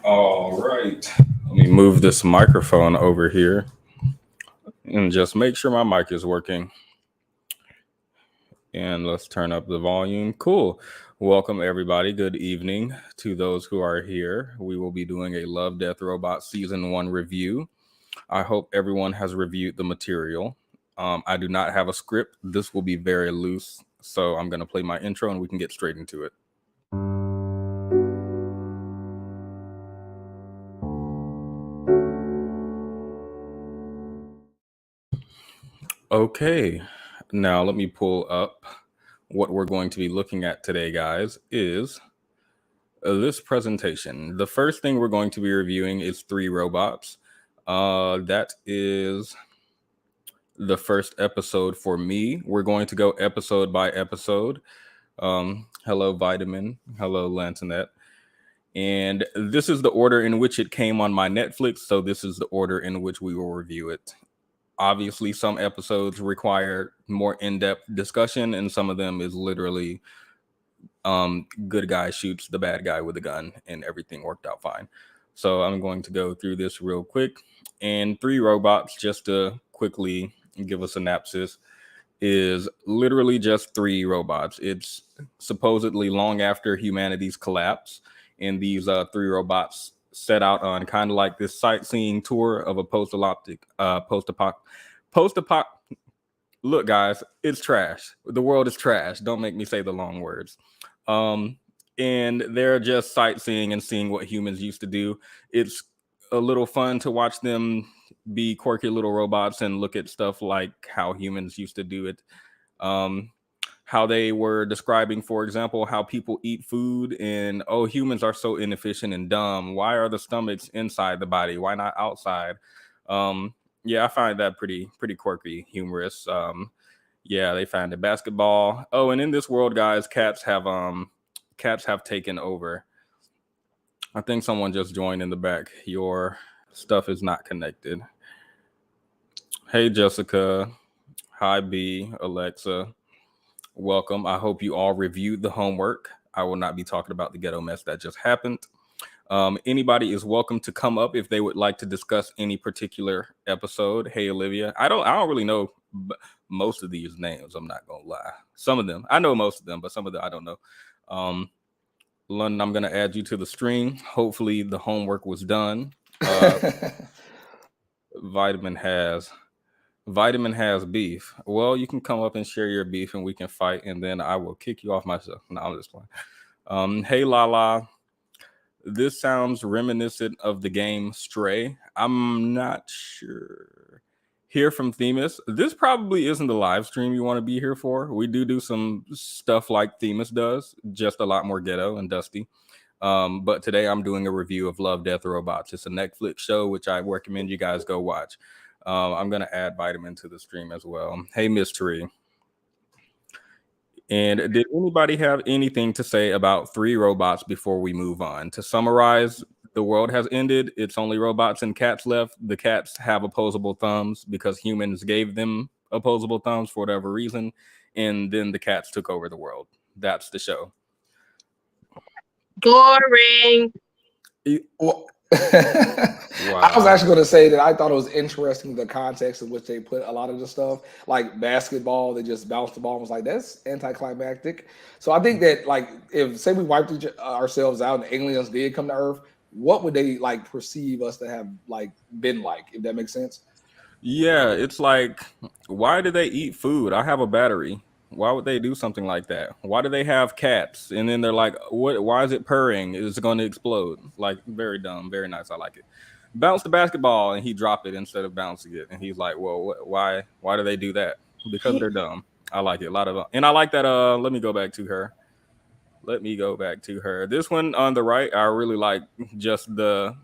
All right. Let me move this microphone over here and just make sure my mic is working. And let's turn up the volume. Cool. Welcome, everybody. Good evening to those who are here. We will be doing a Love, Death, Robot Season 1 review. I hope everyone has reviewed the material. I do not have a script. This will be very loose. So I'm going to play my intro and we can get straight into it. Okay, now let me pull up what we're going to be looking at today, guys, is this presentation. The first thing we're going to be reviewing is three robots. That is the first episode for me. We're going to go episode by episode. Hello, Vitamin. Hello, Lantoinette. And this is the order in which it came on my Netflix. So this is the order in which we will review it. Obviously, some episodes require more in-depth discussion, and some of them is literally good guy shoots the bad guy with a gun and everything worked out fine. So I'm going to go through this real quick. And three robots, just to quickly give a synopsis, is literally just three robots. It's supposedly long after humanity's collapse, and these three robots set out on kind of like this sightseeing tour of a post-apoc. Look, guys, it's trash. The world is trash. Don't make me say the long words. Um, and they're just sightseeing and seeing what humans used to do. It's a little fun to watch them be quirky little robots and look at stuff like how humans used to do it. Um, how they were describing, for example, how people eat food and oh, humans are so inefficient and dumb. Why are the stomachs inside the body? Why not outside? Yeah, I find that pretty quirky, humorous. Yeah, they find it basketball. Oh, and in this world, guys, cats have taken over. I think someone just joined in the back. Your stuff is not connected. Hey, Jessica. Hi, B, Alexa. Welcome. I hope you all reviewed the homework. I will not be talking about the ghetto mess that just happened. Anybody is welcome to come up if they would like to discuss any particular episode. Hey, Olivia. I don't really know most of these names. I'm not gonna lie. Some of them I know most of them, but some of them I don't know. Um, London, I'm gonna add you to the stream. Hopefully, the homework was done. Vitamin has Vitamin has beef. Well, you can come up and share your beef, and we can fight, and then I will kick you off myself. No, I'm just playing. Hey, Lala. This sounds reminiscent of the game Stray. I'm not sure. Here from Themis. This probably isn't the live stream you want to be here for. We do some stuff like Themis does, just a lot more ghetto and dusty. But today I'm doing a review of Love, Death, Robots. It's a Netflix show, which I recommend you guys go watch. I'm going to add Vitamin to the stream as well. Hey, Mystery. And did anybody have anything to say about three robots before we move on? To summarize, the world has ended. It's only robots and cats left. The cats have opposable thumbs because humans gave them opposable thumbs for whatever reason. And then the cats took over the world. That's the show. Boring. Well, Wow. I was actually going to say that I thought it was interesting the context in which they put a lot of the stuff, like basketball. They just bounced the ball and was like, "That's anticlimactic." So I think that, like, if say we wiped ourselves out and aliens did come to Earth, what would they like perceive us to have like been like? If that makes sense. Yeah, it's like, why do they eat food? I have a battery. Why would they do something like that? Why do they have cats? And then they're like, what? Why is it purring? Is it going to explode? Like, very dumb, very nice. I like it. Bounce the basketball, and he dropped it instead of bouncing it. And he's like, well, why? Why do they do that? Because they're dumb. I like it. A lot of, and I like that. Let me go back to her. Let me go back to her. This one on the right, I really like just the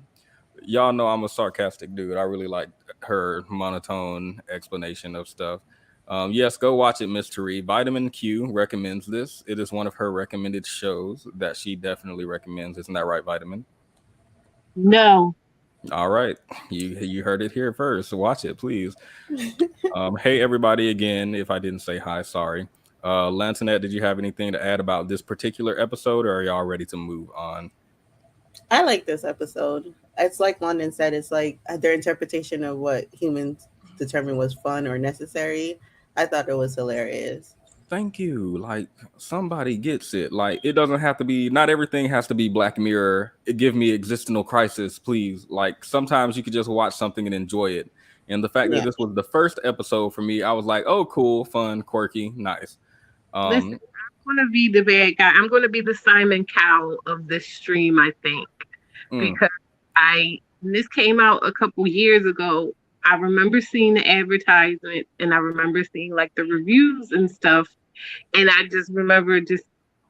y'all know I'm a sarcastic dude. I really like her monotone explanation of stuff. Yes, go watch it, Mystery. Vitamin Q recommends this. It is one of her recommended shows that she definitely recommends. Isn't that right, Vitamin? No. All right, you heard it here first. So watch it, please. Hey, everybody! Again, if I didn't say hi, sorry. Lantoinette, did you have anything to add about this particular episode, or are y'all ready to move on? I like this episode. It's like London said, it's like their interpretation of what humans determined was fun or necessary. I thought it was hilarious. Thank you. Like somebody gets it. Like it doesn't have to be. Not everything has to be Black Mirror. It give me existential crisis, please. Like sometimes you could just watch something and enjoy it. And the fact that Yeah. this was the first episode for me, I was like, oh, cool, fun, quirky, nice. Listen, I'm gonna be the bad guy. I'm gonna be the Simon Cowell of this stream, I think, Mm. because when this came out a couple years ago, I remember seeing the advertisement and I remember seeing like the reviews and stuff, and I just remember just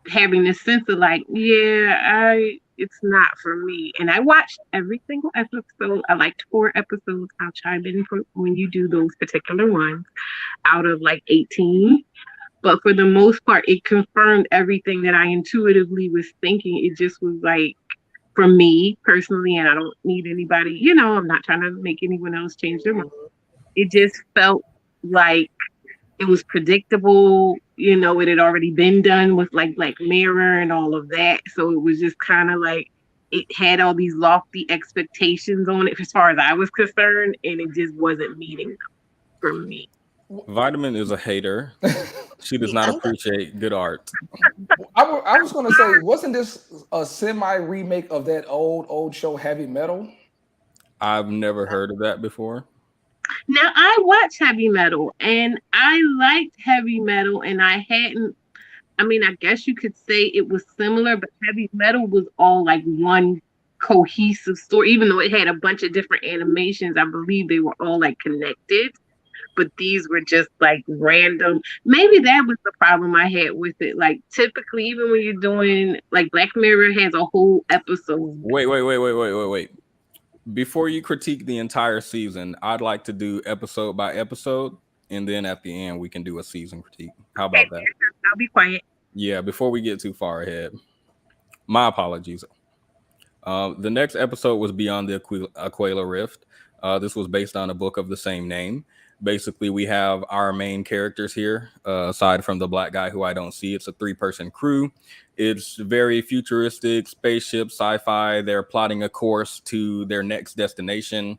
having this sense of like, yeah, it's not for me. And I watched every single episode. I liked 4 episodes. I'll chime in for when you do those particular ones out of like 18. But for the most part, it confirmed everything that I intuitively was thinking. It just was like, for me personally, and I don't need anybody, I'm not trying to make anyone else change their mind. It just felt like it was predictable. It had already been done with like Black Mirror and all of that. So it was just kind of like it had all these lofty expectations on it as far as I was concerned, and it just wasn't meeting them for me. Vitamin is a hater. She does not appreciate good art. I was going to say, wasn't this a semi remake of that old show Heavy Metal? I've never heard of that before. Now, I watch heavy metal and I liked heavy metal, and I guess you could say it was similar, but heavy metal was all like one cohesive story, even though it had a bunch of different animations. I believe they were all like connected, but these were just like random. Maybe that was the problem I had with it. Like typically, even when you're doing like Black Mirror has a whole episode. Wait. Before you critique the entire season, I'd like to do episode by episode, and then at the end we can do a season critique. How about that? I'll be quiet. Yeah, before we get too far ahead. My apologies. The next episode was Beyond the Aquila Rift. This was based on a book of the same name. Basically, we have our main characters here, aside from the black guy who I don't see. It's a 3-person crew. It's very futuristic, spaceship, sci-fi. They're plotting a course to their next destination.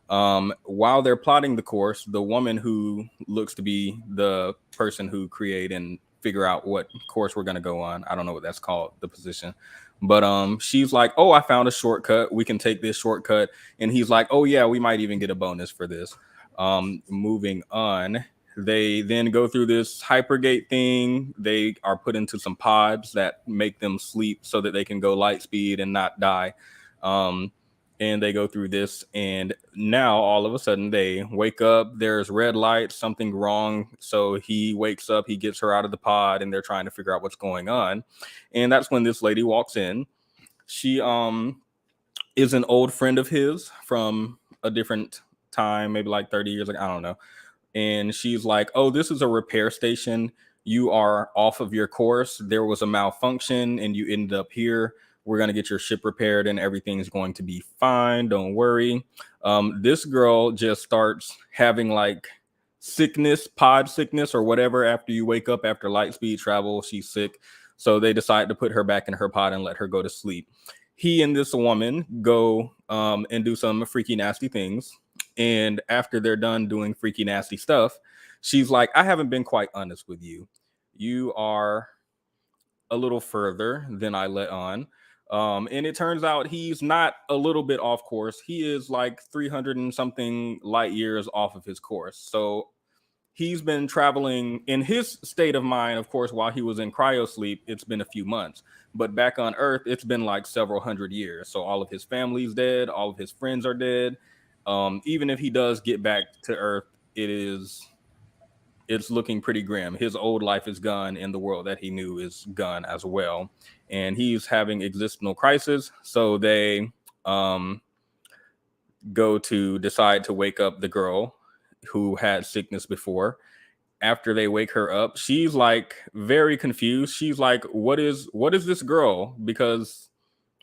While they're plotting the course, the woman who looks to be the person who create and figure out what course we're going to go on, I don't know what that's called, the position, but she's like, oh, I found a shortcut, we can take this shortcut. And he's like, oh yeah, we might even get a bonus for this. Moving on, they then go through this hypergate thing. They are put into some pods that make them sleep so that they can go light speed and not die. And they go through this, and now all of a sudden they wake up. There's red light, something wrong. So he wakes up, he gets her out of the pod, and they're trying to figure out what's going on. And that's when this lady walks in. She is an old friend of his from a different time, maybe like 30 years ago, I don't know. And she's like, oh, this is a repair station. You are off of your course. There was a malfunction and you ended up here. We're going to get your ship repaired and everything's going to be fine. Don't worry. This girl just starts having like sickness, pod sickness or whatever. After you wake up after light speed travel, she's sick. So they decide to put her back in her pod and let her go to sleep. He and this woman go and do some freaky, nasty things. And after they're done doing freaky, nasty stuff, she's like, I haven't been quite honest with you. You are a little further than I let on. And it turns out he's not a little bit off course. He is like 300 and something light years off of his course. So he's been traveling in his state of mind, of course, while he was in cryo sleep. It's been a few months. But back on Earth, it's been like several hundred years. So all of his family's dead. All of his friends are dead. Even if he does get back to Earth, it's looking pretty grim. His old life is gone, and the world that he knew is gone as well. And he's having existential crisis. So they go to decide to wake up the girl who had sickness before. After they wake her up, she's like very confused. She's like, what is this girl? Because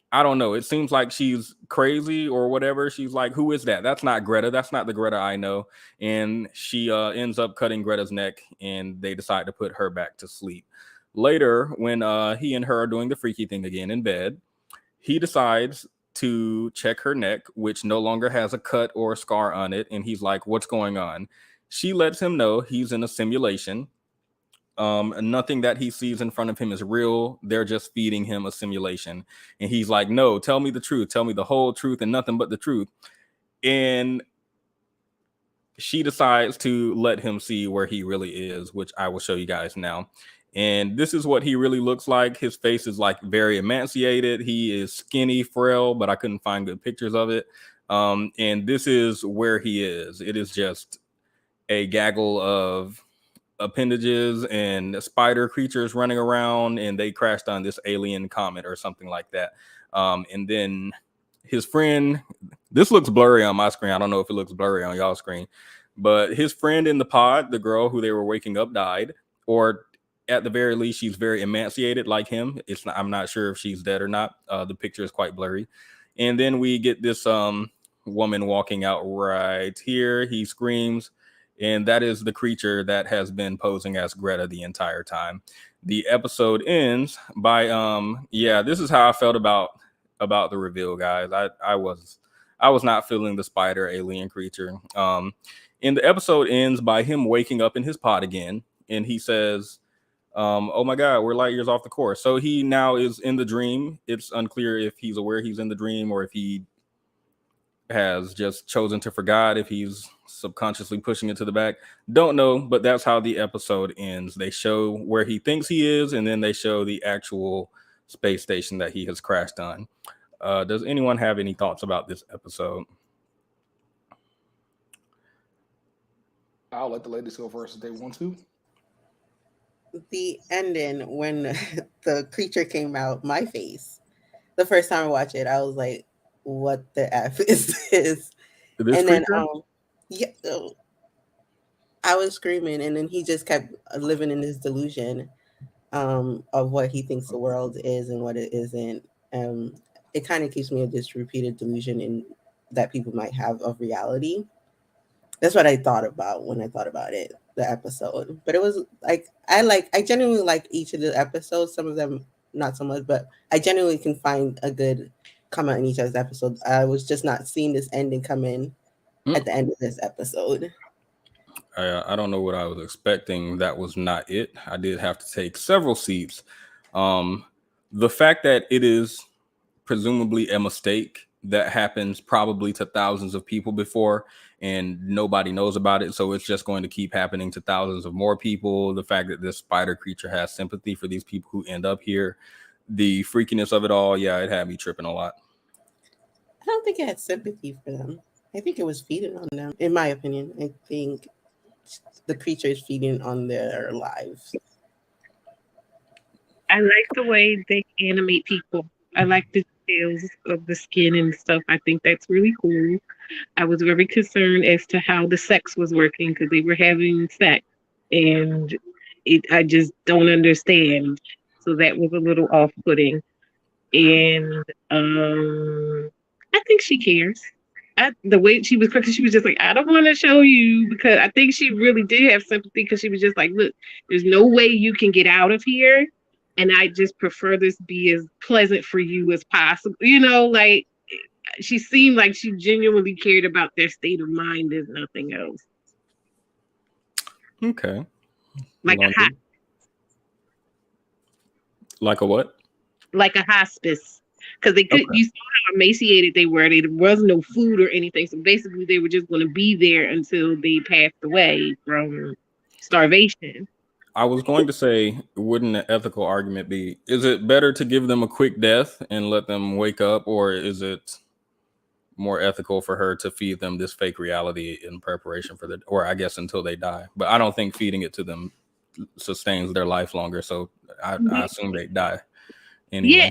I don't know. It seems like she's crazy or whatever. She's like, who is that? That's not Greta. That's not the Greta I know. And she ends up cutting Greta's neck, and they decide to put her back to sleep. Later, when he and her are doing the freaky thing again in bed, he decides to check her neck, which no longer has a cut or a scar on it. And he's like, what's going on? She lets him know he's in a simulation. Nothing that he sees in front of him is real. They're just feeding him a simulation. And he's like, no, tell me the truth. Tell me the whole truth and nothing but the truth. And she decides to let him see where he really is, which I will show you guys now. And this is what he really looks like. His face is like very emaciated. He is skinny, frail, but I couldn't find good pictures of it. And this is where he is. It is just a gaggle of appendages and spider creatures running around, and they crashed on this alien comet or something like that. And then his friend, this looks blurry on my screen. I don't know if it looks blurry on y'all's screen, but his friend in the pod, the girl who they were waking up, died, or at the very least, she's very emaciated like him. I'm not sure if she's dead or not. The picture is quite blurry. And then we get this woman walking out right here. He screams, and that is the creature that has been posing as Greta the entire time. The episode ends by this is how I felt about the reveal, guys. I was not feeling the spider alien creature. And the episode ends by him waking up in his pod again, and he says, oh my God, we're light years off the course. So he now is in the dream. It's unclear if he's aware he's in the dream or if he has just chosen to forget, if he's subconsciously pushing it to the back. Don't know, but that's how the episode ends. They show where he thinks he is, and then they show the actual space station that he has crashed on. Does anyone have any thoughts about this episode? I'll let the ladies go first if they want to. The ending, when the creature came out, my face, the first time I watched it, I was like, what the F is this? This and creature? then I was screaming, and then he just kept living in this delusion of what he thinks the world is and what it isn't. It kind of keeps me in this repeated delusion in that people might have of reality. That's what I thought about when I thought about it, the episode. But it was like I genuinely like each of the episodes. Some of them not so much, but I genuinely can find a good comment in each of the episodes. I was just not seeing this ending come in at the end of this episode. I don't know what I was expecting. That was not it. I did have to take several seats. The fact that it is presumably a mistake that happens probably to thousands of people before, and nobody knows about it, so it's just going to keep happening to thousands of more people. The fact that this spider creature has sympathy for these people who end up here, the freakiness of it all, it had me tripping a lot. I don't think it had sympathy for them. I think it was feeding on them, in my opinion. I think the creature is feeding on their lives. I like the way they animate people. I like the details of the skin and stuff. I think that's really cool. I was very concerned as to how the sex was working because they were having sex, and I just don't understand. So that was a little off-putting. And I think she cares. The way she was cooking, she was just like, I don't want to show you, because I think she really did have sympathy, because she was just like, look, there's no way you can get out of here, and I just prefer this be as pleasant for you as possible. Like, she seemed like she genuinely cared about their state of mind as nothing else. Okay. Like Like a what? Like a hospice. Because they could, you saw how emaciated they were. There was no food or anything. So basically, they were just going to be there until they passed away from starvation. I was going to say, wouldn't an ethical argument be, is it better to give them a quick death and let them wake up, or is it more ethical for her to feed them this fake reality in preparation for or I guess until they die? But I don't think feeding it to them sustains their life longer. So I assume they die anyway. Yeah.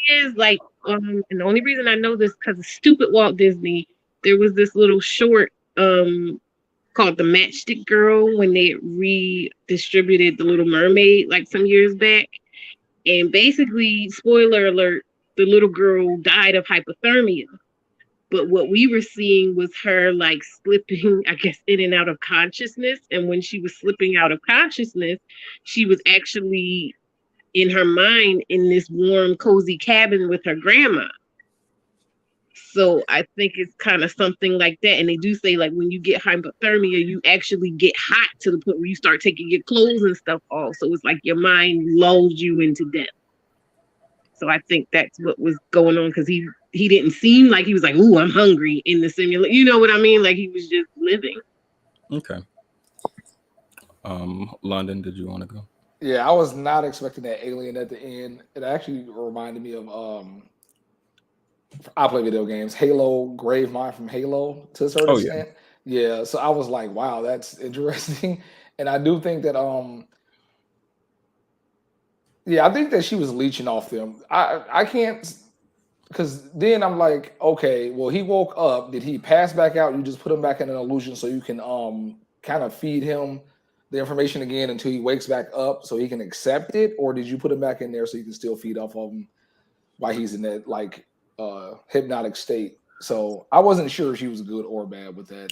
Is like and the only reason I know this because of stupid Walt Disney, there was this little short called The Matchstick Girl when they redistributed The Little Mermaid like some years back, and basically, spoiler alert, the little girl died of hypothermia. But what we were seeing was her like slipping, I guess, in and out of consciousness, and when she was slipping out of consciousness, she was actually in her mind in this warm, cozy cabin with her grandma. So I think it's kind of something like that. And they do say, like, when you get hypothermia, you actually get hot to the point where you start taking your clothes and stuff off. So it's like your mind lulls you into death. So I think that's what was going on, because he didn't seem like he was like, "Ooh, I'm hungry" in the simulation. You know what I mean? Like, he was just living. Okay. London, did you want to go? Yeah, I was not expecting that alien at the end. It actually reminded me of I play video games, Halo, Gravemind from Halo to a certain Oh yeah. extent. Yeah, so I was like, wow, that's interesting. And I do think that yeah, I think that she was leeching off them. I can't, because then I'm like, okay, well, he woke up. Did he pass back out? You just put him back in an illusion so you can kind of feed him the information again until he wakes back up so he can accept it, or did you put him back in there so you can still feed off of him while he's in that like hypnotic state? So I wasn't sure if she was good or bad with that.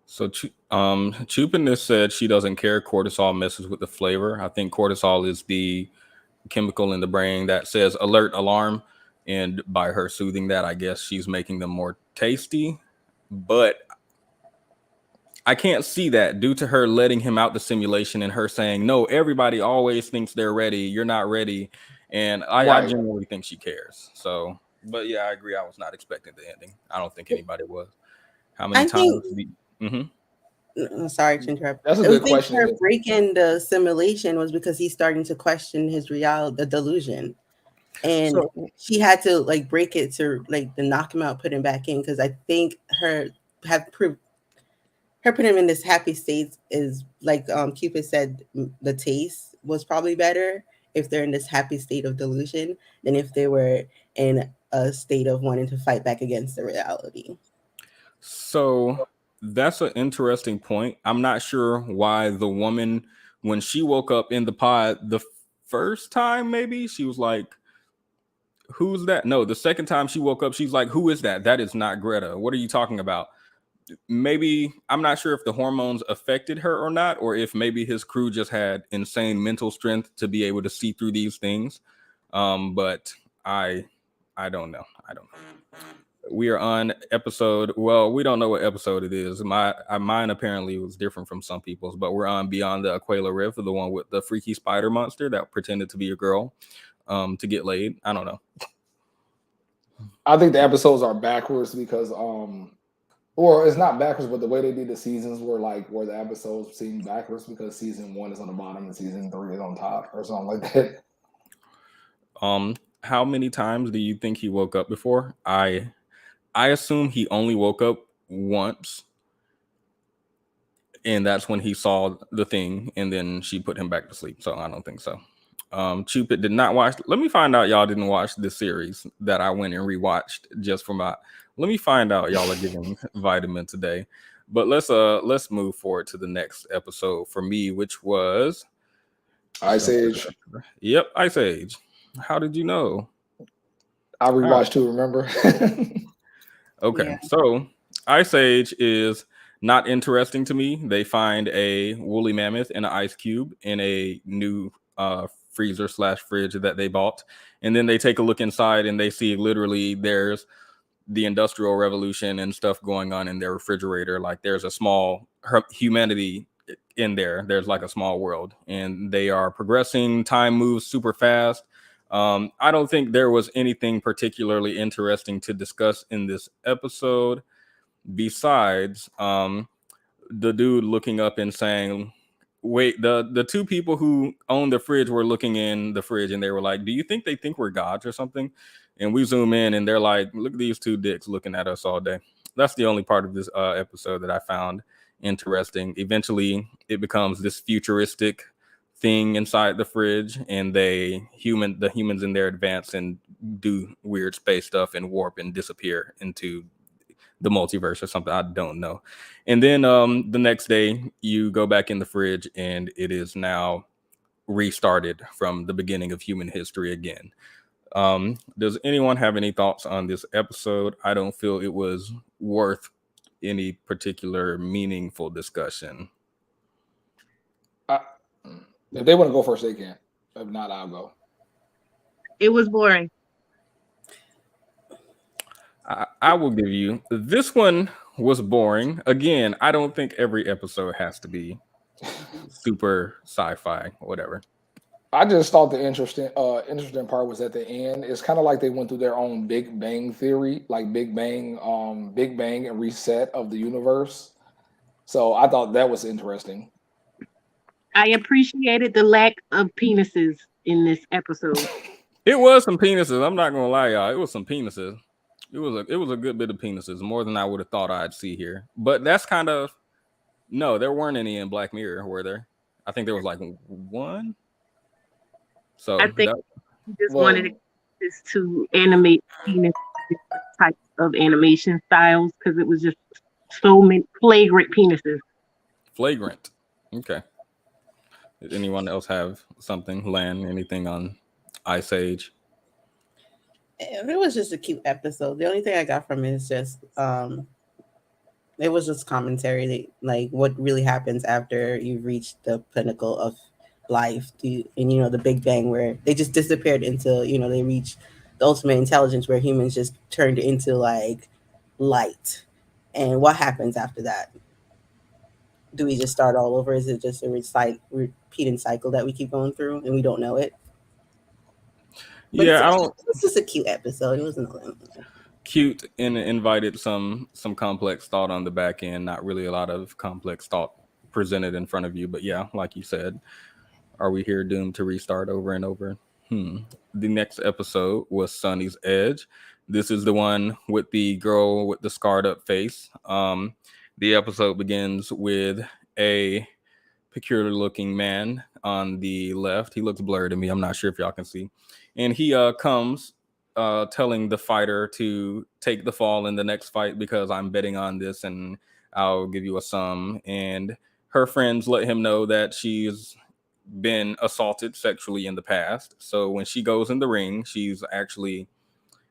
So Chupin said she doesn't care. Cortisol messes with the flavor. I think cortisol is the chemical in the brain that says alert, alarm, and by her soothing that, I guess she's making them more tasty. But I can't see that due to her letting him out the simulation and her saying, no, everybody always thinks they're ready. You're not ready. And I Right. genuinely think she cares. So, but yeah, I agree. I was not expecting the ending. I don't think anybody was. How many I think. times? Sorry to interrupt. That's a I good think question. her breaking the simulation was because he's starting to question his reality, the delusion, and So, she had to like break it to like to knock him out, put him back in. Because I think her putting him in this happy state is like Cupid said, the taste was probably better if they're in this happy state of delusion than if they were in a state of wanting to fight back against the reality. So that's an interesting point. I'm not sure why the woman, when she woke up in the pod the first time, maybe she was like, who's that? No, the second time she woke up, she's like, who is that? That is not Greta. What are you talking about? Maybe I'm not sure if the hormones affected her or not, or if maybe his crew just had insane mental strength to be able to see through these things. But I don't know. I don't know. We are on episode. Well, we don't know what episode it is. Mine apparently was different from some people's, but we're on Beyond the Aquila Rift, the one with the freaky spider monster that pretended to be a girl, to get laid. I don't know. I think the episodes are backwards because or it's not backwards, but the way they did the seasons were like where the episodes seem backwards because season 1 is on the bottom and season 3 is on top or something like that. How many times do you think he woke up before? I assume he only woke up once, and that's when he saw the thing, and then she put him back to sleep. So I don't think so. Cupid did not watch. Let me find out y'all didn't watch the series that I went and rewatched just for my. Let me find out y'all are giving vitamin today. But let's move forward to the next episode for me, which was Ice Age. Yep, Ice Age. How did you know? I rewatched too, remember? Okay, Yeah. so Ice Age is not interesting to me. They find a woolly mammoth and an ice cube in a new freezer / fridge that they bought, and then they take a look inside and they see literally there's the Industrial Revolution and stuff going on in their refrigerator. Like there's a small humanity in there. There's like a small world, and they are progressing. Time moves super fast. I don't think there was anything particularly interesting to discuss in this episode besides the dude looking up and saying, wait, the two people who own the fridge were looking in the fridge and they were like, do you think they think we're gods or something? And we zoom in and they're like, look at these two dicks looking at us all day. That's the only part of this episode that I found interesting. Eventually it becomes this futuristic thing inside the fridge, and the humans in there advance and do weird space stuff and warp and disappear into the multiverse or something. I don't know. And then the next day you go back in the fridge and it is now restarted from the beginning of human history again. Does anyone have any thoughts on this episode? I don't feel it was worth any particular meaningful discussion. If they want to go first, they can. If not, I'll go. It was boring. I will give you this one was boring. Again, I don't think every episode has to be super sci-fi, whatever. I just thought the interesting part was at the end. It's kind of like they went through their own Big Bang theory, like Big Bang and reset of the universe. So I thought that was interesting. I appreciated the lack of penises in this episode. It was some penises. I'm not gonna lie, y'all. It was some penises. It was a good bit of penises, more than I would have thought I'd see here. But that's kind of no, there weren't any in Black Mirror, were there? I think there was like one. So I think that, he just wanted Well, this to animate penis different types of animation styles because it was just so many flagrant penises. flagrant. Okay. Did anyone else have something? Land anything on Ice Age? It was just a cute episode. The only thing I got from it is just it was just commentary, like what really happens after you've reached the pinnacle of life, and the Big Bang, where they just disappeared into, they reach the ultimate intelligence, where humans just turned into like light. And what happens after that? Do we just start all over? Is it just a repeating cycle that we keep going through and we don't know it? But Yeah, I don't. it's just a cute episode. It wasn't Cute and invited some complex thought on the back end. Not really a lot of complex thought presented in front of you, but yeah, like you said, are we here doomed to restart over and over? The next episode was Sonny's Edge. This is the one with the girl with the scarred up face. The episode begins with a peculiar looking man on the left. He looks blurred to me. I'm not sure if y'all can see. And he comes telling the fighter to take the fall in the next fight because I'm betting on this and I'll give you a sum. And her friends let him know that she's been assaulted sexually in the past. So when she goes in the ring, she's actually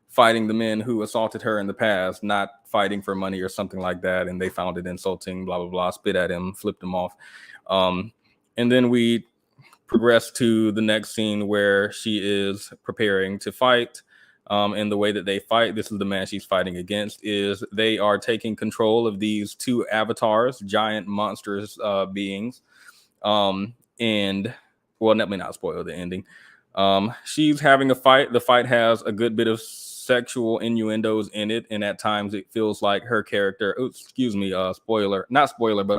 fighting the men who assaulted her in the past, not fighting for money or something like that. And they found it insulting, blah, blah, blah, spit at him, flipped him off. And then we progress to the next scene where she is preparing to fight. And the way that they fight, this is the man she's fighting against, is they are taking control of these two avatars, giant monstrous beings. And well, let me not spoil the ending. She's having a fight. The fight has a good bit of sexual innuendos in it, and at times it feels like her character. Oh, excuse me, spoiler, not spoiler, but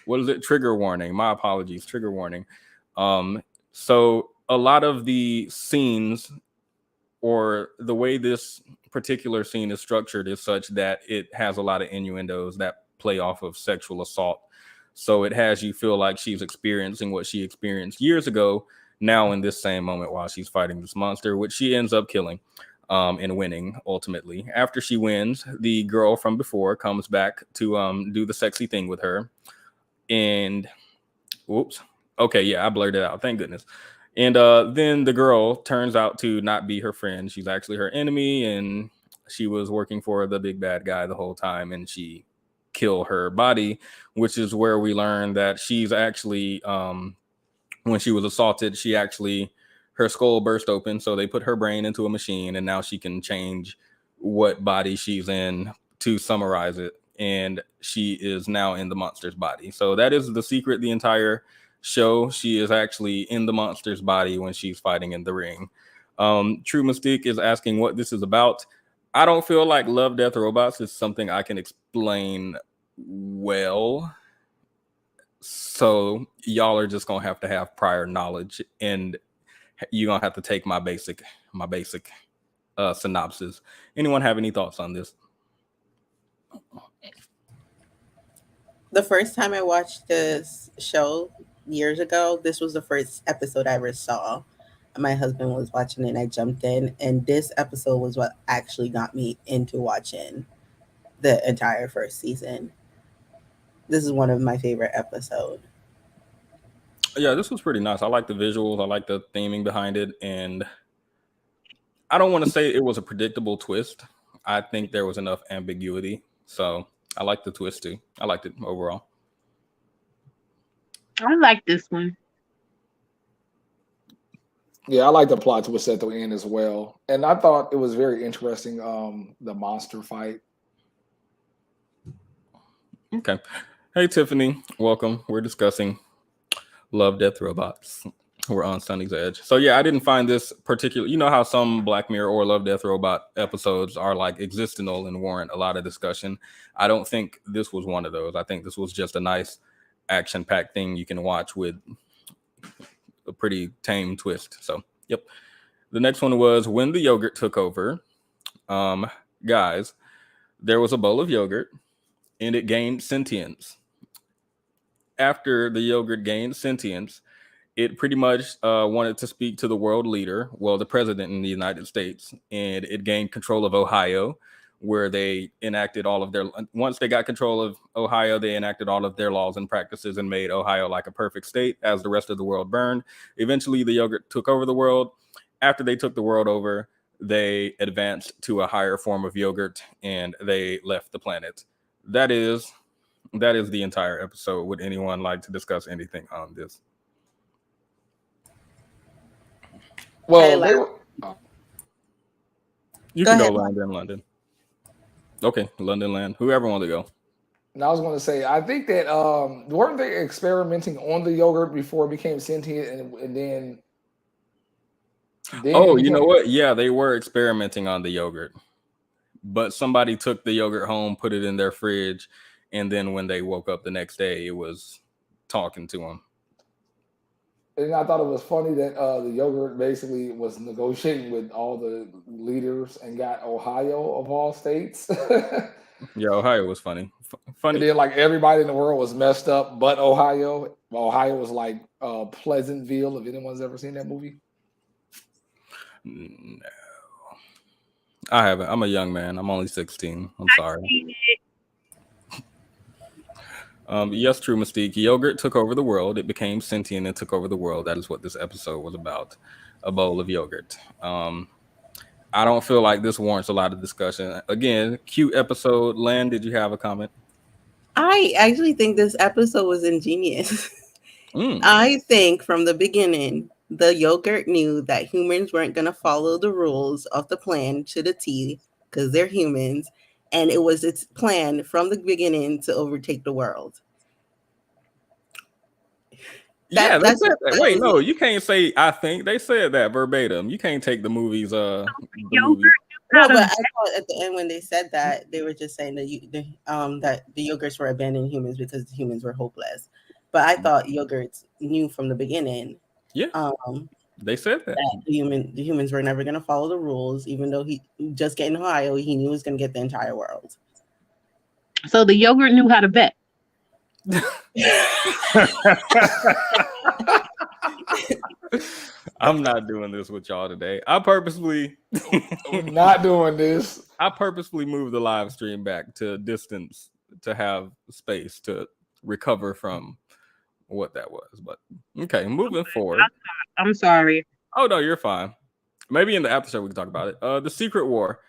what is it? Trigger warning. My apologies. Trigger warning. So a lot of the scenes or the way this particular scene is structured is such that it has a lot of innuendos that play off of sexual assault. So it has you feel like she's experiencing what she experienced years ago, now in this same moment while she's fighting this monster, which she ends up killing and winning ultimately. After she wins, the girl from before comes back to do the sexy thing with her. And whoops. Okay, yeah, I blurred it out. Thank goodness. And then the girl turns out to not be her friend. She's actually her enemy, and she was working for the big bad guy the whole time, and she killed her body, which is where we learn that she's actually, when she was assaulted, her skull burst open, so they put her brain into a machine, and now she can change what body she's in to summarize it, and she is now in the monster's body. So that is the secret, the entire show. She is actually in the monster's body when she's fighting in the ring. True Mystique is asking what this is about. I don't feel like Love, Death, Robots is something I can explain well. So y'all are just gonna have to have prior knowledge, and you're gonna have to take my basic synopsis. Anyone have any thoughts on this? The first time I watched this show years ago, this was the first episode I ever saw. My husband was watching it and I jumped in, and this episode was what actually got me into watching the entire first season. This is one of my favorite episodes. Yeah, this was pretty nice. I like the visuals. I like the theming behind it. And I don't want to say it was a predictable twist. I think there was enough ambiguity. So I like the twist too. I liked it overall. I like this one. Yeah, I like the plot twist at the end as well, and I thought it was very interesting. The monster fight. Okay. Hey, Tiffany. Welcome. We're discussing Love, Death, Robots. We're on Sunny's Edge. So, yeah, I didn't find this particular. You know how some Black Mirror or Love, Death, Robot episodes are like existential and warrant a lot of discussion. I don't think this was one of those. I think this was just a nice action packed thing you can watch with a pretty tame twist. So, yep. The next one was When the Yogurt Took Over. Guys, there was a bowl of yogurt and it gained sentience. After the yogurt gained sentience, it pretty much wanted to speak to the world leader, well, the president in the United States, and it gained control of Ohio, where they enacted all of their. Once they got control of Ohio, they enacted all of their laws and practices and made Ohio like a perfect state as the rest of the world burned. Eventually, the yogurt took over the world. After they took the world over, they advanced to a higher form of yogurt and they left the planet. That is the entire episode. Would anyone like to discuss anything on this? Well, like- they were. You Go can ahead, go London. Okay, London land. Whoever wants to go. And I was going to say, I think that weren't they experimenting on the yogurt before it became sentient, and then Oh, it you became, know what? Yeah, they were experimenting on the yogurt, but somebody took the yogurt home, put it in their fridge, and then when they woke up the next day, it was talking to them. And I thought it was funny that the yogurt basically was negotiating with all the leaders and got Ohio of all states. Yeah, Ohio was funny. And Funny. then like everybody in the world was messed up, but Ohio. Ohio was like Pleasantville. If anyone's ever seen that movie, No, I haven't. I'm a young man. I'm only 16. I'm sorry. Yes, true, Mystique. Yogurt took over the world. It became sentient and took over the world. That is what this episode was about. A bowl of yogurt. I don't feel like this warrants a lot of discussion. Again, cute episode. Lan, did you have a comment? I actually think this episode was ingenious. I think from the beginning, the yogurt knew that humans weren't going to follow the rules of the plan to the T because they're humans. And it was its plan from the beginning to overtake the world. Yeah, they said that. Wait, no, you can't say I think. They said that verbatim. You can't take the movies. The movie. No, but I thought at the end when they said that, they were just saying that that the yogurts were abandoning humans because the humans were hopeless. But I thought yogurts knew from the beginning. Yeah. They said that the humans were never going to follow the rules, even though he just getting Ohio, he knew he was going to get the entire world. So the yogurt knew how to bet. I'm not doing this with y'all today. I'm not doing this. I purposefully moved the live stream back to distance to have space to recover from what that was. But okay, moving forward. I'm sorry. Oh no, you're fine. Maybe in the after show we can talk about it. The Secret War.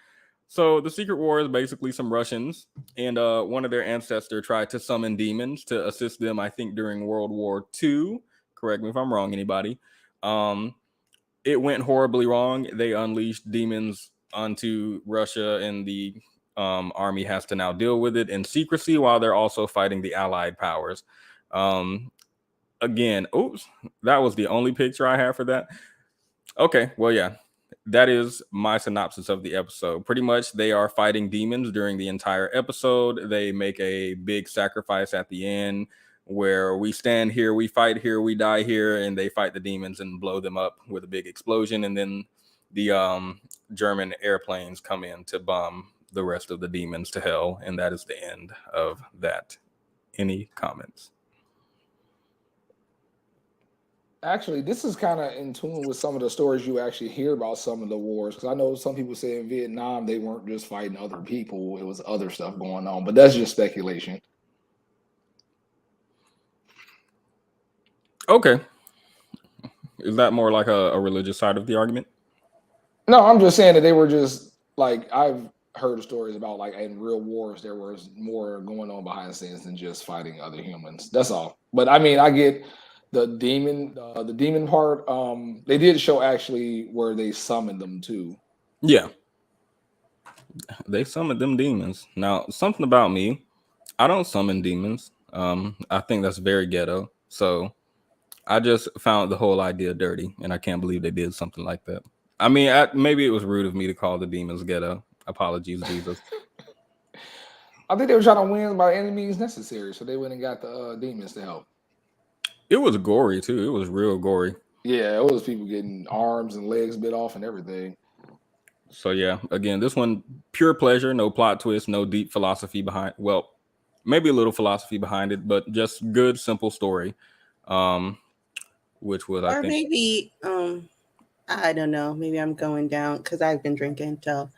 So the Secret War is basically some Russians and one of their ancestors tried to summon demons to assist them, I think, during World War II. Correct me if I'm wrong, anybody. It went horribly wrong. They unleashed demons onto Russia, and the army has to now deal with it in secrecy while they're also fighting the Allied powers. Again, oops, that was the only picture I have for that. Okay, well, yeah, that is my synopsis of the episode. Pretty much, they are fighting demons during the entire episode. They make a big sacrifice at the end where we stand here, we fight here, we die here, and they fight the demons and blow them up with a big explosion. And then the German airplanes come in to bomb the rest of the demons to hell. And that is the end of that. Any comments? Actually, this is kind of in tune with some of the stories you actually hear about some of the wars. Because I know some people say in Vietnam, they weren't just fighting other people. It was other stuff going on. But that's just speculation. Okay. Is that more like a religious side of the argument? No, I'm just saying that they were just like, I've heard stories about like in real wars, there was more going on behind the scenes than just fighting other humans. That's all. But I mean, I get the demon part. They did show actually where they summoned them too. Yeah, they summoned them demons. Now, something about me, I don't summon demons. I think that's very ghetto. So I just found the whole idea dirty, and I can't believe they did something like that. I mean, maybe it was rude of me to call the demons ghetto. Apologies, Jesus. I think they were trying to win by any means necessary, so they went and got the demons to help. It was gory too. It was real gory. Yeah, it was people getting arms and legs bit off and everything. So yeah, again, this one pure pleasure, no plot twist, no deep philosophy behind. Well, maybe a little philosophy behind it, but just good, simple story. Which was, I think, maybe I don't know. Maybe I'm going down because I've been drinking. So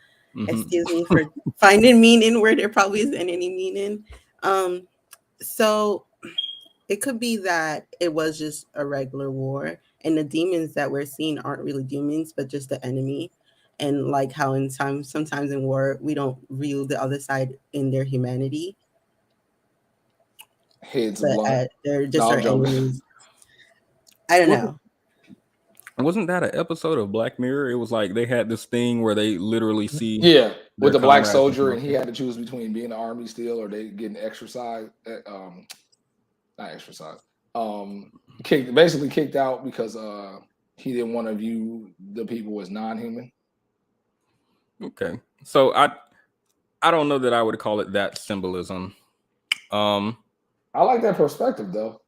excuse me for finding meaning where there probably isn't any meaning. So it could be that it was just a regular war, and the demons that we're seeing aren't really demons, but just the enemy. And like how sometimes in war we don't view the other side in their humanity. Heads blunt. They're just our enemies. I don't know. Wasn't that an episode of Black Mirror? It was like they had this thing where they literally see with the black soldier, and he had to choose between being in the army still or they getting exercise. Not exercise. Basically kicked out because he didn't want to view the people as non-human. Okay, so I don't know that I would call it that symbolism. I like that perspective though.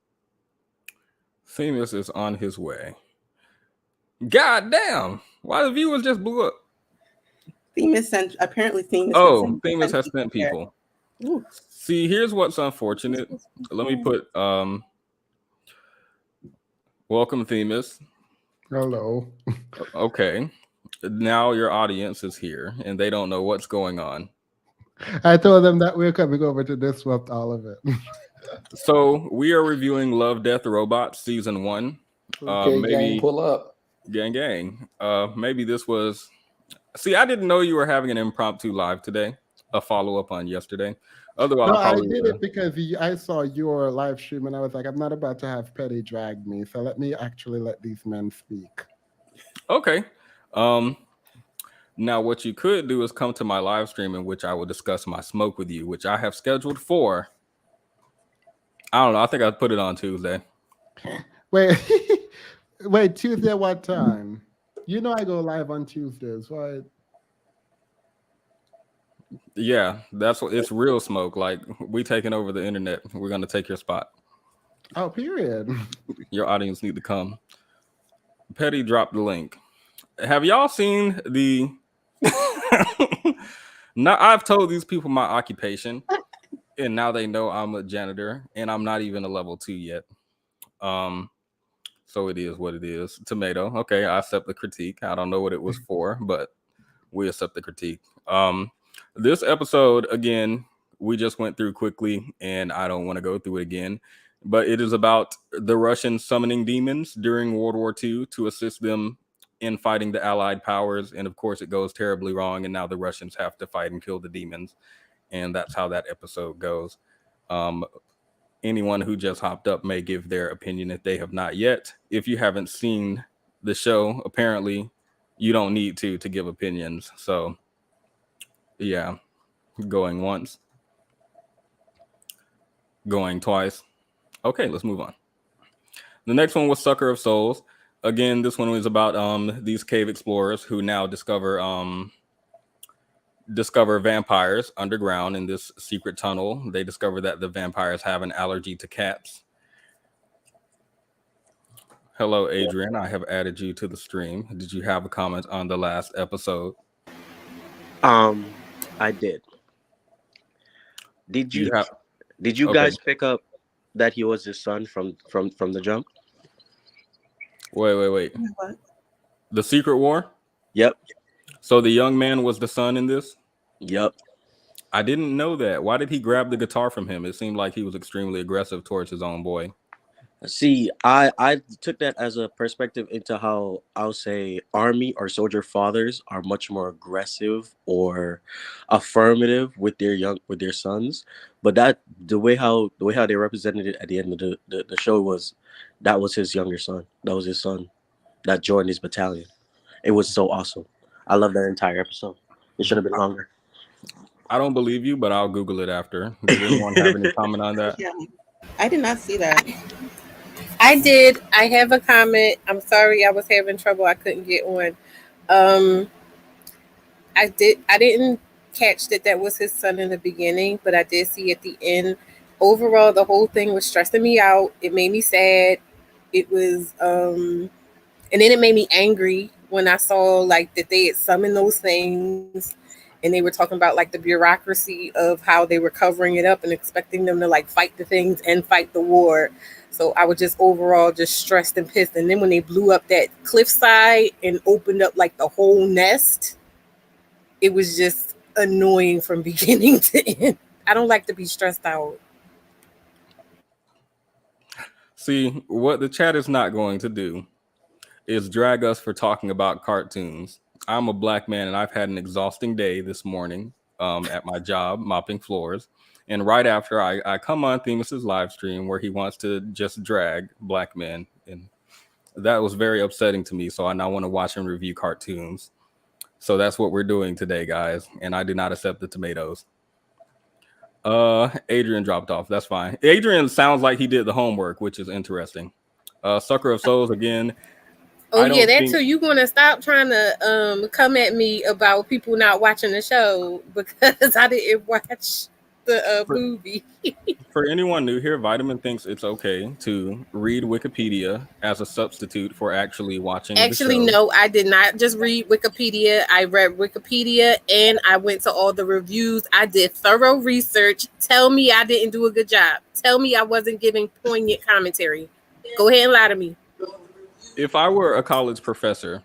Themis is on his way. God damn! Why the viewers just blew up? Themis has sent people. Ooh. See, here's what's unfortunate. Let me put welcome Themis. Hello. Okay. Now your audience is here and they don't know what's going on. I told them that we're coming over to disrupt all of it. So we are reviewing Love, Death, Robots season 1. Okay, maybe gang, pull up. Gang. Maybe this was. See, I didn't know you were having an impromptu live today. A follow-up on yesterday. Otherwise, I did it because I saw your live stream and I was like, I'm not about to have Petty drag me, so let me actually let these men speak. Okay. Now what you could do is come to my live stream in which I will discuss my smoke with you, which I have scheduled for. I don't know. I think I put it on Tuesday. Wait, Tuesday what time? You know I go live on Tuesdays, right? Yeah, that's what it's real smoke. Like we taking over the internet. We're gonna take your spot. Oh, period. Your audience need to come. Petty dropped the link. Have y'all seen the? Now I've told these people my occupation, and now they know I'm a janitor, and I'm not even a level 2 yet. So it is what it is. Tomato. Okay, I accept the critique. I don't know what it was for, but we accept the critique. This episode, again, we just went through quickly, and I don't want to go through it again. But it is about the Russians summoning demons during World War II to assist them in fighting the Allied powers. And of course, it goes terribly wrong. And now the Russians have to fight and kill the demons. And that's how that episode goes. Anyone who just hopped up may give their opinion if they have not yet. If you haven't seen the show, apparently you don't need to give opinions. So, yeah, going once, going twice. Okay, let's move on. The next one was Sucker of Souls. Again, this one was about these cave explorers who now discover vampires underground in this secret tunnel. They discover that the vampires have an allergy to cats. Hello, Adrian. I have added you to the stream. Did you have a comment on the last episode? I did. Did you guys pick up that he was his son from the jump? Wait. What? The Secret War? Yep. So the young man was the son in this? Yep. I didn't know that. Why did he grab the guitar from him? It seemed like he was extremely aggressive towards his own boy. See, I took that as a perspective into how I'll say army or soldier fathers are much more aggressive or affirmative with their sons. But that the way how they represented it at the end of the show was that was his younger son. That was his son that joined his battalion. It was so awesome. I love that entire episode. It should have been longer. I don't believe you, but I'll Google it after. Does anyone have any comment on that? Yeah, I did not see that. I did. I have a comment. I'm sorry, I was having trouble. I couldn't get on. I didn't catch that was his son in the beginning, but I did see at the end. Overall, the whole thing was stressing me out. It made me sad. It was and then it made me angry when I saw like that they had summoned those things and they were talking about like the bureaucracy of how they were covering it up and expecting them to like fight the things and fight the war. So I was just overall just stressed and pissed. And then when they blew up that cliffside and opened up like the whole nest, it was just annoying from beginning to end. I don't like to be stressed out. See, what the chat is not going to do is drag us for talking about cartoons. I'm a black man and I've had an exhausting day this morning at my job, mopping floors. And right after I come on Themis's live stream where he wants to just drag black men. And that was very upsetting to me. So I now want to watch and review cartoons. So that's what we're doing today, guys. And I do not accept the tomatoes. Adrian dropped off. That's fine. Adrian sounds like he did the homework, which is interesting. Sucker of Souls again. Oh yeah, that too. You gonna stop trying to come at me about people not watching the show because I didn't watch the movie. For anyone new here, Vitamin thinks it's okay to read Wikipedia as a substitute for actually watching the show. No, I did not just read Wikipedia. I read Wikipedia and I went to all the reviews. I did thorough research. Tell me I didn't do a good job. Tell me I wasn't giving poignant commentary. Go ahead and lie to me. If I were a college professor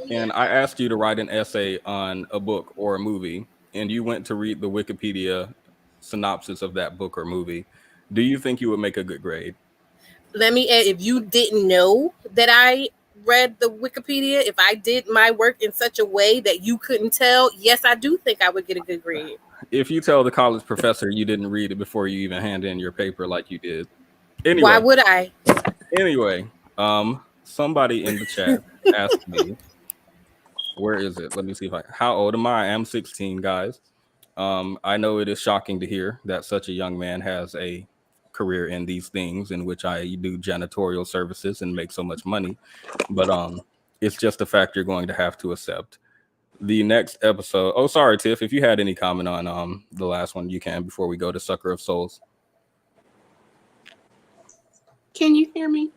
and I asked you to write an essay on a book or a movie and you went to read the Wikipedia synopsis of that book or movie, do you think you would make a good grade? Let me add, if you didn't know that I read the Wikipedia, if I did my work in such a way that you couldn't tell, yes, I do think I would get a good grade. If you tell the college professor you didn't read it before you even hand in your paper like you did. Anyway, why would I? Anyway, somebody in the chat asked me, where is it? Let me see how old am I? I am 16, guys. I know it is shocking to hear that such a young man has a career in these things in which I do janitorial services and make so much money. But it's just a fact you're going to have to accept. The next episode. Oh, sorry, Tiff. If you had any comment on the last one, you can before we go to Sucker of Souls. Can you hear me?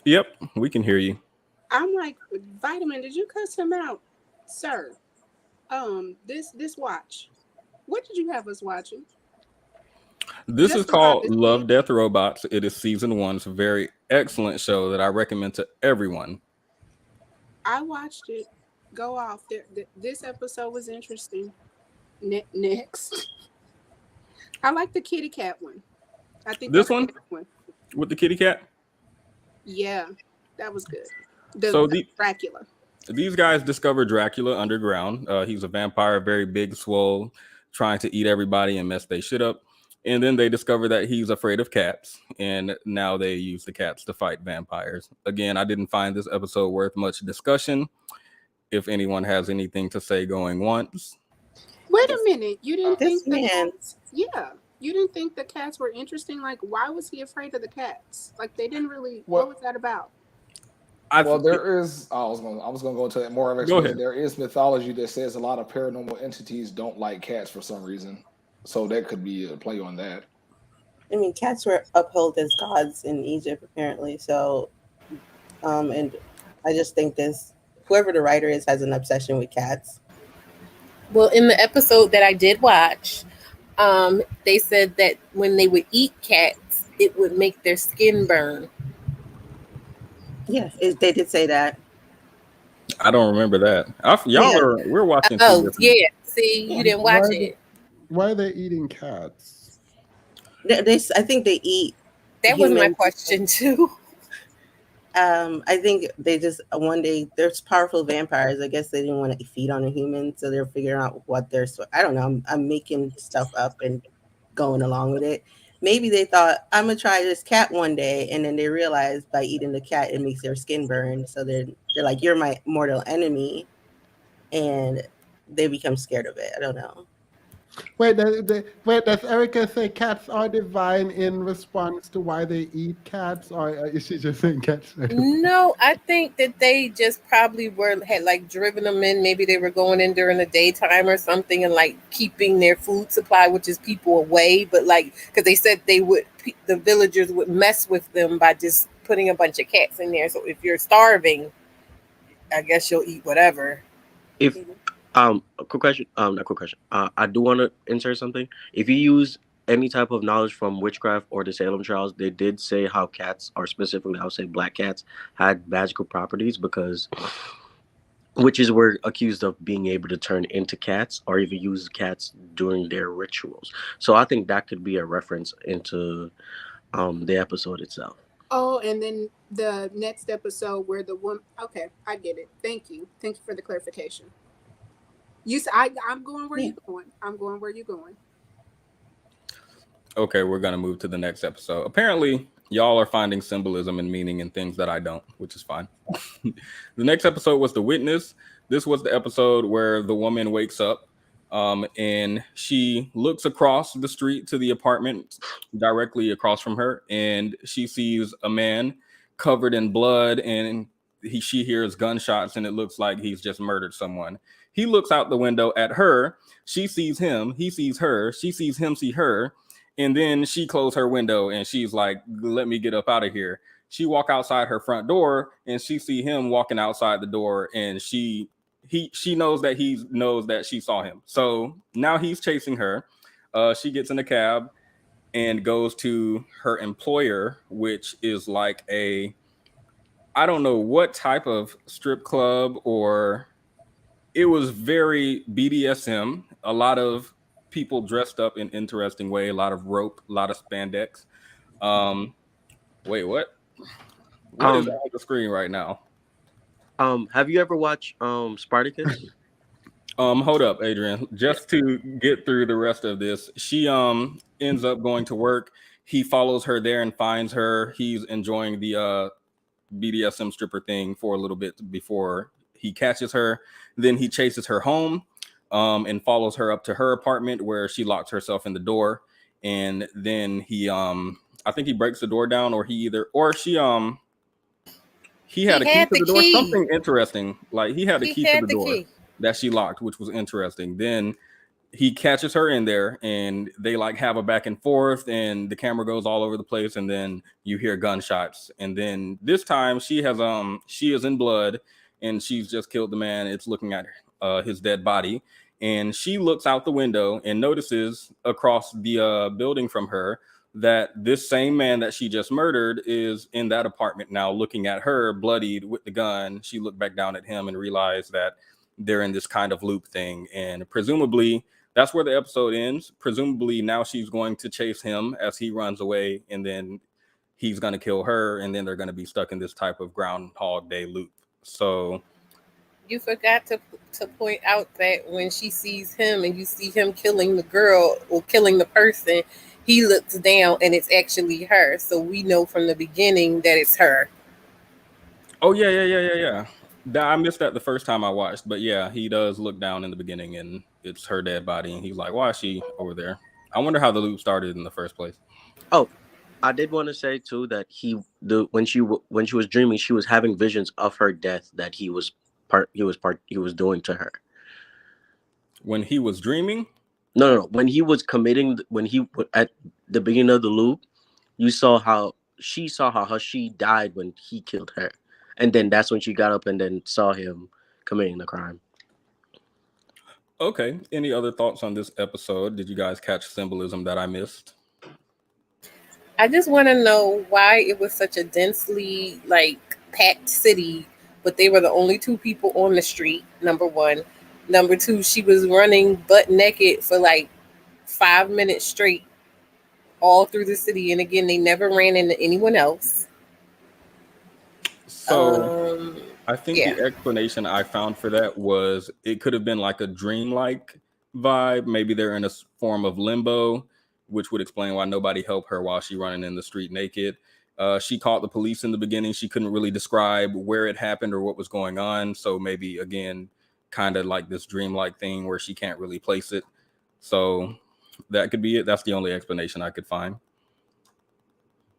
Yep, we can hear you. I'm like, Vitamin, did you cuss him out, sir? This watch. What did you have us watching? This is called Love, Death, Robots. It is season 1. It's a very excellent show that I recommend to everyone. I watched it. Go off. This episode was interesting. Next. I like the kitty cat one. I think this one with the kitty cat? Yeah, that was good. Dracula. These guys discover Dracula underground. He's a vampire, very big, swole, trying to eat everybody and mess their shit up. And then they discover that he's afraid of cats. And now they use the cats to fight vampires. Again, I didn't find this episode worth much discussion. If anyone has anything to say going once. Wait a minute. You didn't think the cats? Yeah. You didn't think the cats were interesting? Like, why was he afraid of the cats? Like, they didn't really. What was that about? There is. I was going to go into more of it. Go ahead. There is mythology that says a lot of paranormal entities don't like cats for some reason. So that could be a play on that. I mean, cats were upheld as gods in Egypt, apparently. So, and I just think whoever the writer is has an obsession with cats. Well, in the episode that I did watch, they said that when they would eat cats, it would make their skin burn. Yeah, they did say that. I don't remember that. We're watching. Oh, yeah. See, you didn't watch it. Why are they eating cats? I think they eat That was my humans. question too. I think they just one day there's powerful vampires. I guess they didn't want to feed on a human, so they're figuring out what they're. I don't know. I'm making stuff up and going along with it. Maybe they thought I'm gonna try this cat one day, and then they realized by eating the cat it makes their skin burn. So they're like, "You're my mortal enemy," and they become scared of it. I don't know. Wait, does Erica say cats are divine in response to why they eat cats, or is she just saying cats are divine? No, I think that they just probably had like driven them in. Maybe they were going in during the daytime or something, and like keeping their food supply, which is people away. But like, because they said the villagers would mess with them by just putting a bunch of cats in there. So if you're starving, I guess you'll eat whatever. If a quick question, not quick question. I do want to insert something. If you use any type of knowledge from witchcraft or the Salem trials, they did say how cats, or specifically, I would say black cats, had magical properties because witches were accused of being able to turn into cats or even use cats during their rituals. So I think that could be a reference into the episode itself. Oh, and then the next episode where the woman. Okay, I get it. Thank you for the clarification. I'm going where you're going. I'm going where you're going. Okay, we're gonna move to the next episode. Apparently, y'all are finding symbolism and meaning in things that I don't, which is fine. The next episode was The Witness. This was the episode where the woman wakes up and she looks across the street to the apartment directly across from her, and she sees a man covered in blood, and she hears gunshots, and it looks like he's just murdered someone. He looks out the window at her. She sees him. He sees her. She sees him see her. And then she closed her window and she's like, let me get up out of here. She walk outside her front door and she see him walking outside the door, and she knows that he knows that she saw him. So now he's chasing her. She gets in a cab and goes to her employer, which is like I don't know what type of strip club, or it was very BDSM. A lot of people dressed up in interesting way, a lot of rope, a lot of spandex. Wait, what? What is on the screen right now? Have you ever watched Spartacus? Hold up, Adrian. Just to get through the rest of this, she ends up going to work. He follows her there and finds her. He's enjoying the BDSM stripper thing for a little bit before he catches her. Then he chases her home and follows her up to her apartment where she locks herself in the door. And then he I think he breaks the door down, or he had a key to the door. Something interesting. Like he had a key to the door that she locked, which was interesting. Then he catches her in there and they like have a back and forth, and the camera goes all over the place, and then you hear gunshots. And then this time she is in blood and she's just killed the man. It's looking at his dead body, and she looks out the window and notices across the building from her that this same man that she just murdered is in that apartment now, looking at her bloodied with the gun. She looked back down at him and realized that they're in this kind of loop thing, and presumably that's where the episode ends. Presumably now she's going to chase him as he runs away, and then he's going to kill her, and then they're going to be stuck in this type of Groundhog Day loop. So you forgot to point out that when she sees him and you see him killing the girl or killing the person, he looks down and it's actually her. So we know from the beginning that it's her. Oh yeah. I missed that the first time I watched, but yeah, he does look down in the beginning and it's her dead body, and he's like, why is she over there? I wonder how the loop started in the first place. Oh, I did want to say too that when she was dreaming, she was having visions of her death that he was doing to her. When he was dreaming? No. When he was at the beginning of the loop, she saw how she died when he killed her, and then that's when she got up and then saw him committing the crime. Okay. Any other thoughts on this episode? Did you guys catch symbolism that I missed? I just want to know why it was such a densely packed city, but they were the only two people on the street. Number one. Number two, she was running butt naked for 5 minutes straight. all through the city. And again, they never ran into anyone else. So I think Yeah. the explanation I found for that was it could have been like a dreamlike vibe. Maybe they're in a form of limbo, which would explain why nobody helped her while she running in the street naked. She called the police in the beginning. She couldn't really describe where it happened or what was going on. So maybe, again, kind of like this dreamlike thing where she can't really place it. So that could be it. That's the only explanation I could find.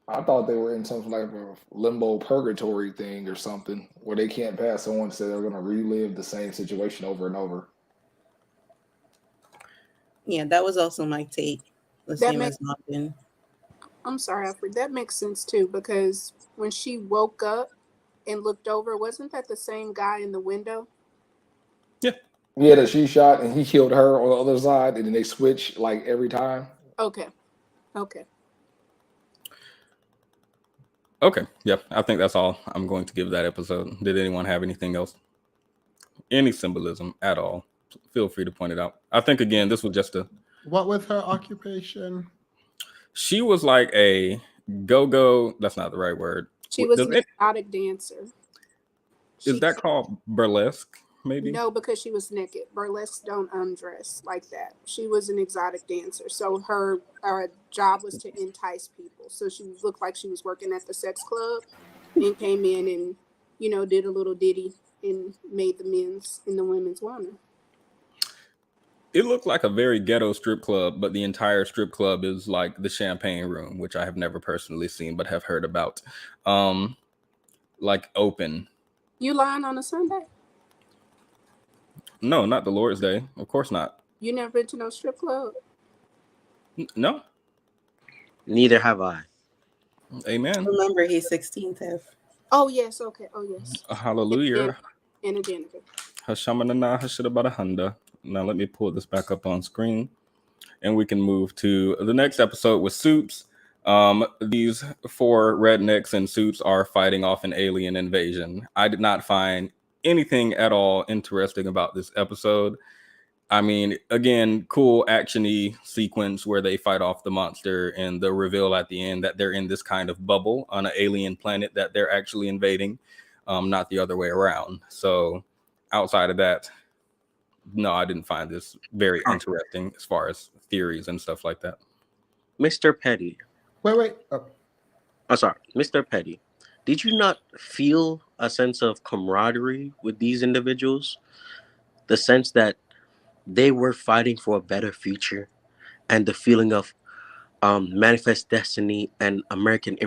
I thought they were in some like a limbo purgatory thing or something where they can't pass someone said they're going to relive the same situation over and over. Yeah, that was also my take. The That same makes- as Martin. I'm sorry, Alfred. That makes sense too, because when she woke up and looked over, wasn't that the same guy in the window? Yeah, that she shot and he killed her on the other side, and then they switch like every time. Okay. Okay. Okay. Yep. I think that's all I'm going to give that episode. Did anyone have anything else? Any symbolism at all? Feel free to point it out. I think, again, this was just What was her occupation? she was like a go-go. That's not the right word. She was Does an it- exotic dancer. Is that called burlesque? Maybe. No, because she was naked. Burlesques don't undress like that. She was an exotic dancer. So her job was to entice people. So she looked like she was working at the sex club and came in and, did a little ditty and made the men's and the women's wanna. It looked like a very ghetto strip club, but the entire strip club is like the champagne room, which I have never personally seen but have heard about. Like open. You lying on a Sunday? No, not the Lord's Day. Of course not. You never been to no strip club? No. Neither have I. Amen. Remember, he's 16th. Oh, yes. Okay. Oh, yes. Hallelujah. And a Jennifer. Hashamanana Hashirabadahanda. Now let me pull this back up on screen and we can move to the next episode with Suits. These four rednecks in suits are fighting off an alien invasion. I did not find anything at all interesting about this episode. I mean, again, cool action-y sequence where they fight off the monster and the reveal at the end that they're in this kind of bubble on an alien planet that they're actually invading, not the other way around. So outside of that, no, I didn't find this very interesting as far as theories and stuff like that. Mr. Petty. Wait. Oh. I'm sorry, Mr. Petty. Did you not feel a sense of camaraderie with these individuals? The sense that they were fighting for a better future, and the feeling of manifest destiny and American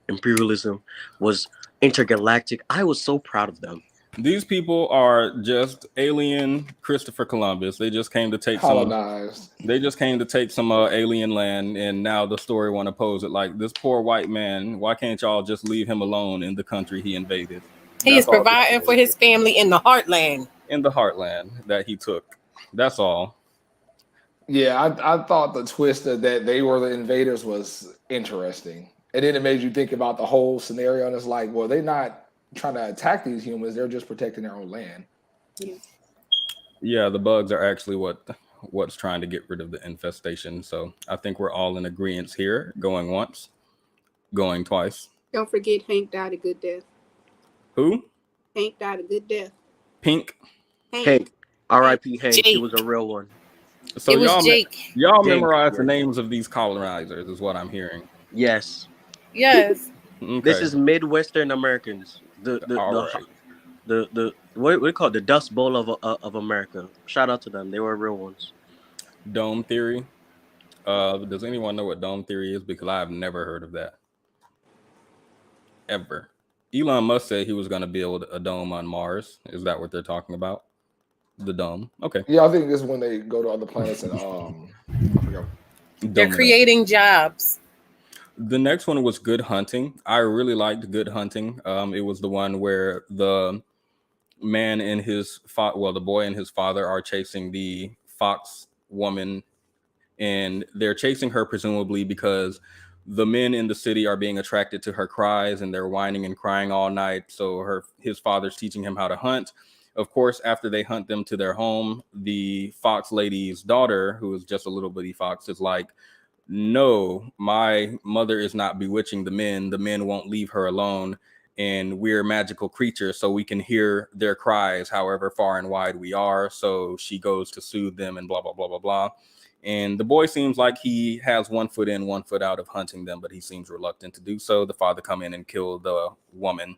imperialism was intergalactic. I was so proud of them. These people are just alien Christopher Columbus. They just came to take Colonized. some alien land, and now the story want to pose it like this poor white man. Why can't y'all just leave him alone in the country he invaded? He is providing for his family in the heartland. In the heartland that he took. That's all. Yeah, I thought the twist of that they were the invaders was interesting. And then it made you think about the whole scenario, and it's like, well, they're not trying to attack these humans, they're just protecting their own land. Yeah, the bugs are actually what's trying to get rid of the infestation. So I think we're all in agreement here. Going once, going twice. Don't forget Hank died a good death. Who? Hank died a good death. Pink. Hank. R.I.P. Hank. Jake. He was a real one. So It was Jake. y'all Jake, memorize the yeah. names of these colonizers is what I'm hearing. Yes. Yes. Okay. This is Midwestern Americans. All right. The what we call it? The Dust Bowl of America. Shout out to them. They were real ones. Dome theory. Does anyone know what dome theory is? Because I've never heard of that. Ever. Elon Musk said he was going to build a dome on Mars. Is that what they're talking about? The dome. Okay. Yeah, I think this is when they go to other planets and I forgot. They're Dome. creating jobs. The next one was Good Hunting. I really liked Good Hunting. It was the one where the man and his the boy and his father are chasing the fox woman, and they're chasing her presumably because the men in the city are being attracted to her cries and they're whining and crying all night. So his father's teaching him how to hunt. Of course, after they hunt them to their home, the fox lady's daughter, who is just a little bitty fox, is like, no, my mother is not bewitching the men. The men won't leave her alone. And we're magical creatures, so we can hear their cries however far and wide we are. So she goes to soothe them and blah, blah, blah, blah, blah. And the boy seems like he has 1 foot in, 1 foot out of hunting them, but he seems reluctant to do so. The father come in and kill the woman.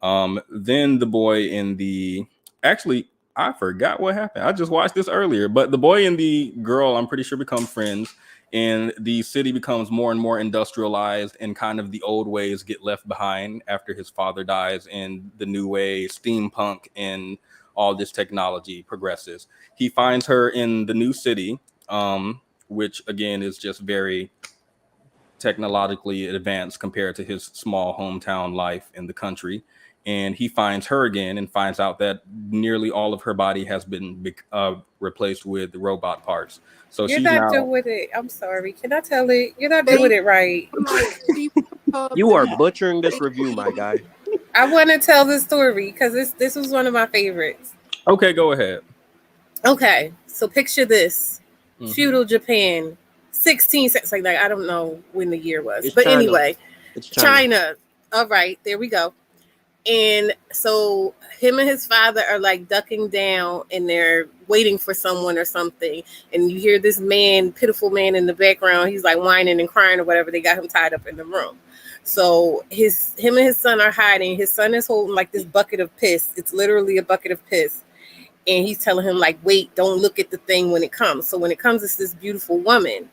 Then the boy in the actually, I forgot what happened. I just watched this earlier, but the boy and the girl, I'm pretty sure, become friends, and the city becomes more and more industrialized, and kind of the old ways get left behind after his father dies, and the new way, steampunk, and all this technology progresses. He finds her in the new city, which again is just very technologically advanced compared to his small hometown life in the country. And he finds her again and finds out that nearly all of her body has been replaced with robot parts. So You're she's not now. doing it. I'm sorry. Can I tell it? You're not doing it right. Like You are butchering this review, my guy. I want to tell the story because this was one of my favorites. Okay, go ahead. Okay, so picture this: Mhm. feudal Japan, 16 cents. Like I don't know when the year was, It's but China. anyway, It's China. China. All right, there we go. And so him and his father are like ducking down and they're waiting for someone or something. And you hear this man, pitiful man in the background. He's like whining and crying or whatever. They got him tied up in the room. So him and his son are hiding. His son is holding like this bucket of piss. It's literally a bucket of piss. And he's telling him like, wait, don't look at the thing when it comes. So when it comes, it's this beautiful woman.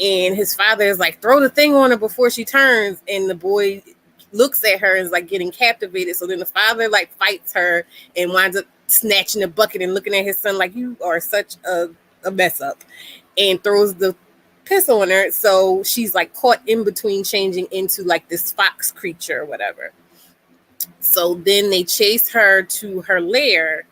And his father is like, throw the thing on her before she turns. And the boy looks at her and is like getting captivated. So then the father like fights her and winds up snatching the bucket and looking at his son like, you are such a mess up, and throws the piss on her. So she's like caught in between changing into like this fox creature or whatever. So then they chase her to her lair,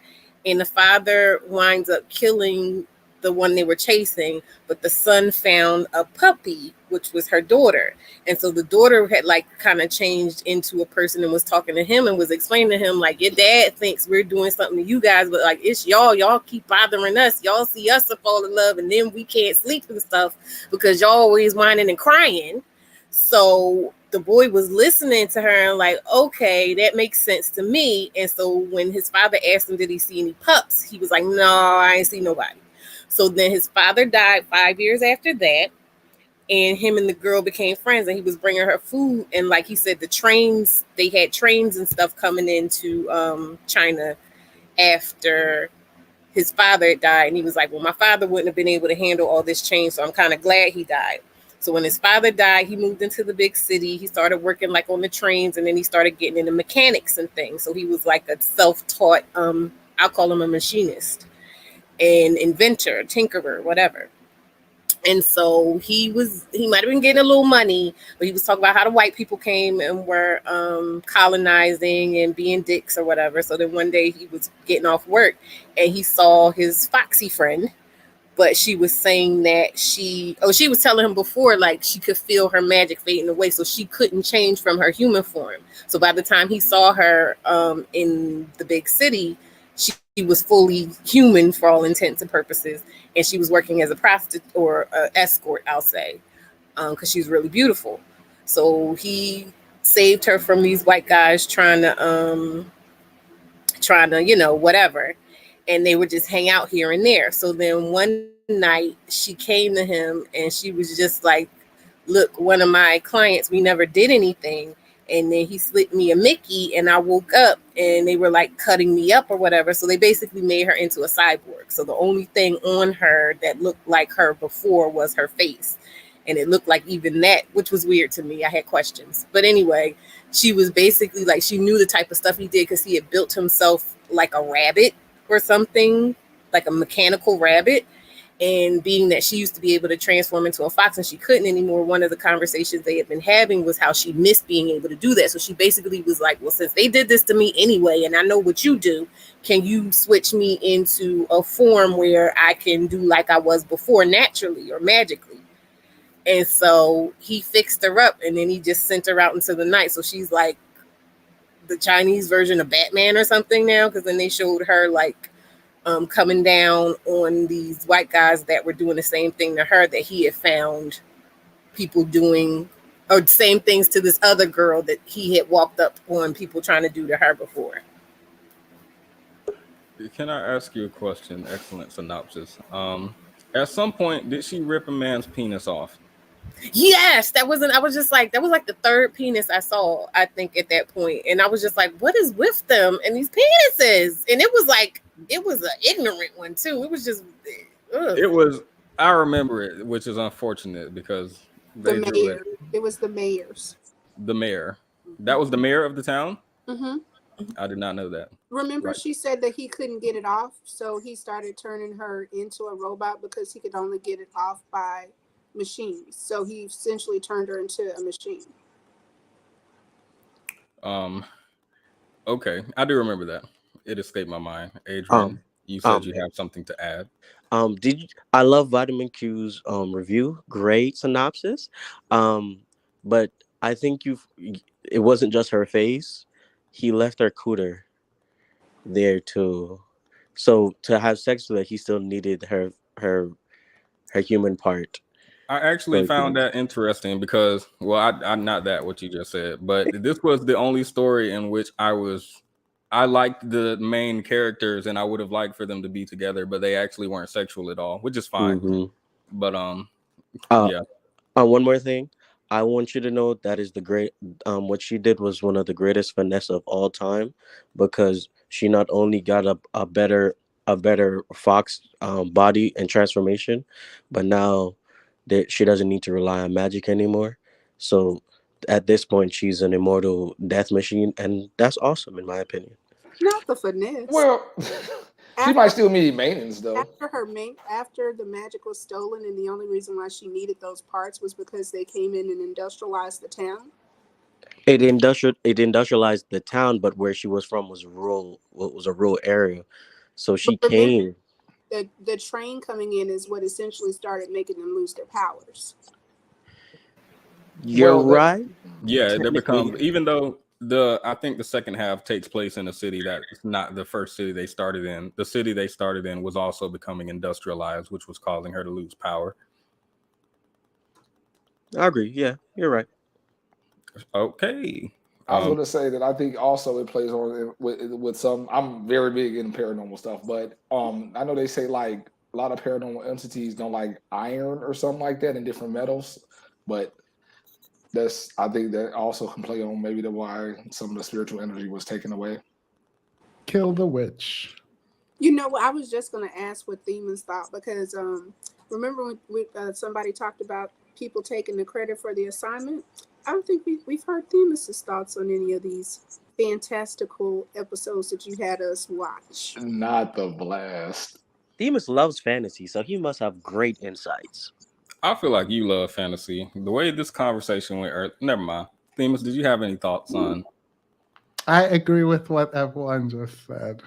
and the father winds up killing the one they were chasing, but the son found a puppy, which was her daughter. And so the daughter had like kind of changed into a person and was talking to him and was explaining to him like, your dad thinks we're doing something to you guys, but like it's y'all keep bothering us. Y'all see us fall in love and then we can't sleep and stuff because y'all always whining and crying. So the boy was listening to her and like, okay, that makes sense to me. And so when his father asked him, did he see any pups? He was like, no, I ain't see nobody. So then his father died 5 years after that. And him and the girl became friends, and he was bringing her food. And like he said, the trains, they had trains and stuff coming into China after his father had died. And he was like, well, my father wouldn't have been able to handle all this change, so I'm kind of glad he died. So when his father died, he moved into the big city. He started working like on the trains, and then he started getting into mechanics and things. So he was like a self-taught, I'll call him a machinist, an inventor, tinkerer, whatever. And so he might have been getting a little money, but he was talking about how the white people came and were colonizing and being dicks or whatever. So then one day he was getting off work and he saw his foxy friend, but she was saying that she was telling him before, like she could feel her magic fading away. So she couldn't change from her human form. So by the time he saw her in the big city, she was fully human for all intents and purposes. And she was working as a prostitute or escort, I'll say, because she's really beautiful. So he saved her from these white guys trying to, whatever. And they would just hang out here and there. So then one night she came to him and she was just like, look, one of my clients, we never did anything. And then he slipped me a Mickey and I woke up and they were like cutting me up or whatever. So they basically made her into a cyborg. So the only thing on her that looked like her before was her face. And it looked like even that, which was weird to me. I had questions. But anyway, she was basically like, she knew the type of stuff he did because he had built himself like a rabbit or something, like a mechanical rabbit. And being that she used to be able to transform into a fox and she couldn't anymore, one of the conversations they had been having was how she missed being able to do that. So she basically was like, well, since they did this to me anyway, and I know what you do, can you switch me into a form where I can do like I was before naturally or magically? And so he fixed her up and then he just sent her out into the night. So she's like the Chinese version of Batman or something now, because then they showed her like coming down on these white guys that were doing the same thing to her that he had found people doing or same things to this other girl that he had walked up on people trying to do to her before. Can I ask you a question? Excellent synopsis. At some point, did she rip a man's penis off? Yes, that wasn't. I was just like, that was like the third penis I saw, I think, at that point, and I was just like, what is with them and these penises? And it was like, it was an ignorant one too. It was just, ugh. It was. I remember it, which is unfortunate because they The drew mayor. It was the mayor's. the mayor. That was the mayor of the town. Mm-hmm. I did not know that. Remember, Right. she said that he couldn't get it off, so he started turning her into a robot because he could only get it off by machines. So he essentially turned her into a machine. Okay, I do remember that. It escaped my mind. Adrian, you said you have something to add. I love Vitamin Q's review. Great synopsis. But I think it wasn't just her face. He left her cooter there too. So to have sex with her, he still needed her human part. I actually So, found that interesting because, well, I not that what you just said, but this was the only story in which I liked the main characters and I would have liked for them to be together, but they actually weren't sexual at all, which is fine. Mhm. But yeah. One more thing. I want you to know that is the great what she did was one of the greatest finesse of all time, because she not only got a better fox body and transformation, but now that she doesn't need to rely on magic anymore. So at this point she's an immortal death machine, and that's awesome in my opinion. Not the finesse. Well, she might still need maintenance though. After the magic was stolen, and the only reason why she needed those parts was because they came in and industrialized the town. It industrialized the town, but where she was from was rural. Was a rural area, so she But remember, came. the train coming in is what essentially started making them lose their powers. You're Well, right. Yeah, there becomes, Technically. even though I think the second half takes place in a city that is not the first city they started in. The city they started in was also becoming industrialized, which was causing her to lose power. I agree. Yeah, you're right. Okay. I was going to say that I think also it plays on with some. I'm very big in paranormal stuff, but I know they say like a lot of paranormal entities don't like iron or something like that and different metals, but I think that also can play on maybe why some of the spiritual energy was taken away. Kill the witch. You know, I was just going to ask what Themis thought, because remember when somebody talked about people taking the credit for the assignment? I don't think we've heard Themis' thoughts on any of these fantastical episodes that you had us watch. Not the blast. Themis loves fantasy, so he must have great insights. I feel like you love fantasy. The way this conversation went, never mind. Themis, did you have any thoughts on? I agree with what everyone just said.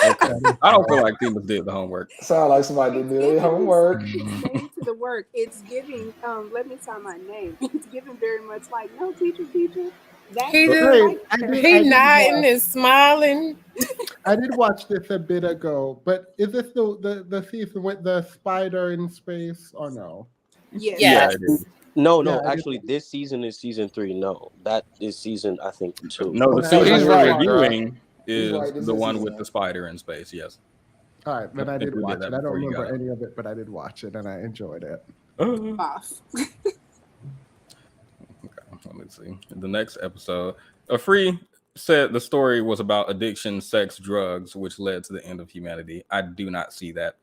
Okay. I don't feel like Themis did the homework. Sound like somebody didn't do their homework. It's getting to the work. It's giving. Let me tell my name. It's giving very much like, no, teacher. That's He nodding and smiling. I did watch this a bit ago, but is this the season with the spider in space or no? Yes. Yeah, it is. No, Yeah, actually, this season is season 3. No, that is season, I think, 2. No, the Okay. season He's we're right, reviewing He's is right, this the is one season with one. the spider in space. Yes. All right, then I think did we did watch that it. I don't before you remember got any of it, but I did watch it and I enjoyed it. Off. Let me see. The next episode, Free said the story was about addiction, sex, drugs, which led to the end of humanity. I do not see that.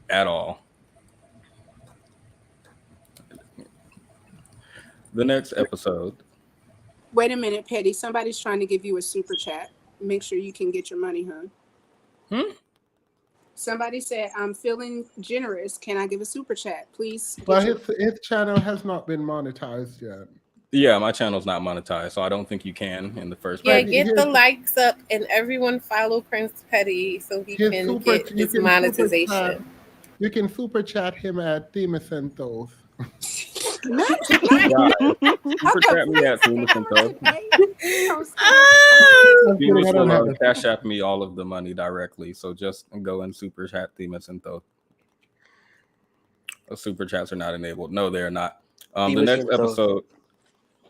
At all. The next episode. Wait a minute, Petty. Somebody's trying to give you a super chat. Make sure you can get your money, huh? Somebody said, I'm feeling generous. Can I give a super chat, please? Well, his channel has not been monetized yet. Yeah, my channel's not monetized, so I don't think you can in the first Yeah, place. get the likes up and everyone follow Prince Petty so he can get his monetization. You can super chat him at Themacentos. Super chat me at Themacentos. Themis will cash app me all of the money directly, so just go and super chat Themacentos. Super chats are not enabled. No, they're not. The Dealership, though.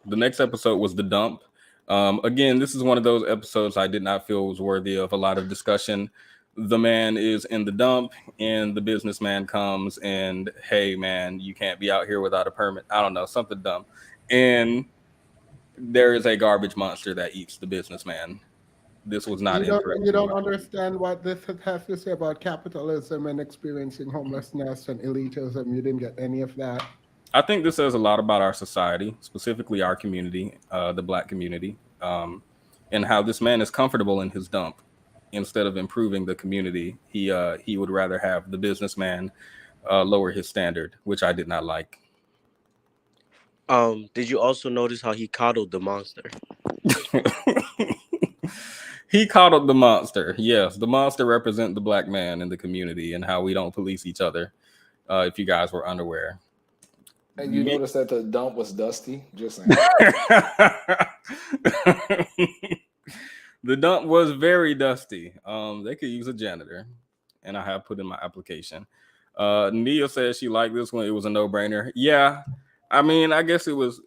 next episode was the dump. Again, this is one of those episodes I did not feel was worthy of a lot of discussion. The man is in the dump, and the businessman comes and, hey, man, you can't be out here without a permit. I don't know, something dumb. And there is a garbage monster that eats the businessman. This was not You interesting. don't understand what this has to say about capitalism and experiencing homelessness and elitism. You didn't get any of that. I think this says a lot about our society, specifically our community, the Black community, and how this man is comfortable in his dump. Instead of improving the community, he would rather have the businessman lower his standard, which I did not like. Did you also notice how he coddled the monster? He coddled the monster. Yes, the monster represents the Black man in the community and how we don't police each other. If you guys were unaware. And you noticed that the dump was dusty? Just saying. The dump was very dusty. They could use a janitor, and I have put in my application. Nia says she liked this one. It was a no-brainer. Yeah, I mean, I guess it was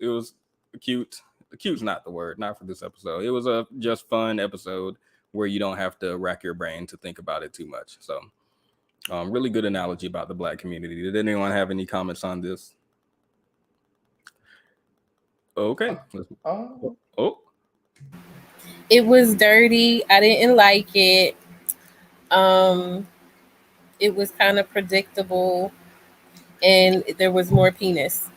cute. Cute's not the word, not for this episode. It was a just fun episode where you don't have to rack your brain to think about it too much. So, really good analogy about the Black community. Did anyone have any comments on this? Okay. Oh. It was dirty. I didn't like it. It was kind of predictable, and there was more penis.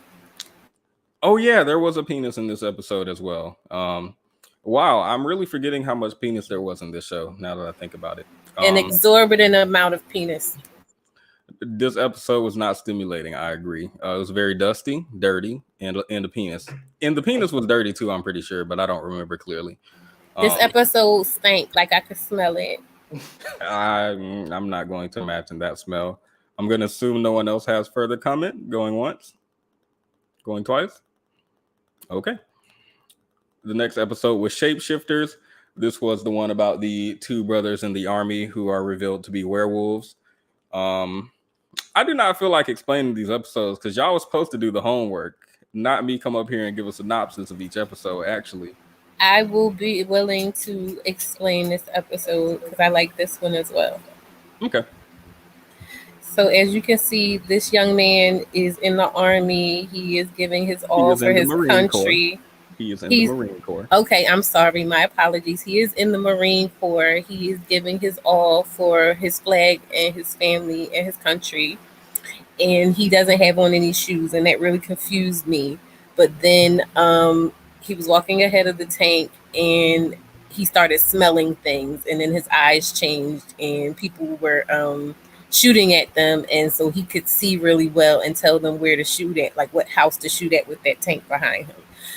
Oh yeah, there was a penis in this episode as well. Wow, I'm really forgetting how much penis there was in this show now that I think about it. An exorbitant amount of penis. This episode was not stimulating. I agree. It was very dusty, dirty, and the penis. And the penis was dirty too, I'm pretty sure, but I don't remember clearly. This episode stank. Like I could smell it. I'm not going to imagine that smell. I'm going to assume no one else has further comment. Going once? Going twice? Okay. The next episode was Shapeshifters. This was the one about the two brothers in the army who are revealed to be werewolves. I do not feel like explaining these episodes because y'all was supposed to do the homework, not me come up here and give a synopsis of each episode, actually. I will be willing to explain this episode because I like this one as well. Okay. So as you can see, this young man is in the army. He is giving his all for his country. He is in the Marine Corps. Okay, I'm sorry. My apologies. He is in the Marine Corps. He is giving his all for his flag and his family and his country. And he doesn't have on any shoes, and that really confused me. But then he was walking ahead of the tank, and he started smelling things, and then his eyes changed, and people were shooting at them, and so he could see really well and tell them where to shoot at, like what house to shoot at with that tank behind him.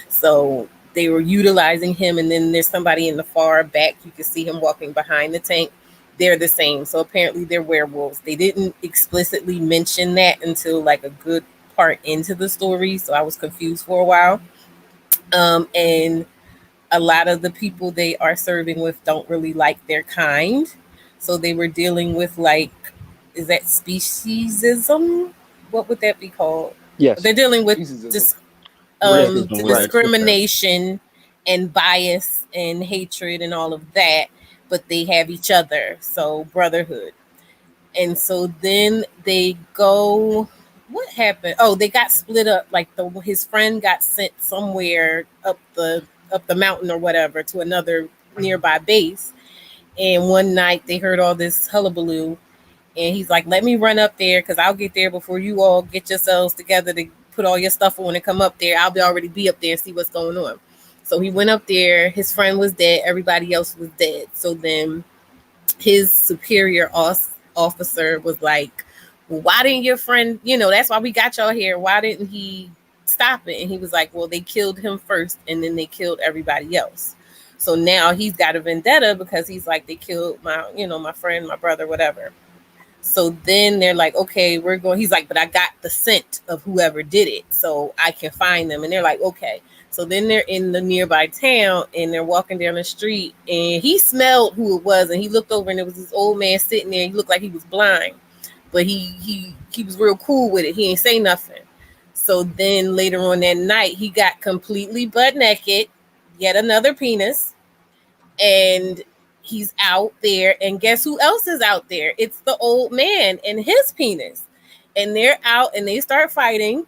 So they were utilizing him, and then there's somebody in the far back. You can see him walking behind the tank. They're the same. So apparently they're werewolves. They didn't explicitly mention that until like a good part into the story. So I was confused for a while. And a lot of the people they are serving with don't really like their kind. So they were dealing with like, is that speciesism? What would that be called? Yes. They're dealing with discrimination and bias and hatred and all of that, but they have each other, so brotherhood. And so then they go, what happened? Oh, they got split up. Like his friend got sent somewhere up the mountain or whatever to another nearby base. And one night they heard all this hullabaloo, and he's like, let me run up there because I'll get there before you all get yourselves together to put all your stuff on and come up there. I'll already be up there and see what's going on. So he went up there. His friend was dead. Everybody else was dead. So then his superior officer was like, well, why didn't your friend, that's why we got y'all here. Why didn't he stop it? And he was like, well, they killed him first and then they killed everybody else. So now he's got a vendetta because he's like, they killed my friend, my brother, whatever. So then they're like, okay, he's like, but I got the scent of whoever did it, so I can find them. And they're like, okay. So then they're in the nearby town and they're walking down the street and he smelled who it was. And he looked over and it was this old man sitting there. He looked like he was blind. but he was real cool with it. He ain't say nothing. So then later on that night, he got completely butt naked, yet another penis, and he's out there. And guess who else is out there? It's the old man and his penis. And they're out and they start fighting.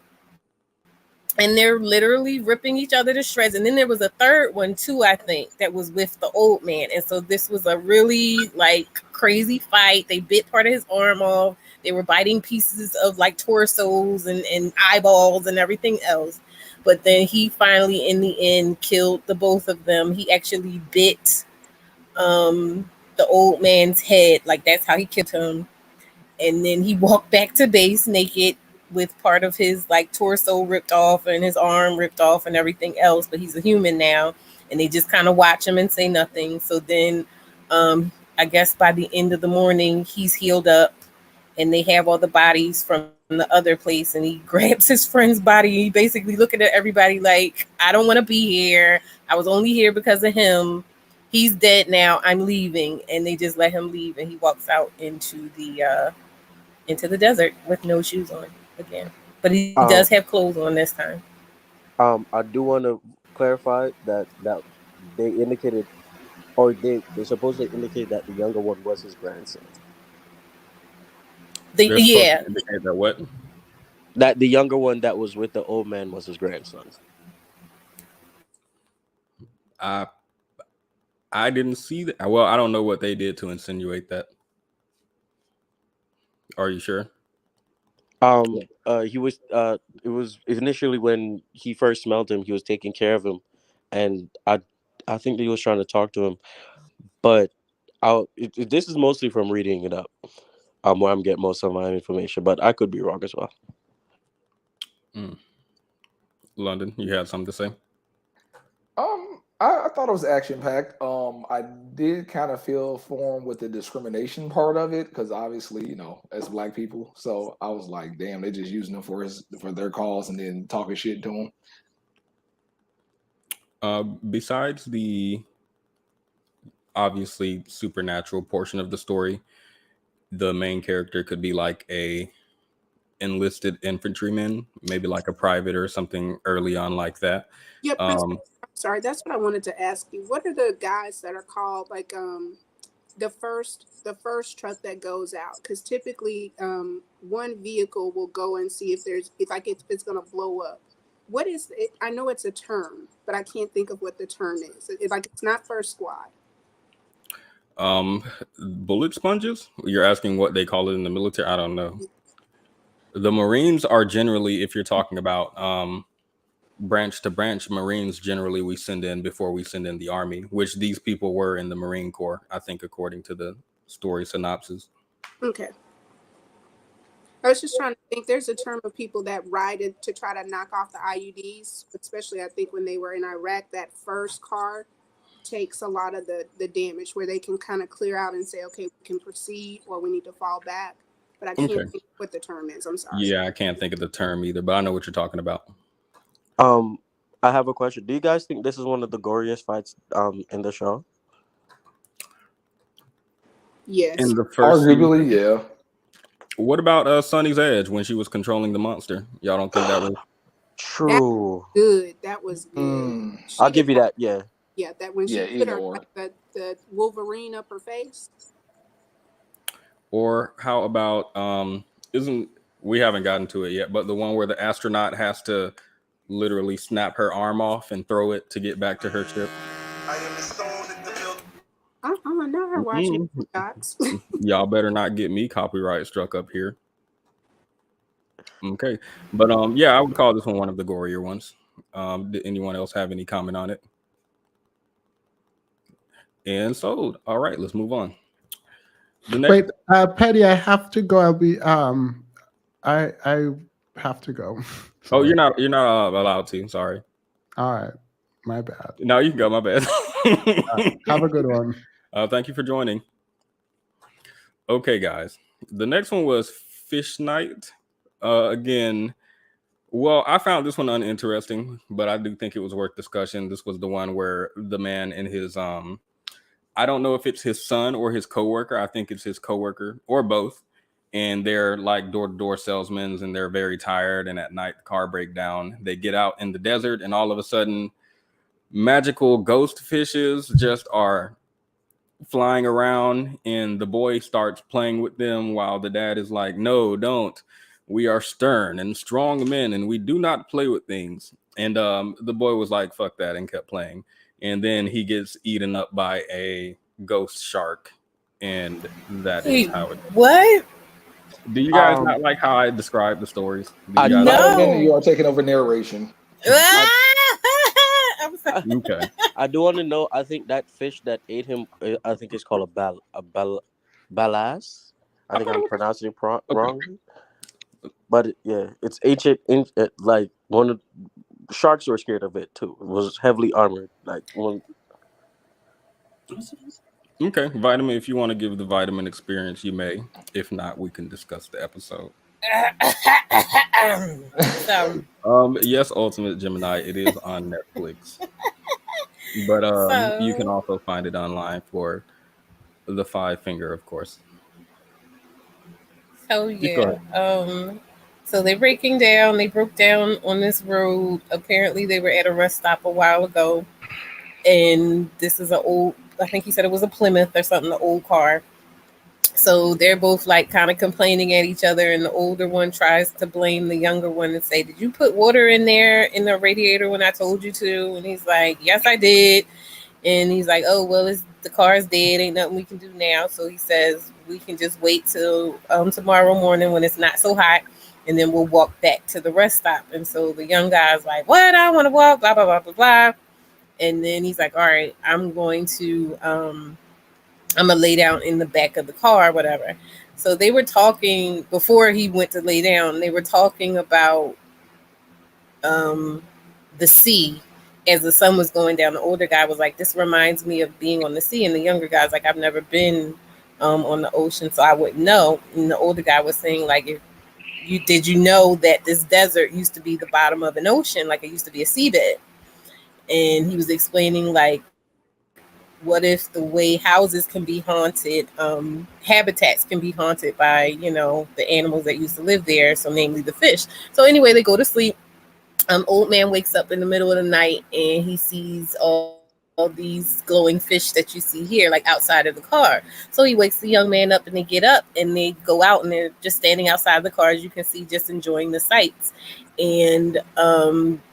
And they're literally ripping each other to shreds. And then there was a third one too, I think, that was with the old man. And so this was a really like crazy fight. They bit part of his arm off. They were biting pieces of like torsos and eyeballs and everything else. But then he finally, in the end, killed the both of them. He actually bit the old man's head. Like that's how he killed him. And then he walked back to base naked with part of his like torso ripped off and his arm ripped off and everything else, but he's a human now, and they just kind of watch him and say nothing. So then I guess by the end of the morning he's healed up, and they have all the bodies from the other place, and he grabs his friend's body. He basically looking at everybody like, I don't want to be here, I was only here because of him, he's dead now, I'm leaving. And they just let him leave, and he walks out into the desert with no shoes on again. But he does have clothes on this time. I do want to clarify that they indicated, or they supposedly indicated that the younger one was his grandson. They're supposed to indicate that what? That the younger one that was with the old man was his grandson. I didn't see that. Well, I don't know what they did to insinuate that. Are you sure? He was it was initially when he first smelled him, he was taking care of him, and I think that he was trying to talk to him, but this is mostly from reading it up, where I'm getting most of my information, but I could be wrong as well. London, you had something to say? I thought it was action packed. I did kind of feel for him with the discrimination part of it, because obviously, you know, as Black people, so I was like, damn, they're just using them for their cause and then talking shit to him. Besides the obviously supernatural portion of the story, the main character could be like a enlisted infantryman, maybe like a private or something early on like that. Yeah, I'm sorry, that's what I wanted to ask you. What are the guys that are called like the first truck that goes out? Because typically one vehicle will go and see if it's gonna blow up. What is it? I know it's a term, but I can't think of what the term is. It's not first squad. Bullet sponges? You're asking what they call it in the military? I don't know. The Marines are generally, if you're talking about branch to branch Marines, generally we send in before we send in the Army, which these people were in the Marine Corps, I think, according to the story synopsis. Okay. I was just trying to think. There's a term of people that ride it to try to knock off the IUDs, especially I think when they were in Iraq. That first car takes a lot of the damage, where they can kind of clear out and say, okay, we can proceed, or we need to fall back. But I can't think what the term is. I'm sorry. Yeah, I can't think of the term either, but I know what you're talking about. I have a question. Do you guys think this is one of the goriest fights in the show? Yes. In the first arguably, yeah. What about Sonny's Edge when she was controlling the monster? Y'all don't think that was true? That was good. I'll give you that. Yeah. Yeah, that when she put her the Wolverine up her face. Or how about we haven't gotten to it yet, but the one where the astronaut has to literally snap her arm off and throw it to get back to her ship? Now we're watching shots. Y'all better not get me copyright struck up here. Okay, but yeah, I would call this one of the gorier ones. Did anyone else have any comment on it? And sold. All right, let's move on. Wait, Patty, I have to go. I'll be I have to go. Oh, you're not allowed to. Sorry. All right, my bad. No, you can go. My bad. Have a good one. Thank you for joining. Okay, guys. The next one was Fish Night. Again, well, I found this one uninteresting, but I do think it was worth discussion. This was the one where the man and his I don't know if it's his son or his coworker. I think it's his coworker or both. and they're like door-to-door salesmen, and they're very tired, and at night the car break down. They get out in the desert, and all of a sudden magical ghost fishes just are flying around, and the boy starts playing with them while the dad is like, no, don't, we are stern and strong men and we do not play with things. And the boy was like, fuck that, and kept playing. And then he gets eaten up by a ghost shark, and that is how it. What? Do you guys not like how I describe the stories? Do I you guys No. Vitamin, you are taking over narration. I'm sorry. Okay. I do want to know. I think that fish that ate him, I think it's called balas. I think I'm pronouncing it wrongly. But yeah, it's ancient. Like one of sharks were scared of it too. It was heavily armored. Like one. Okay, vitamin. If you want to give the vitamin experience, you may. If not, we can discuss the episode. So, Yes, Ultimate Gemini. It is on Netflix, but you can also find it online for the Five Finger, of course. so You go yeah. ahead. So they're breaking down. They broke down on this road. Apparently, they were at a rest stop a while ago, and this is an old. I think he said it was a Plymouth or something, an old car. So they're both like kind of complaining at each other, and the older one tries to blame the younger one and say, "Did you put water in there in the radiator when I told you to?" And he's like, "Yes, I did." And he's like, "Oh well, the car's dead. Ain't nothing we can do now." So he says, "We can just wait till tomorrow morning when it's not so hot, and then we'll walk back to the rest stop." And so the young guy's like, "What? I want to walk." Blah blah blah blah blah. And then he's like, "All right, I'm gonna lay down in the back of the car, whatever." So they were talking before he went to lay down. They were talking about the sea as the sun was going down. The older guy was like, "This reminds me of being on the sea," and the younger guy's like, "I've never been on the ocean, so I wouldn't know." And the older guy was saying, like, did you know that this desert used to be the bottom of an ocean, like it used to be a seabed?" And he was explaining like, what if the way houses can be haunted, habitats can be haunted by, the animals that used to live there, so namely the fish. So anyway, they go to sleep. Old man wakes up in the middle of the night and he sees all these glowing fish that you see here, like outside of the car. So he wakes the young man up, and they get up and they go out, and they're just standing outside the car, as you can see, just enjoying the sights. And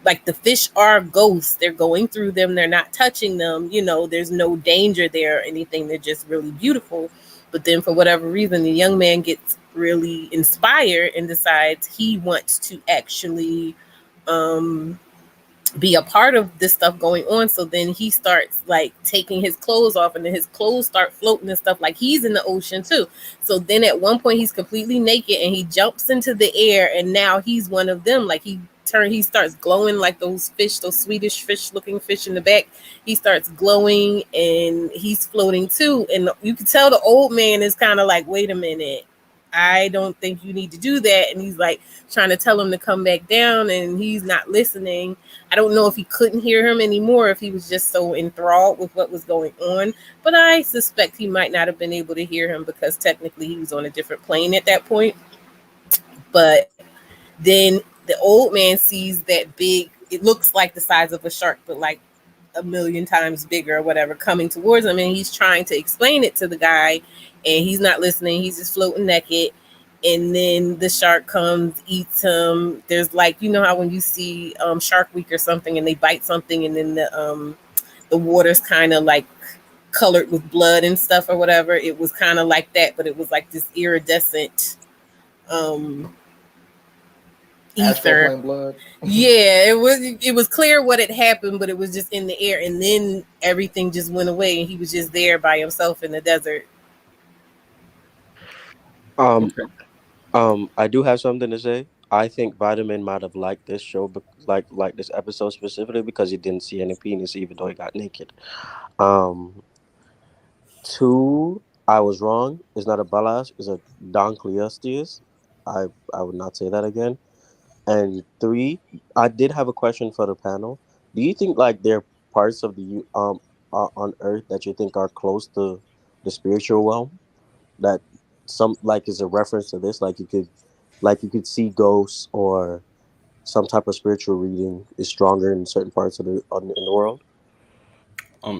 like the fish are ghosts. They're going through them. They're not touching them. There's no danger there or anything. They're just really beautiful. But then for whatever reason, the young man gets really inspired and decides he wants to actually be a part of this stuff going on. So then he starts like taking his clothes off, and then his clothes start floating and stuff, like he's in the ocean too. So then at one point he's completely naked and he jumps into the air, and now he's one of them. Like he starts glowing like those fish, those Swedish fish looking fish in the back. He starts glowing and he's floating too. And you can tell the old man is kind of like, wait a minute, I don't think you need to do that. And he's like trying to tell him to come back down, and he's not listening. I don't know if he couldn't hear him anymore, if he was just so enthralled with what was going on, but I suspect he might not have been able to hear him because technically he was on a different plane at that point. But then the old man sees that big, it looks like the size of a shark, but like a million times bigger or whatever, coming towards him, and he's trying to explain it to the guy, and he's not listening. He's just floating naked. And then the shark comes, eats him. There's like, how when you see Shark Week or something, and they bite something, and then the water's kind of like colored with blood and stuff or whatever. It was kind of like that, but it was like this iridescent ether. Blood. Yeah, it was clear what had happened, but it was just in the air, and then everything just went away, and he was just there by himself in the desert. Okay. I do have something to say. I think Vitamin might have liked this show, like this episode specifically, because he didn't see any penis, even though he got naked. Two, I was wrong. It's not a balas. It's a Doncleosteus. I would not say that again. And three, I did have a question for the panel. Do you think like there are parts of the on Earth that you think are close to the spiritual realm that some like is a reference to this, like you could see ghosts or some type of spiritual reading is stronger in certain parts of in the world.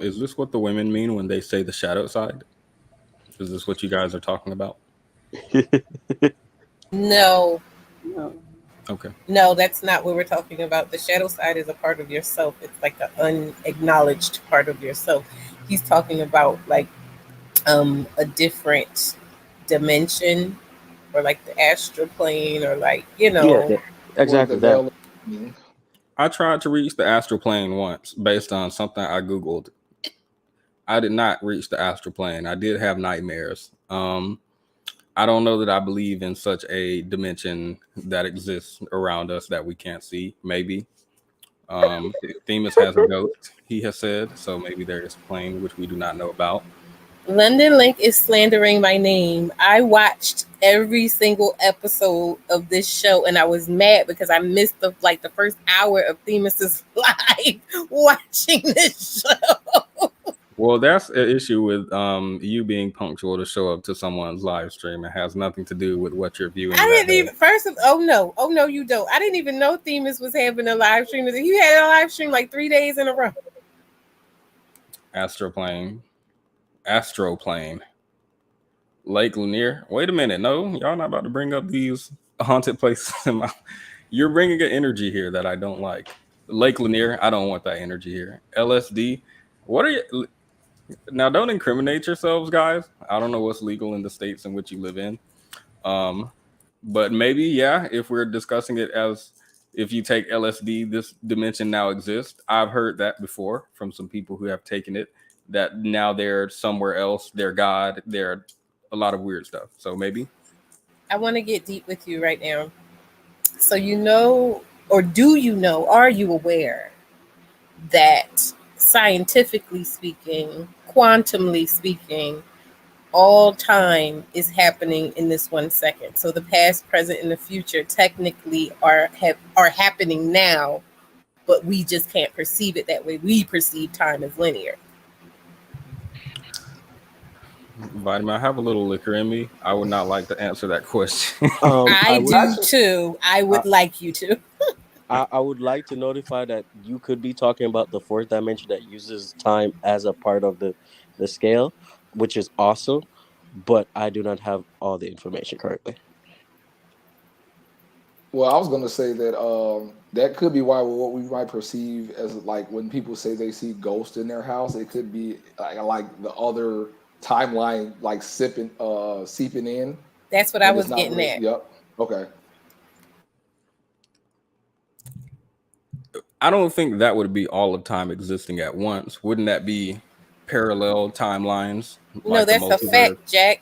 Is this what the women mean when they say the shadow side? Is this what you guys are talking about? No, No. Okay. no, that's not what we're talking about. The shadow side is a part of yourself. It's like an unacknowledged part of yourself. He's talking about like a different dimension, or like the astral plane, or like, you Yeah, know. Or the exactly that. veil. I tried to reach the astral plane once based on something I Googled. I did not reach the astral plane. I did have nightmares. I don't know that I believe in such a dimension that exists around us that we can't see. Maybe. Themis has a ghost, he has said, so maybe there is a plane which we do not know about. London Link is slandering my name. I watched every single episode of this show, and I was mad because I missed the first hour of Themis's live watching this show. Well, that's an issue with you being punctual to show up to someone's live stream. It has nothing to do with what you're viewing. I that didn't day. even oh no, you don't. I didn't even know Themis was having a live stream. He had a live stream like 3 days in a row. Astroplane. Lake Lanier. Wait a minute. No, y'all not about to bring up these haunted places. You're bringing an energy here that I don't like. Lake Lanier. I don't want that energy here. LSD. What are you? Now, don't incriminate yourselves, guys. I don't know what's legal in the states in which you live in. But maybe, yeah, if we're discussing it as if you take LSD, this dimension now exists. I've heard that before from some people who have taken it, that now they're somewhere else, they're God, they're a lot of weird stuff. So maybe. I want to get deep with you right now. So you know, or do you know, are you aware that scientifically speaking, quantumly speaking, all time is happening in this 1 second. So the past, present, and the future technically are happening now, but we just can't perceive it that way. We perceive time as linear. Vitamin, I have a little liquor in me. I would not like to answer that question. I would, do too. I would like you to. I would like to notify that you could be talking about the fourth dimension that uses time as a part of the scale, which is awesome, but I do not have all the information currently. Well, I was going to say that that could be why what we might perceive as like when people say they see ghosts in their house, it could be like the other timeline like seeping in. That's what I And it's was not getting real. at. Yep. Okay. I don't think that would be all of time existing at once. Wouldn't that be parallel timelines? No, Like the that's a multiverse? fact, Jack.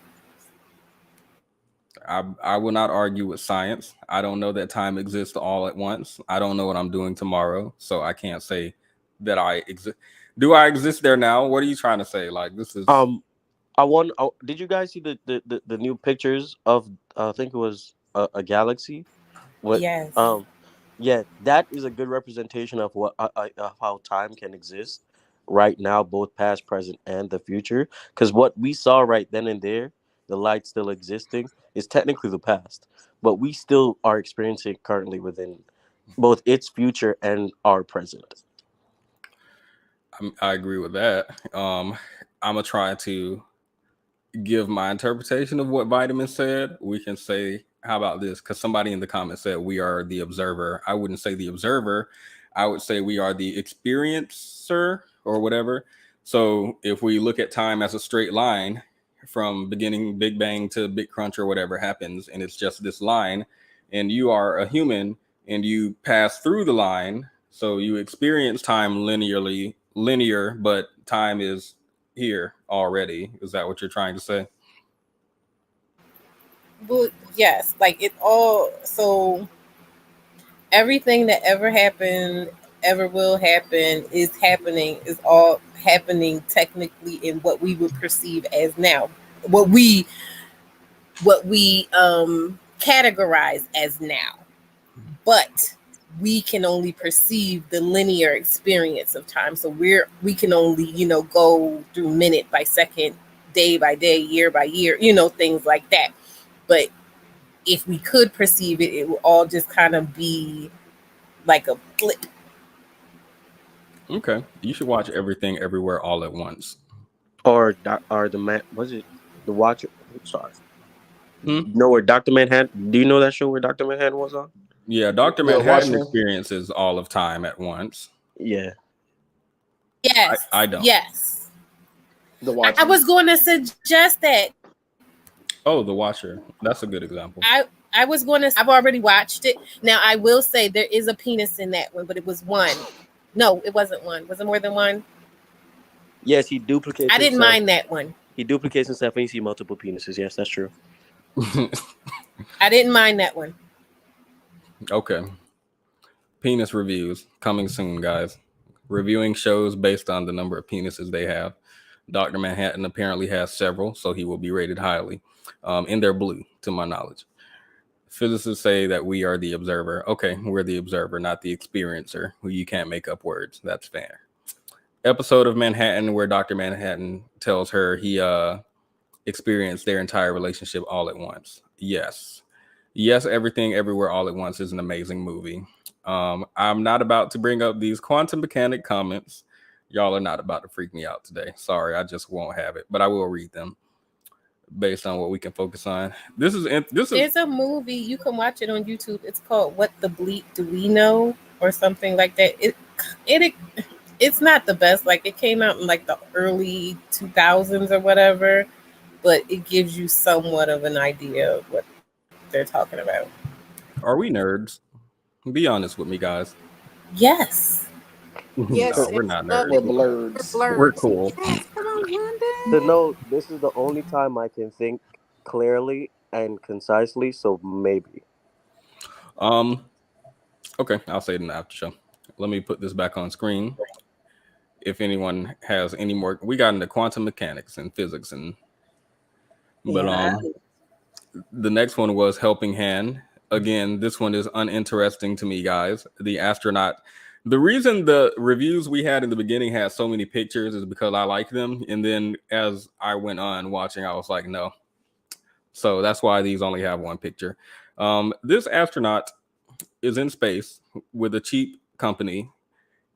I will not argue with science. I don't know that time exists all at once. I don't know what I'm doing tomorrow, so I can't say that I exist. Do I exist there now? What are you trying to say? Like this is Did you guys see the new pictures of I think it was a galaxy? Yes. Yeah, that is a good representation of what of how time can exist right now, both past, present, and the future. Because what we saw right then and there, the light still existing, is technically the past, but we still are experiencing currently within both its future and our present. I agree with that. I'm gonna try to give my interpretation of what Vitamin said. We can say, how about this? Because somebody in the comments said we are the observer. I wouldn't say the observer. I would say we are the experiencer or whatever. So if we look at time as a straight line from beginning Big Bang to Big Crunch or whatever happens, and it's just this line, and you are a human and you pass through the line, so you experience time linear, but time is here already. Is that what you're trying to say? Well, yes, like it all. So everything that ever happened, ever will happen, is all happening technically in what we would perceive as now. What we categorize as now. But we can only perceive the linear experience of time. So we can only, go through minute by second, day by day, year by year, things like that. But if we could perceive it, it would all just kind of be like a blip. Okay, you should watch Everything Everywhere All at Once. Or the man was it the Watcher? Sorry, Hmm? you know where Doctor Manhattan? Do you know that show where Doctor Manhattan was on? Yeah, Dr. Yeah, Manhattan Watchmen. experiences all of time at once. Yeah. Yes, I don't. yes. The I Watchmen. was going to suggest that. Oh, The Watcher. That's a good example. I was going to. I've already watched it. Now I will say there is a penis in that one, but it was one. No, it wasn't one. Was it more than one? Yes, he duplicates. I didn't himself. mind that one. He duplicates himself and you see multiple penises. Yes, that's true. I didn't mind that one. Okay. Penis reviews coming soon, guys. Reviewing shows based on the number of penises they have. Dr. Manhattan apparently has several, so he will be rated highly. And they're blue, to my knowledge. Physicists say that we are the observer. Okay, we're the observer, not the experiencer, who you can't make up words. That's fair. Episode of Manhattan where Dr. Manhattan tells her he experienced their entire relationship all at once. Yes. Yes, Everything Everywhere All at Once is an amazing movie. I'm not about to bring up these quantum mechanic comments. Y'all are not about to freak me out today. Sorry, I just won't have it, but I will read them based on what we can focus on. This is There's a movie you can watch it on YouTube. It's called "What the Bleep Do We Know" or something like that. It's not the best. Like it came out in like the early 2000s or whatever, but it gives you somewhat of an idea of what they're talking about. Are we nerds? Be honest with me, guys. Yes. Yes, No, we're not love nerds. We're it. blurs. We're cool. Yes, come on, To Wanda. know this is the only time I can think clearly and concisely, so maybe. Okay, I'll say it in the after show. Let me put this back on screen. If anyone has any more, we got into quantum mechanics and physics, but Yeah. the next one was Helping Hand. Again, this one is uninteresting to me, guys. The astronaut. The reason the reviews we had in the beginning had so many pictures is because I like them, and then as I went on watching, I was like, no. So that's why these only have one picture. This astronaut is in space with a cheap company,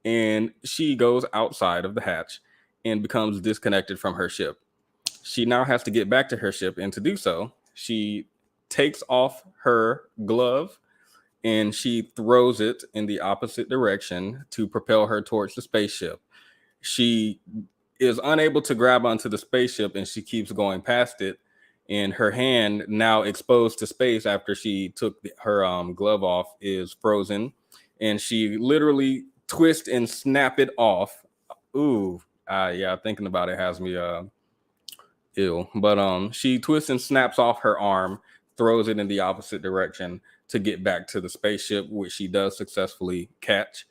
and she goes outside of the hatch and becomes disconnected from her ship. She now has to get back to her ship, and to do so, she takes off her glove and she throws it in the opposite direction to propel her towards the spaceship. She is unable to grab onto the spaceship and she keeps going past it. And her hand, now exposed to space after she took her glove off, is frozen. And she literally twist and snap it off. Ooh, yeah, thinking about it has me ill. But she twists and snaps off her arm, throws it in the opposite direction to get back to the spaceship, which she does successfully catch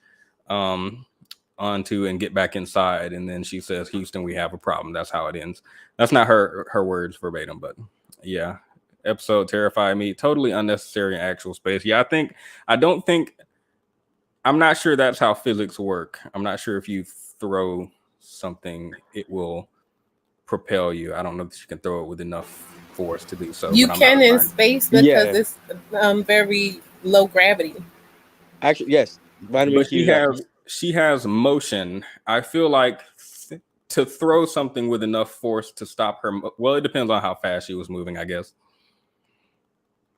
onto and get back inside. And then she says, "Houston, we have a problem." That's how it ends. That's not her words verbatim, but yeah. Episode terrified me. Totally unnecessary in actual space. Yeah, I'm not sure that's how physics work. I'm not sure if you throw something, it will propel you. I don't know that you can throw it with enough force to do so. You but I'm can not in sure. space because Yeah. it's very low gravity. Actually, yes. Vitamin But Q. she has motion. I feel like to throw something with enough force to stop her. Well, it depends on how fast she was moving, I guess.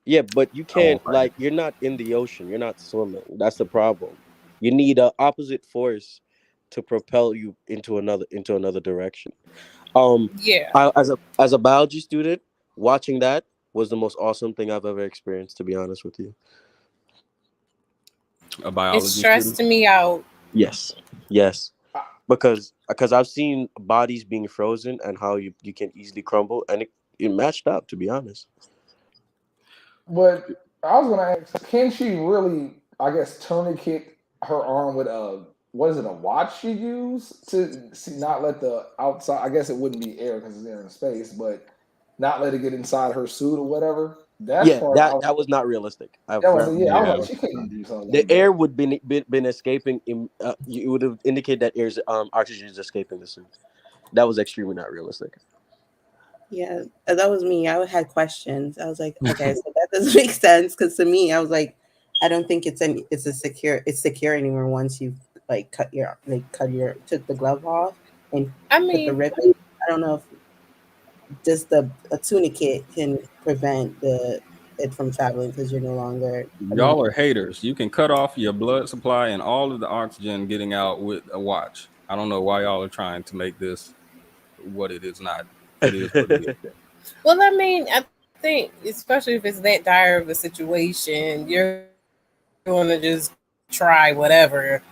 Yeah, but you can't Oh, right. you're not in the ocean. You're not swimming. That's the problem. You need an opposite force to propel you into another direction. Yeah. As a biology student, watching that was the most awesome thing I've ever experienced. To be honest with you. A It biology stressed student. me out. Yes. Because I've seen bodies being frozen and how you can easily crumble, and it matched up. To be honest. But I was gonna ask, can she really, I guess, tourniquet her arm with a what is it, a watch she use to see, not let the outside? I guess it wouldn't be air because it's air in space, but not let it get inside her suit or whatever. That's Yeah, part. that was not realistic. That was yeah. I was Yeah. like, she couldn't do something The like that. air would been escaping. You would have indicated that air's oxygen is escaping the suit. That was extremely not realistic. Yeah, that was me. I had questions. I was like, okay, so that doesn't make sense because to me, I was like, I don't think it's secure anymore once you cut your took the glove off and I put the mean, ribbon. I don't know if just a tourniquet can prevent it from traveling because you're no longer. Y'all are haters. You can cut off your blood supply and all of the oxygen getting out with a watch. I don't know why y'all are trying to make this what it is not. It is what it is. well, I mean, I think especially if it's that dire of a situation, you're going to just try whatever.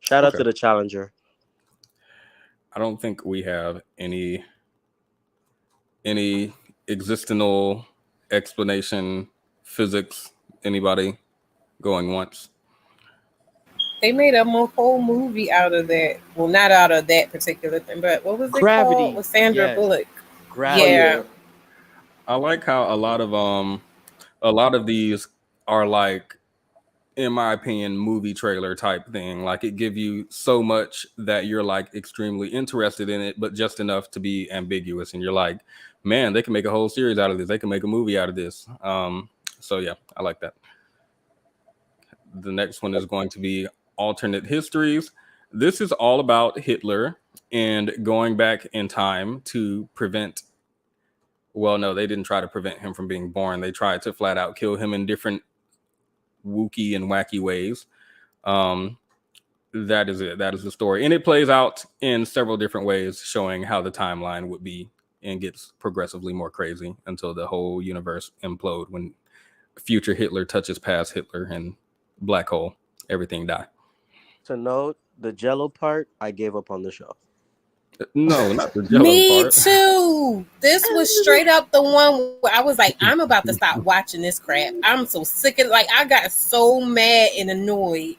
Shout out Okay. to the challenger. I don't think we have any existential explanation, physics. Anybody going once? They made a whole movie out of that. Well, not out of that particular thing, but what was it Gravity. called? With Sandra Yes. Bullock. Oh Gravity. Yeah. yeah. I like how a lot of these are like, in my opinion, movie trailer type thing. Like it give you so much that you're like extremely interested in it, but just enough to be ambiguous. And you're like, man, they can make a whole series out of this. They can make a movie out of this. So yeah, I like that. The next one is going to be alternate histories. This is all about Hitler and going back in time to prevent. Well, no, they didn't try to prevent him from being born. They tried to flat out kill him in different wookie and wacky ways. That is it. That is the story. And it plays out in several different ways, showing how the timeline would be and gets progressively more crazy until the whole universe implode when future Hitler touches past Hitler and black hole, everything die. To note, the Jello part, I gave up on the show. No, not the Jello Me part. too. This was straight up the one where I was like, I'm about to stop watching this crap. I'm so sick of like I got so mad and annoyed.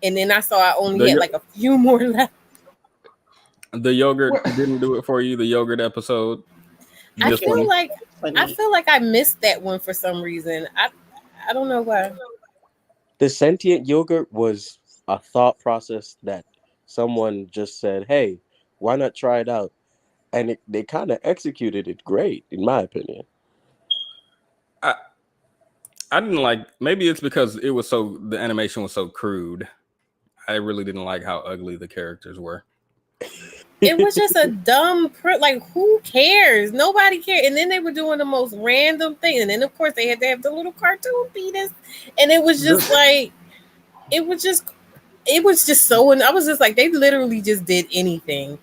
And then I saw I only had like a few more left. The yogurt didn't do it for you. The yogurt episode. I feel like I missed that one for some reason. I don't know why. The sentient yogurt was a thought process that someone just said, "Hey, why not try it out?" And they kind of executed it great, in my opinion. I didn't like. Maybe it's because it was the animation was so crude. I really didn't like how ugly the characters were. It was just a dumb like who cares? Nobody cared. And then they were doing the most random thing. And then of course they had to have the little cartoon penis. And it was just like it was just so, and I was just like, they literally just did anything.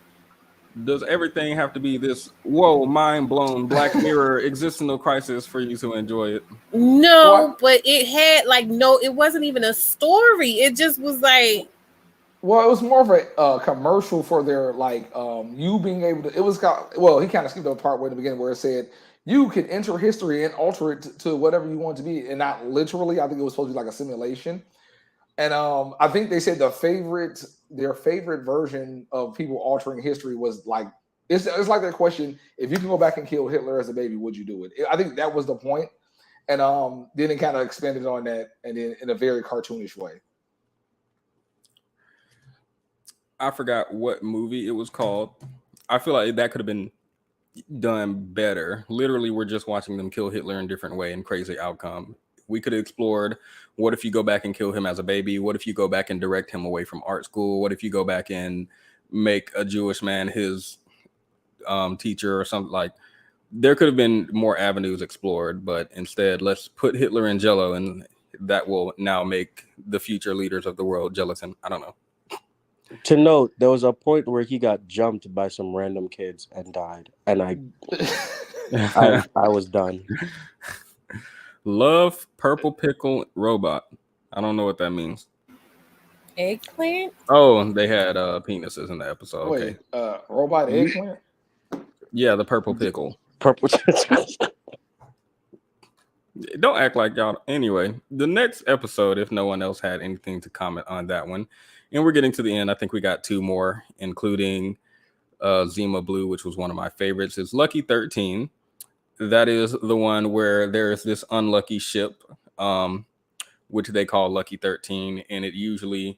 Does everything have to be this whoa, mind blown Black Mirror existential crisis for you to enjoy it? No, but it had like it wasn't even a story. It just was like, well, it was more of a commercial for their you being able to. It was he kind of skipped the part where in the beginning where it said you can enter history and alter it to whatever you want it to be, and not literally. I think it was supposed to be like a simulation. And I think they said their favorite version of people altering history was like it's like that question: if you can go back and kill Hitler as a baby, would you do it? I think that was the point. And then it kind of expanded on that, and then in a very cartoonish way. I forgot what movie it was called. I feel like that could have been done better. Literally, we're just watching them kill Hitler in a different way and crazy outcome. We could have explored what if you go back and kill him as a baby? What if you go back and direct him away from art school? What if you go back and make a Jewish man his teacher or something? Like there could have been more avenues explored, but instead let's put Hitler in Jello and that will now make the future leaders of the world gelatin. I don't know. To note, there was a point where he got jumped by some random kids and died, and I was done. Love purple pickle robot. I don't know what that means. Eggplant? Oh, they had penises in the episode. Wait, okay. Robot eggplant? Yeah, the purple pickle. Purple. Don't act like y'all. Anyway, the next episode, if no one else had anything to comment on that one, and we're getting to the end, I think we got two more, including Zima Blue, which was one of my favorites, is Lucky 13. That is the one where there's this unlucky ship, which they call Lucky 13, and it usually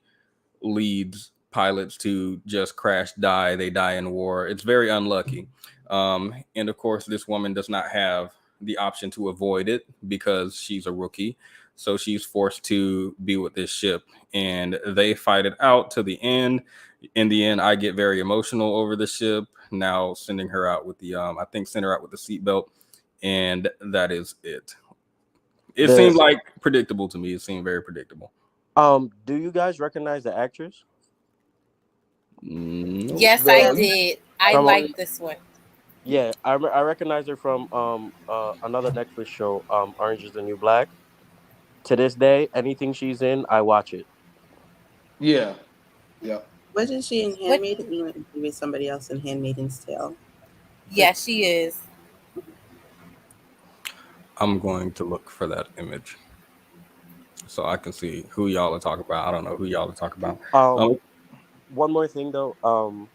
leads pilots to just crash, die. They die in war. It's very unlucky. And of course, this woman does not have the option to avoid it because she's a rookie. So she's forced to be with this ship, and they fight it out to the end. In the end, I get very emotional over the ship. Now sending her out with the, I think, send her out with the seatbelt, and that is it. It seemed like predictable to me. It seemed very predictable. Do you guys recognize the actress? Nope. Yes, I did. I like this one. Yeah, I recognize her from another Netflix show, Orange is the New Black. To this day, anything she's in, I watch it. Yeah. Yep. Wasn't she in Handmaiden? Maybe somebody else in Handmaiden's Tale. Yeah, she is. I'm going to look for that image so I can see who y'all are talking about. I don't know who y'all are talking about. One more thing though.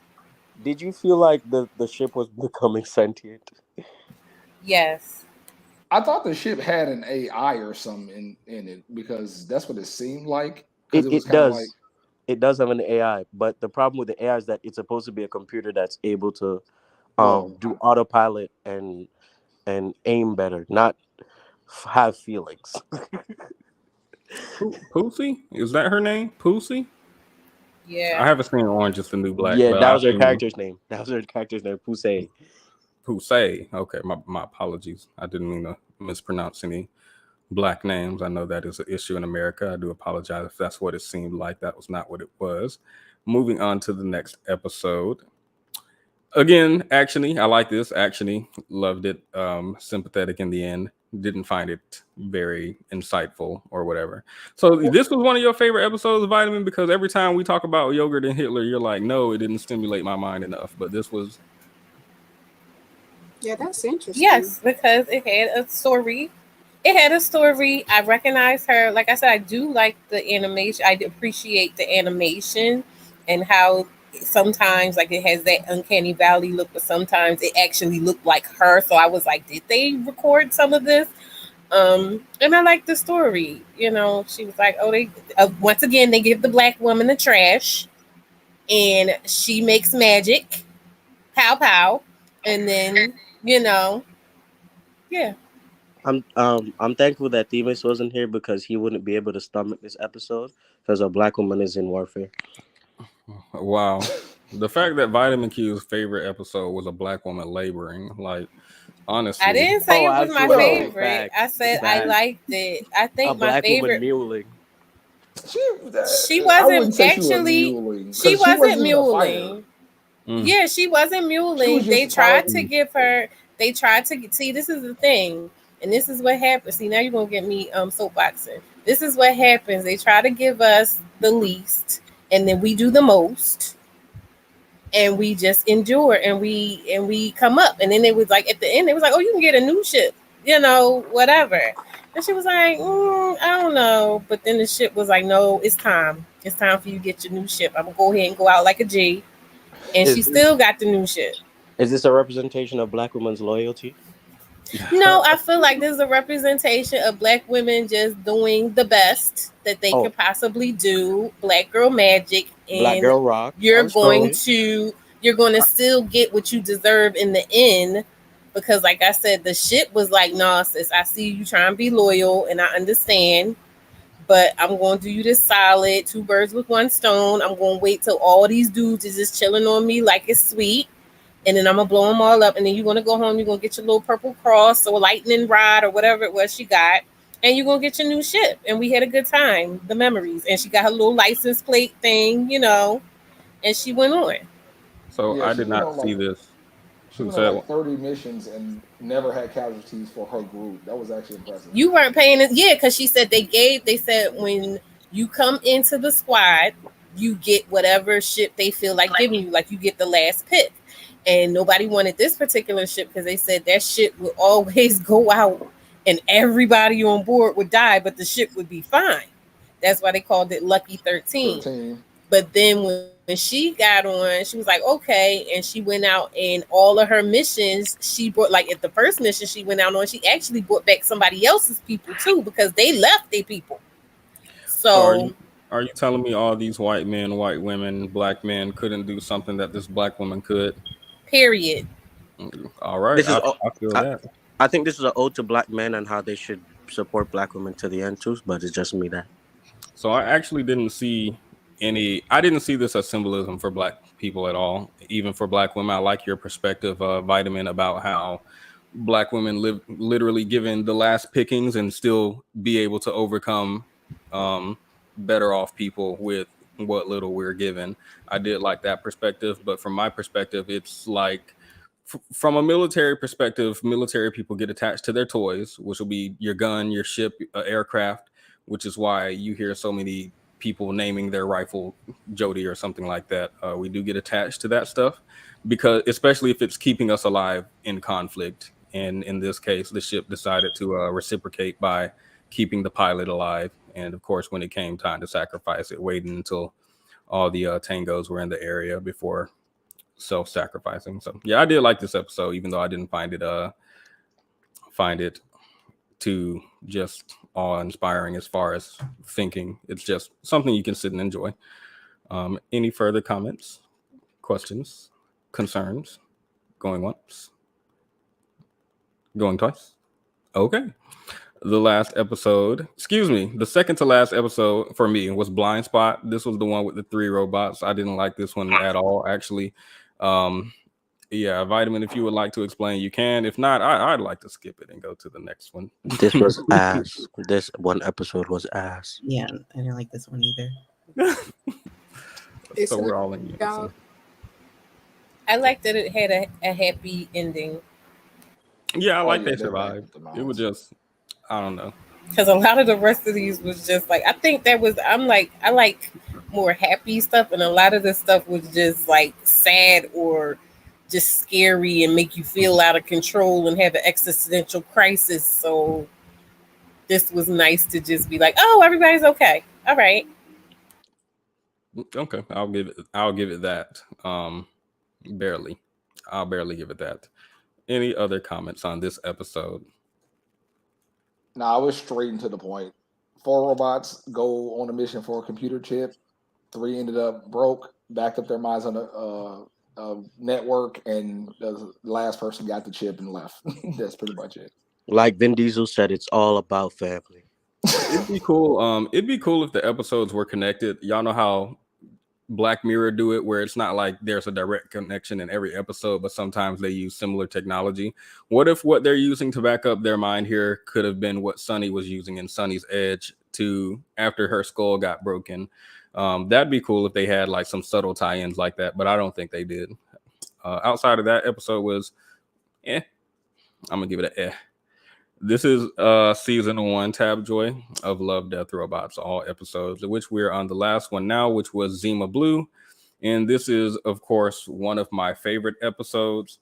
Did you feel like the ship was becoming sentient? Yes. I thought the ship had an AI or something in it because that's what it seemed like. It does. It does have an AI, but the problem with the AI is that it's supposed to be a computer that's able to do autopilot and aim better, not have feelings. Pussy? Is that her name? Pussy? Yeah. I haven't seen Orange is the New Black. Yeah, but that was her character's name. Pussy. Pussy. Okay, my apologies. I didn't mean to mispronounce any black names. I know that is an issue in America. I do apologize if that's what it seemed like. That was not what it was. Moving on to the next episode. Again, actually, I like this. Actually, loved it. Sympathetic in the end. Didn't find it very insightful or whatever. So this was one of your favorite episodes of Vitamin, because every time we talk about yogurt and Hitler, you're like, no, it didn't stimulate my mind enough. But this was. Yeah, that's interesting. Yes, because it had a story. It had a story. I recognize her. Like I said, I do like the animation. I appreciate the animation and how sometimes like it has that uncanny valley look, but sometimes it actually looked like her. So I was like, did they record some of this? And I like the story. You know, she was like, oh, they once again they give the black woman the trash, and she makes magic, pow pow, and then yeah. I'm thankful that Themis wasn't here because he wouldn't be able to stomach this episode because a black woman is in warfare. Wow. The fact that Vitamin Q's favorite episode was a black woman laboring, like, honestly. I didn't say it was my favorite. I said I liked it. I think my favorite. Woman muling. She wasn't actually. She wasn't muling. Yeah, she wasn't muling. They tried to give her. They tried to see. This is the thing, and this is what happens. See, now you're gonna get me soapboxing. This is what happens. They try to give us the least, and then we do the most, and we just endure, and we come up. And then it was like at the end, it was like, oh, you can get a new ship, whatever. And she was like, I don't know. But then the ship was like, no, it's time. It's time for you to get your new ship. I'm gonna go ahead and go out like a G. And she still got the new ship. Is this a representation of black women's loyalty? No, I feel like this is a representation of black women just doing the best that they can possibly do. Black girl magic, and black girl rock. You're going to still get what you deserve in the end, because, like I said, the shit was like, nah, sis, I see you trying to be loyal, and I understand, but I'm going to do you this solid, 2 birds with 1 stone. I'm going to wait till all these dudes is just chilling on me like it's sweet. And then I'm going to blow them all up. And then you're going to go home. You're going to get your little purple cross or lightning rod or whatever it was she got. And you're going to get your new ship. And we had a good time. The memories. And she got her little license plate thing, and she went on. So yeah, I did not see this. She went on like 30 missions and never had casualties for her group. That was actually impressive. You weren't paying it. Yeah, because she said they said when you come into the squad, you get whatever ship they feel like giving you. Like you get the last pick. And nobody wanted this particular ship because they said that ship would always go out and everybody on board would die, but the ship would be fine. That's why they called it Lucky 13. But then when she got on, she was like, okay. And she went out, and all of her missions, she brought, like at the first mission she went out on, she actually brought back somebody else's people too, because they left their people. So Are you telling me all these white men, white women, black men couldn't do something that this black woman could? Period. All right, This is I feel I, that. I think this is an ode to black men and how they should support black women to the end too. But it's just me that. So I actually didn't see I didn't see this as symbolism for black people at all, even for black women. I like your perspective, Vitamin, about how black women live literally given the last pickings and still be able to overcome um, better off people with what little we're given. I did like that perspective, but from my perspective, it's like from a military perspective, military people get attached to their toys, which will be your gun, your ship, aircraft, which is why you hear so many people naming their rifle Jody or something like that. We do get attached to that stuff because, especially if it's keeping us alive in conflict. And in this case, the ship decided to reciprocate by keeping the pilot alive. And of course, when it came time to sacrifice it, waiting until all the tangos were in the area before self-sacrificing. So yeah, I did like this episode, even though I didn't find it too just awe-inspiring as far as thinking. It's just something you can sit and enjoy. Any further comments, questions, concerns? Going once, going twice. Okay. The second to last episode for me was Blind Spot. This was the one with the 3 robots. I didn't like this one at all, actually. Yeah, Vitamin, if you would like to explain, you can. If not, I'd like to skip it and go to the next one. This was ass. This one episode was ass. Yeah, I didn't like this one either. It's So we're all in unison. y'all. I like that it had a happy ending Yeah, I like yeah, they they're survived. back with It was the just, I don't know. because a lot of the rest of these was just like I think that was I'm like I like more happy stuff, and a lot of the stuff was just like sad or just scary and make you feel out of control and have an existential crisis. So this was nice to just be like, oh, everybody's okay. All right. Okay, I'll give it that. Barely. I'll barely give it that. Any other comments on this episode? Nah, I was straight and to the point. 4 robots go on a mission for a computer chip. 3 ended up broke, backed up their minds on a network, and the last person got the chip and left. That's pretty much it. Like Vin Diesel said, it's all about family. It'd be cool. It'd be cool if the episodes were connected. Y'all know how Black Mirror do it, where it's not like there's a direct connection in every episode, but sometimes they use similar technology. What if what they're using to back up their mind here could have been what Sonny was using in Sonny's Edge to after her skull got broken? That'd be cool if they had like some subtle tie-ins like that, but I don't think they did. Outside of that, episode was I'm gonna give it a. This is season 1, Tab Joy of Love, Death, Robots, all episodes, of which we're on the last one now, which was Zima Blue. And this is, of course, one of my favorite episodes.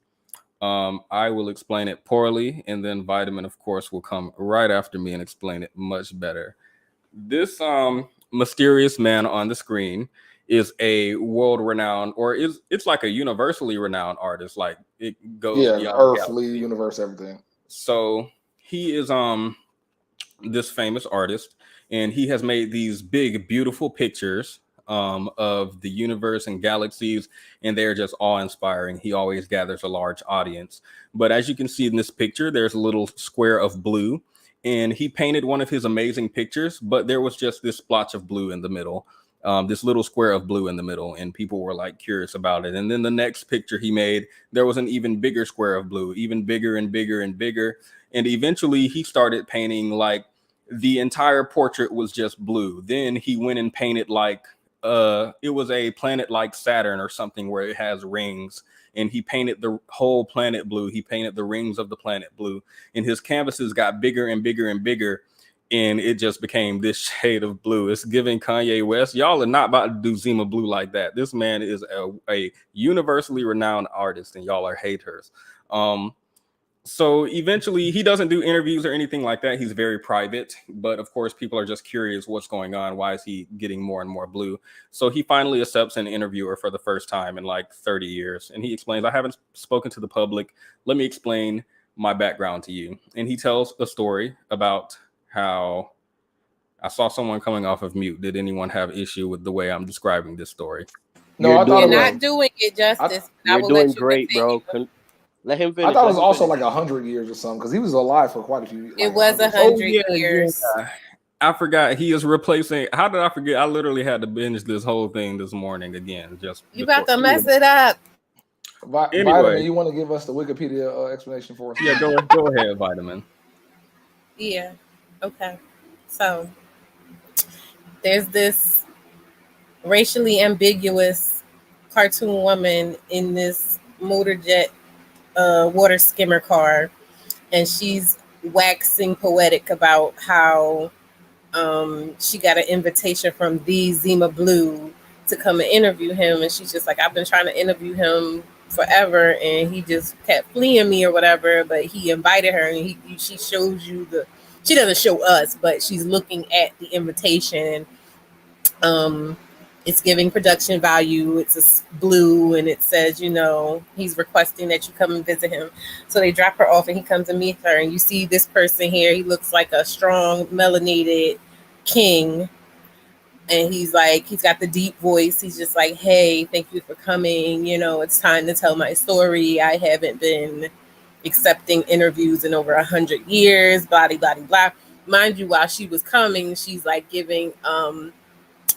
I will explain it poorly, and then Vitamin, of course, will come right after me and explain it much better. This mysterious man on the screen is a world-renowned, or it's like a universally renowned artist. Like it goes Yeah, beyond earthly, galaxy. universe, everything. So he is this famous artist, and he has made these big, beautiful pictures of the universe and galaxies, and they're just awe-inspiring. He always gathers a large audience. But as you can see in this picture, there's a little square of blue, and he painted one of his amazing pictures, but there was just this splotch of blue in the middle. This little square of blue in the middle, and people were like curious about it. And then the next picture he made, there was an even bigger square of blue, even bigger and bigger and bigger. And eventually he started painting like the entire portrait was just blue. Then he went and painted like it was a planet like Saturn or something where it has rings. And he painted the whole planet blue. He painted the rings of the planet blue. And his canvases got bigger and bigger and bigger. And it just became this shade of blue. It's giving Kanye West. Y'all are not about to do Zima Blue like that. This man is a universally renowned artist, and y'all are haters. So eventually, he doesn't do interviews or anything like that. He's very private. But of course, people are just curious what's going on. Why is he getting more and more blue? So he finally accepts an interviewer for the first time in like 30 years. And he explains, I haven't spoken to the public. Let me explain my background to you. And he tells a story about how I saw someone coming off of mute. Did anyone have issue with the way I'm describing this story? No, You're I thought You're it doing was. not doing it justice. I you're will let doing you great, continue. bro. Let him I finish. thought it Let was him also finish. like 100 years or something because he was alive for quite a few, It like was 100. Oh 100 yeah, years. yeah. I forgot he is replacing. How did I forget? I literally had to binge this whole thing this morning again, just You about before. to mess it up. Vitamin, Anyway, you want to give us the Wikipedia explanation for us? yeah, go ahead, Vitamin. Yeah. Okay. So there's this racially ambiguous cartoon woman in this motorjet water skimmer car, and she's waxing poetic about how she got an invitation from the Zima Blue to come and interview him, and she's just like, I've been trying to interview him forever, and he just kept fleeing me or whatever. But he invited her, and she shows you the. She doesn't show us, but she's looking at the invitation. Um, it's giving production value. It's blue, and it says, he's requesting that you come and visit him. So they drop her off, and he comes and meets her. And you see this person here. He looks like a strong, melanated king, and he's got the deep voice. He's just like, hey, thank you for coming. It's time to tell my story. I haven't been accepting interviews in over 100 years. Blah blah blah blah. Mind you, while she was coming, she's like giving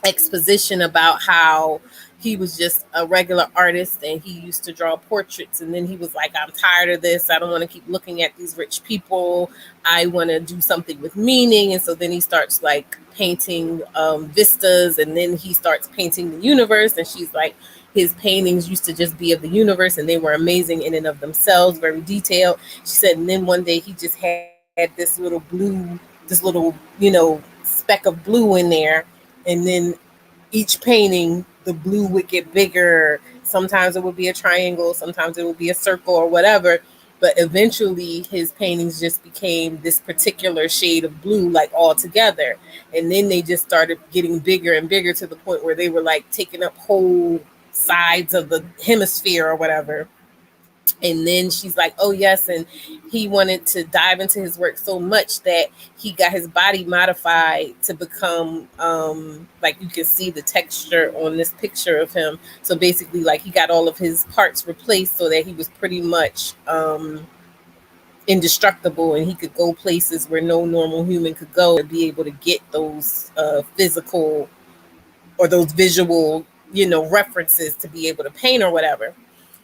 exposition about how he was just a regular artist and he used to draw portraits, and then he was like, I'm tired of this. I don't want to keep looking at these rich people. I want to do something with meaning. And so then he starts like painting vistas, and then he starts painting the universe. And she's like, his paintings used to just be of the universe, and they were amazing in and of themselves, very detailed. She said, and then one day he just had this little speck of blue in there, and then each painting, the blue would get bigger. Sometimes it would be a triangle, sometimes it would be a circle or whatever. But eventually his paintings just became this particular shade of blue, like all together. And then they just started getting bigger and bigger to the point where they were like taking up whole sides of the hemisphere or whatever. And then she's like, oh yes, and he wanted to dive into his work so much that he got his body modified to become like, you can see the texture on this picture of him. So basically, like, he got all of his parts replaced so that he was pretty much indestructible, and he could go places where no normal human could go and be able to get those physical or those visual references to be able to paint or whatever.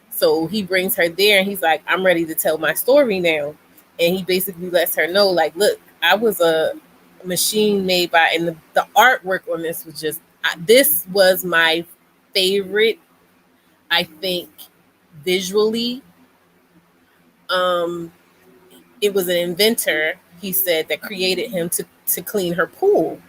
So he brings her there, and he's like, I'm ready to tell my story now. And he basically lets her know, like, look, I was a machine made by, and the artwork on this was just, this was my favorite, I think, visually. It was an inventor, he said, that created him to clean her pool.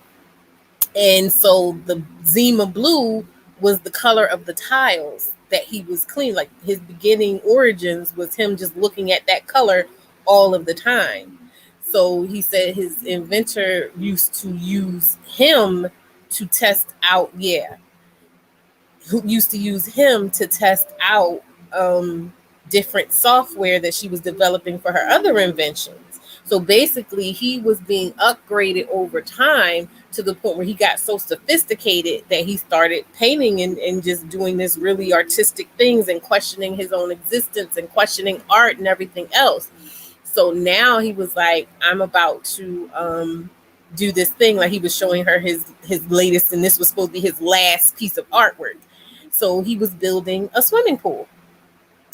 And so the Zima blue was the color of the tiles that he was cleaning. Like, his beginning origins was him just looking at that color all of the time. So he said his inventor used to use him to test out, who used to use him to test out different software that she was developing for her other inventions. So basically, he was being upgraded over time to the point where he got so sophisticated that he started painting and just doing this really artistic things and questioning his own existence and questioning art and everything else. So now he was like, I'm about to do this thing. Like, he was showing her his latest, and this was supposed to be his last piece of artwork. So he was building a swimming pool.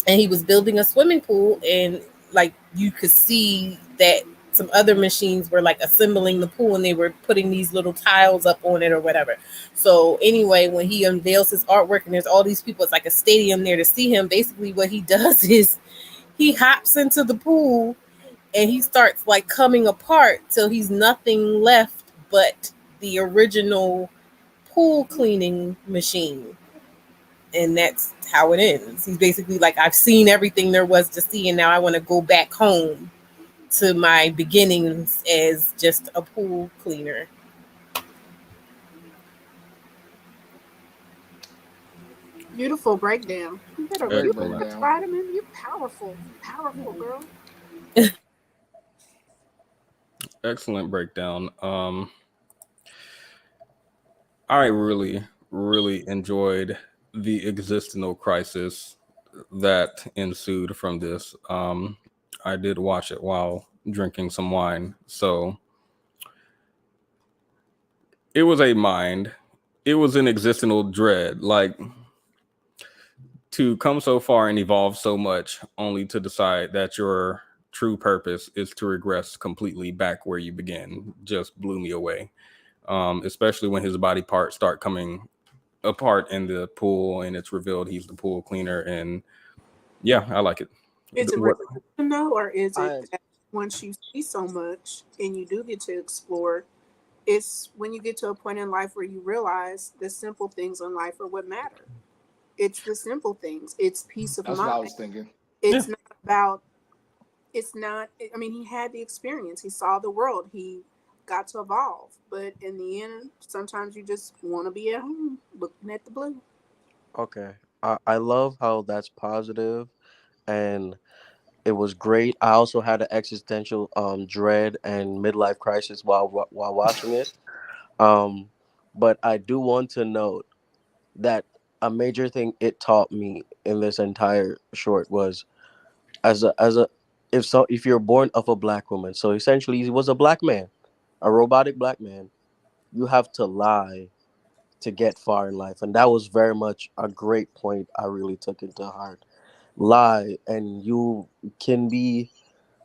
And he was building a swimming pool, and like, you could see that some other machines were like assembling the pool, and they were putting these little tiles up on it or whatever. So anyway, when he unveils his artwork and there's all these people, it's like a stadium there to see him. Basically what he does is he hops into the pool and he starts like coming apart till he's nothing left but the original pool cleaning machine. And that's how it ends. He's basically like, I've seen everything there was to see, and now I want to go back home to my beginnings as just a pool cleaner. Beautiful breakdown. You better Great you breakdown. Vitamin. You powerful, powerful girl. Excellent breakdown. I really enjoyed the existential crisis that ensued from this. I did watch it while drinking some wine. So it was a mind, it was an existential dread. Like, to come so far and evolve so much only to decide that your true purpose is to regress completely back where you began just blew me away. Especially when his body parts start coming apart in the pool and it's revealed he's the pool cleaner. And yeah, I like it. Is it What? regression though, or is it I that once you see so much and you do get to explore, it's when you get to a point in life where you realize the simple things in life are what matter. It's the simple things. It's peace of That's what I mind. was thinking. Yeah. It's not about. It's not. I mean, he had the experience. He saw the world. He got to evolve. But in the end, sometimes you just want to be at home looking at the blue. okay. I love how that's positive, and it was great. I also had an existential dread and midlife crisis while watching it. Um, but I do want to note that a major thing it taught me in this entire short was as a if you're born of a black woman, so essentially he was a black man, a robotic black man, you have to lie to get far in life. And that was very much a great point I really took into heart. Lie and you can be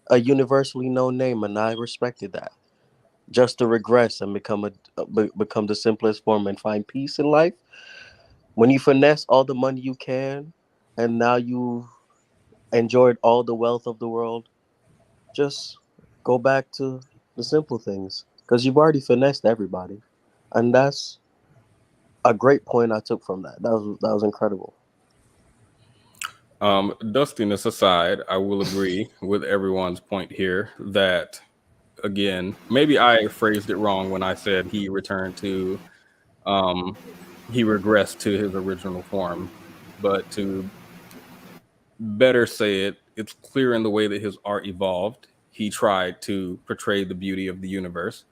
a universally known name, and I respected that. Just to regress and become the simplest form and find peace in life. When you finesse all the money you can, and now you've enjoyed all the wealth of the world, just go back to the simple things because you've already finessed everybody, and that's a great point I took from that. That was incredible. Dustiness aside, I will agree with everyone's point here that, again, maybe I phrased it wrong when I said um, he regressed to his original form. But to better say it, it's clear in the way that his art evolved. He tried to portray the beauty of the universe.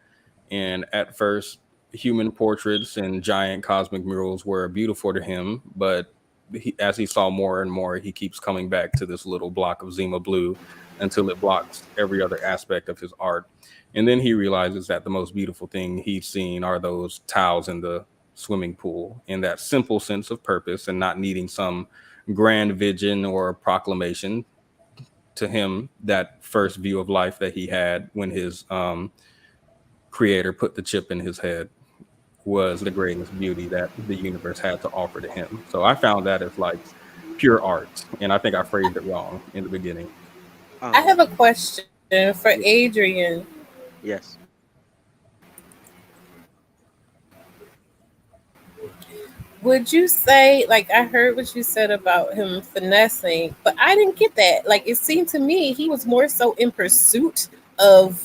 And at first, human portraits and giant cosmic murals were beautiful to him. But as he saw more and more, he keeps coming back to this little block of Zima blue until it blocks every other aspect of his art. And then he realizes that the most beautiful thing he's seen are those tiles in the swimming pool, and that simple sense of purpose and not needing some grand vision or proclamation. To him, that first view of life that he had when his creator put the chip in his head was the greatest beauty that the universe had to offer to him. So I found that as like pure art. And I think I phrased it wrong in the beginning. I have Um, a question for yeah, Adrian. yes. Would you say, like, I heard what you said about him finessing, but I didn't get that. Like, it seemed to me he was more so in pursuit of,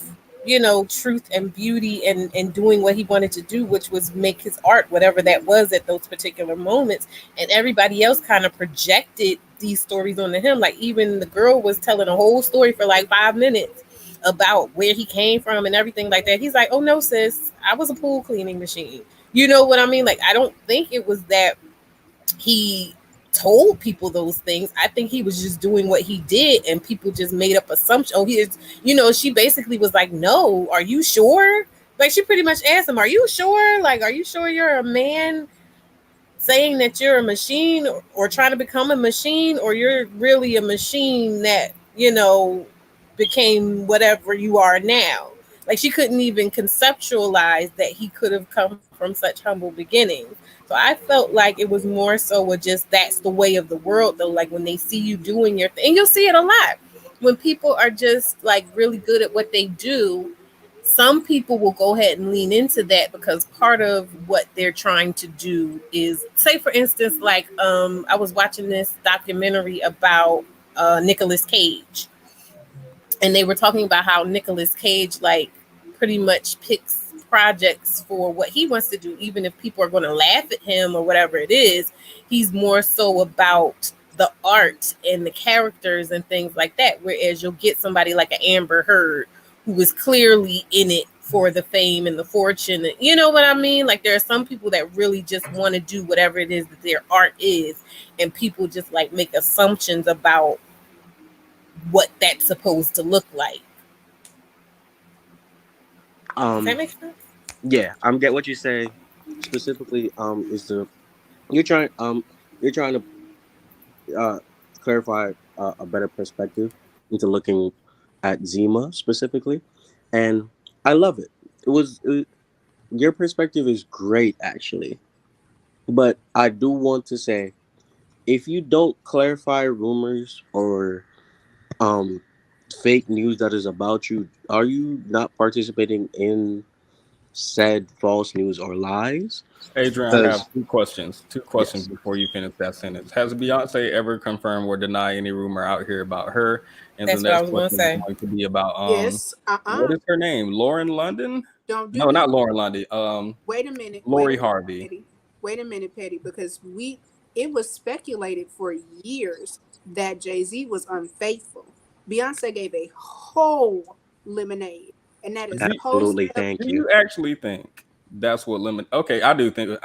truth and beauty and doing what he wanted to do, which was make his art, whatever that was at those particular moments. And everybody else kind of projected these stories onto him. Like, even the girl was telling a whole story for like 5 minutes about where he came from and everything like that. He's like, oh no, sis, I was a pool cleaning machine. You know what I mean? Like, I don't think it was that he told people those things. I think he was just doing what he did, and people just made up assumptions. Oh, he is, she basically was like, no, are you sure? Like, she pretty much asked him, are you sure? Like, are you sure you're a man saying that you're a machine or trying to become a machine, or you're really a machine that, became whatever you are now? Like, she couldn't even conceptualize that he could have come from such humble beginnings. So I felt like it was more so with just that's the way of the world, though. Like, when they see you doing your thing, and you'll see it a lot when people are just like really good at what they do. Some people will go ahead and lean into that because part of what they're trying to do is, say for instance, like I was watching this documentary about Nicolas Cage, and they were talking about how Nicolas Cage like pretty much picks projects for what he wants to do, even if people are going to laugh at him or whatever it is. He's more so about the art and the characters and things like that. Whereas you'll get somebody like an Amber Heard who was clearly in it for the fame and the fortune. You know what I mean? Like there are some people that really just want to do whatever it is that their art is, and people just like make assumptions about what that's supposed to look like. Does that make sense? Yeah, I'm get what you say. Specifically, is the you're trying you're trying to uh clarify a better perspective into looking at Zima specifically, and I love it. Your perspective is great actually, but I do want to say if you don't clarify rumors or um fake news that is about you, are you not participating in said false news or lies? Adrian, I have Because two questions. Two questions yes, before you finish that sentence. Has Beyonce ever confirmed or denied any rumor out here about her? And the That's what I next was going to question is say. going to be about Yes. what is her name? Lauren London? Don't do No, that. not Lauren London. Wait a minute. Lori Harvey. Petty. Wait a minute, Petty, because it was speculated for years that Jay-Z was unfaithful. Beyonce gave a whole lemonade, and that is Do, post absolutely. do Thank you. you actually think that's what lemon? Okay, I do think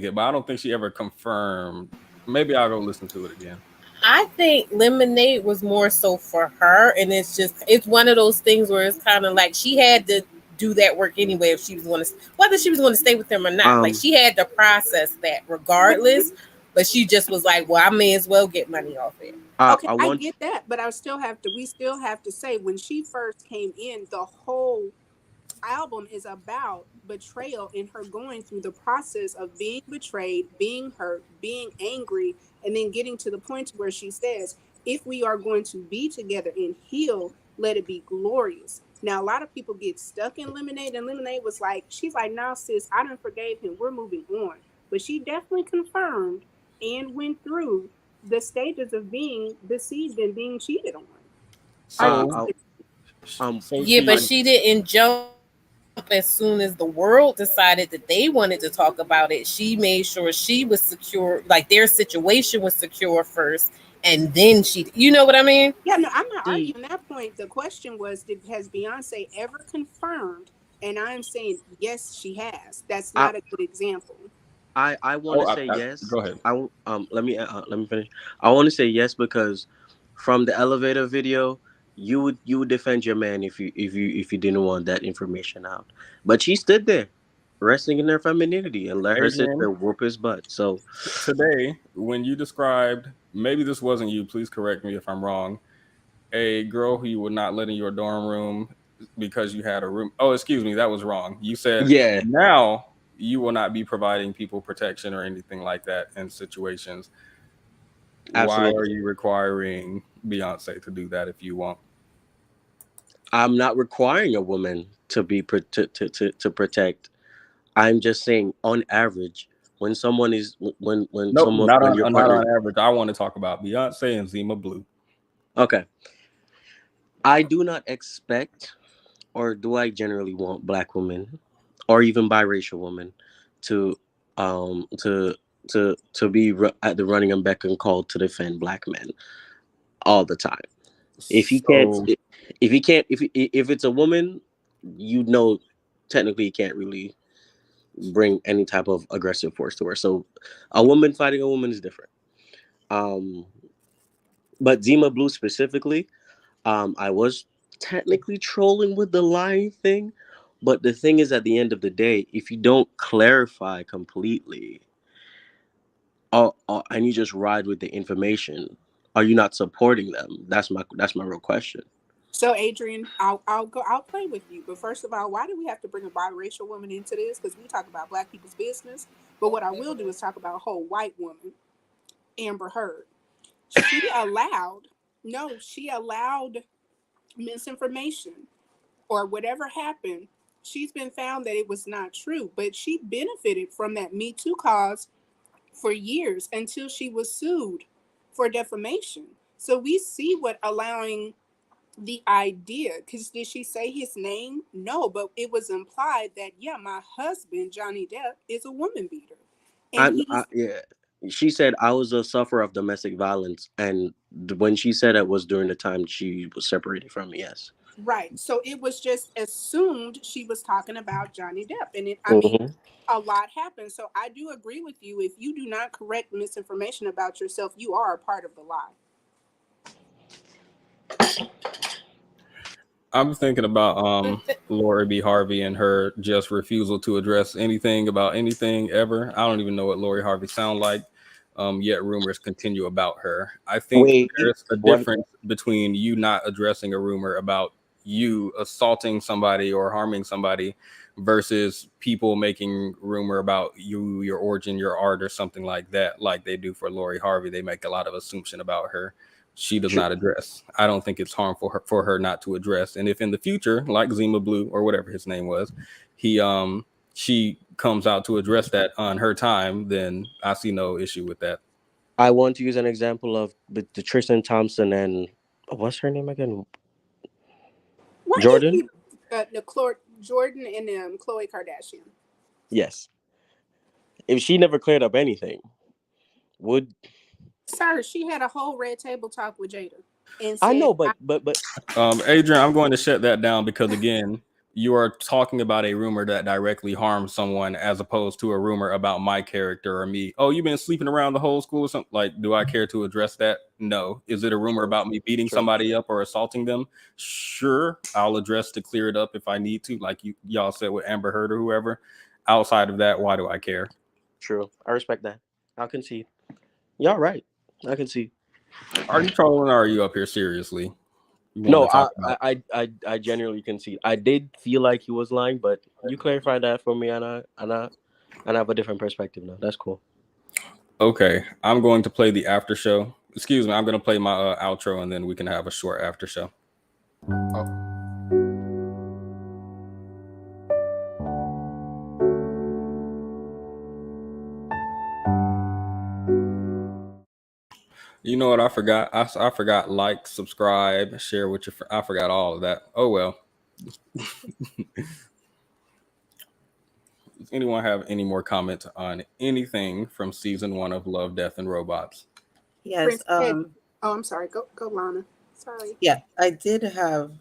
it, but I don't think she ever confirmed. Maybe I'll go listen to it again. I think Lemonade was more so for her, and it's one of those things where it's kind of like she had to do that work anyway if she was going to, whether she was going to stay with him or not. Like Um, she had to process that regardless, but she just was like, well, I may as well get money off it. Okay, I I want get that, but we still have to say when she first came in, the whole album is about betrayal and her going through the process of being betrayed, being hurt, being angry, and then getting to the point where she says, if we are going to be together and heal, let it be glorious. Now, a lot of people get stuck in Lemonade, and Lemonade was like, she's like, nah, sis, I done forgave him. We're moving on. But she definitely confirmed and went through the stages of being deceived and being cheated on. Are you? So, I, so Yeah, but she she didn't jump as soon as the world decided that they wanted to talk about it. She made sure she was secure, like their situation was secure first, and then you know what I mean? Yeah, no, I'm not see. arguing that point. The question was, has Beyonce ever confirmed? And I'm saying yes, she has. That's I not a good example. I want oh, to say yes. go ahead. Let me finish. I want to say yes because from the elevator video, you would defend your man if you didn't want that information out. But she stood there, resting in her femininity, and let her Adrian, sister whoop his butt. So today when you described, maybe this wasn't you, please correct me if I'm wrong, a girl who you would not let in your dorm room because you had a room. Oh, excuse me, that was wrong. You said yeah, now you will not be providing people protection or anything like that in situations. Why are absolutely. you requiring Beyonce to do that if you want? I'm not requiring a woman to be to protect. I'm just saying, on average, when someone is Nope, not when on your not partner. on average. I want to talk about Beyonce and Zima Blue. Okay, I do not expect, or do I generally want black women, or even biracial women, to um to to be at the running and beck and call to defend black men all the time. If you can't, So if you can't, if it's a woman, you know, technically you can't really bring any type of aggressive force to her. So a woman fighting a woman is different. Um, but Zima Blue specifically, I was technically trolling with the lying thing, but the thing is, at the end of the day, if you don't clarify completely, and you just ride with the information, are you not supporting them? That's my real question. So, Adrian, I'll play with you. But first of all, why do we have to bring a biracial woman into this? Because we talk about black people's business. But what I will do is talk about a whole white woman, Amber Heard. She allowed misinformation or whatever happened. She's been found that it was not true, but she benefited from that Me Too cause for years until she was sued for defamation. So we see what allowing the idea, because did she say his name? No, but it was implied that, yeah, my husband, Johnny Depp, is a woman beater. And Yeah. She said I was a sufferer of domestic violence, and when she said it was during the time she was separated from me. Yes. Right. So it was just assumed she was talking about Johnny Depp. And I mean, a lot happened. So I do agree with you. If you do not correct misinformation about yourself, you are a part of the lie. I'm thinking about Lori B. Harvey and her just refusal to address anything about anything ever. I don't even know what Lori Harvey sound like. Yet rumors continue about her. I think Wait, there's a what? difference between you not addressing a rumor about you assaulting somebody or harming somebody versus people making rumor about you, your origin, your art, or something like that, like they do for Lori Harvey. They make a lot of assumption about her. She does not address. I don't think it's harmful for her not to address. And if in the future, like Zima Blue or whatever his name was, she comes out to address that on her time, then I see no issue with that. I want to use an example of the Tristan Thompson and what's her name again? Why Jordan? do you Jordan and Khloe Kardashian? Yes. If she never cleared up anything, would Sir, she had a whole red table talk with Jada. And I said, know, but Adrian, I'm going to shut that down because again, you are talking about a rumor that directly harms someone as opposed to a rumor about my character or me. Oh, you've been sleeping around the whole school or something? Like, do I care to address that? No. Is it a rumor about me beating somebody up or assaulting them? Sure, I'll address to clear it up if I need to, like y'all said with Amber Heard or whoever. Outside of that, why do I care? True. I respect that. I concede. Y'all right. I concede. Are you trolling or are you up here seriously? No, I genuinely concede. I did feel like he was lying, but you clarified that for me, and I have a different perspective now. That's cool. Okay, I'm going to play the after show. Excuse me, I'm going to play my outro, and then we can have a short after show. You know what? I forgot. I forgot. Like, subscribe, share with your. I forgot all of that. Oh well. Does anyone have any more comments on anything from season 1 of Love, Death, and Robots? Yes. oh, I'm sorry. Go, Lana. Sorry. Yeah, I did have.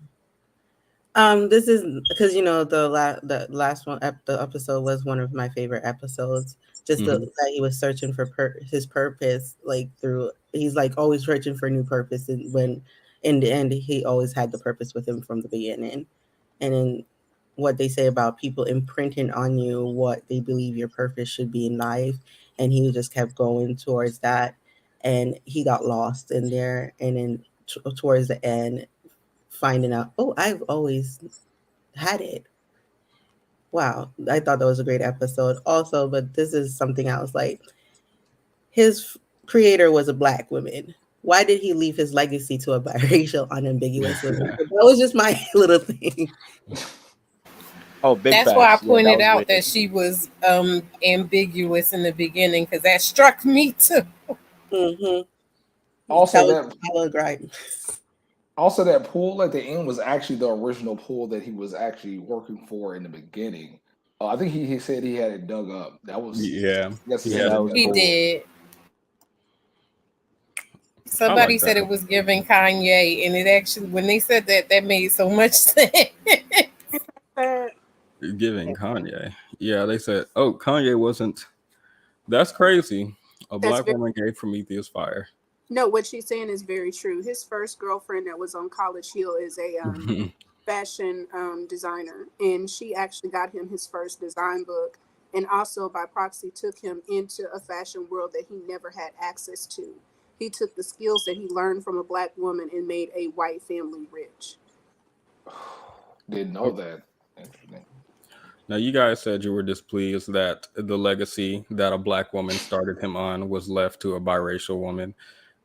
This is because the last one, the episode was one of my favorite episodes. Just that he was searching for his purpose, like he's like always searching for new purpose, and when in the end he always had the purpose with him from the beginning. And then what they say about people imprinting on you what they believe your purpose should be in life, and he just kept going towards that, and he got lost in there, and then towards the end, finding out, oh, I've always had it. Wow, I thought that was a great episode also, but this is something else. Like, his creator was a Black woman. Why did he leave his legacy to a biracial, unambiguous woman? That was just my little thing. Oh, big That's facts. why I Yeah, pointed was out great. that she was ambiguous in the beginning, because that struck me too. Mm-hmm. Also, that pool at the end was actually the original pool that he was actually working for in the beginning. I think he said he had it dug up. That was Yeah. Yes, that was He cool. did. Somebody like said that. it was giving Kanye, and it actually, when they said that, that made so much sense. Giving Kanye. Yeah, they said, oh, Kanye wasn't. That's crazy. A Black woman gave Prometheus fire. No, what she's saying is very true. His first girlfriend that was on College Hill is a fashion designer, and she actually got him his first design book, and also by proxy took him into a fashion world that he never had access to. He took the skills that he learned from a Black woman and made a white family rich. Didn't know that. Interesting. Now, you guys said you were displeased that the legacy that a Black woman started him on was left to a biracial woman.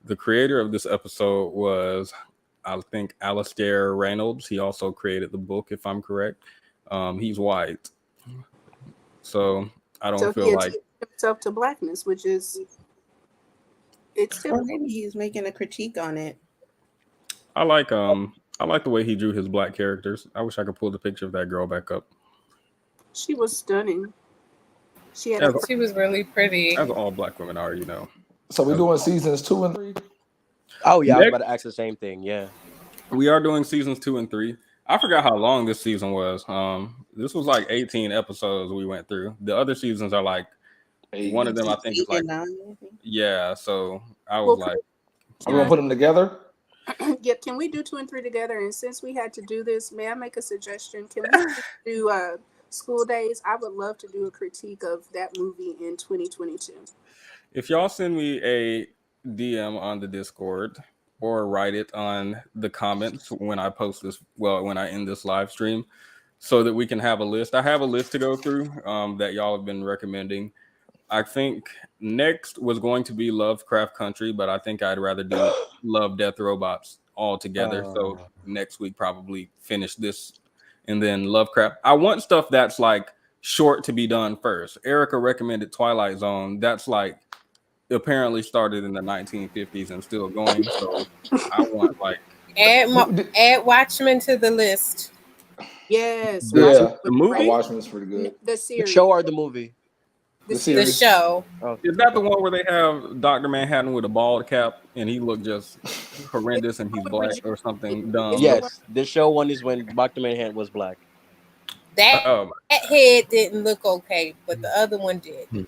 The creator of this episode was, I think, Alastair Reynolds. He also created the book, if I'm correct. He's white. So I don't feel like himself to Blackness, which is or maybe he's making a critique on it. I like the way he drew his Black characters. I wish I could pull the picture of that girl back up. She was stunning. She was really pretty. As all Black women are, you know. So we're doing seasons 2 and 3. Oh yeah, I was about to ask the same thing. Yeah, we are doing seasons 2 and 3. I forgot how long this season was. This was like 18 episodes we went through. The other seasons are like one of them. I think is 8 like and 9, I think. yeah. So I was Well, like, Are we gonna put them together? yeah, can we do 2 and 3 together? And since we had to do this, may I make a suggestion? Can we do School Days? I would love to do a critique of that movie in 2022. if y'all send me a DM on the Discord or write it on the comments when I post this, well, when I end this live stream, so that we can have a list. I have a list to go through that y'all have been recommending. I think next was going to be Lovecraft Country, but I think I'd rather do Love, Death, Robots all together. So next week, probably finish this and then Lovecraft. I want stuff that's like short to be done first. Erica recommended Twilight Zone. That's like apparently started in the 1950s and still going. So I want like add Watchmen to the list. Yes, Yeah, the movie. Watchmen is pretty good. The The series. show or the movie? The The series. show. Oh, Is that the one where they have Dr. Manhattan with a bald cap and he looked just horrendous and he's black or something dumb? yes, the show one is when Dr. Manhattan was black. That head didn't look okay, but the other one did.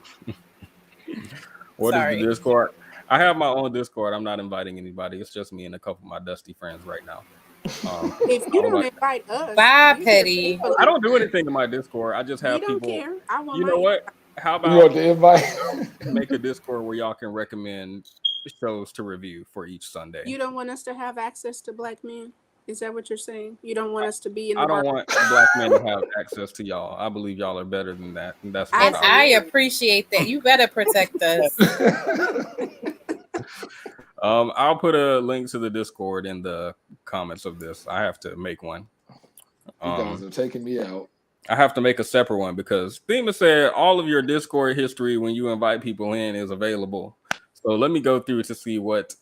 What Sorry. is the Discord? I have my own Discord. I'm not inviting anybody. It's just me and a couple of my dusty friends right now. If you don't invite us, Bye, we Petty. I don't do anything in my Discord. I just have We don't people. care. I want You know my what? How You want about the invite? make a Discord where y'all can recommend shows to review for each Sunday? You don't want us to have access to black men? Is that what you're saying? You don't want us to be in the I don't bar? want black men to have access to y'all. I believe y'all are better than that. And that's And not I appreciate that. You better protect us. I'll put a link to the Discord in the comments of this. I have to make one. You guys are taking me out. I have to make a separate one because Zima said all of your Discord history when you invite people in is available. So let me go through to see what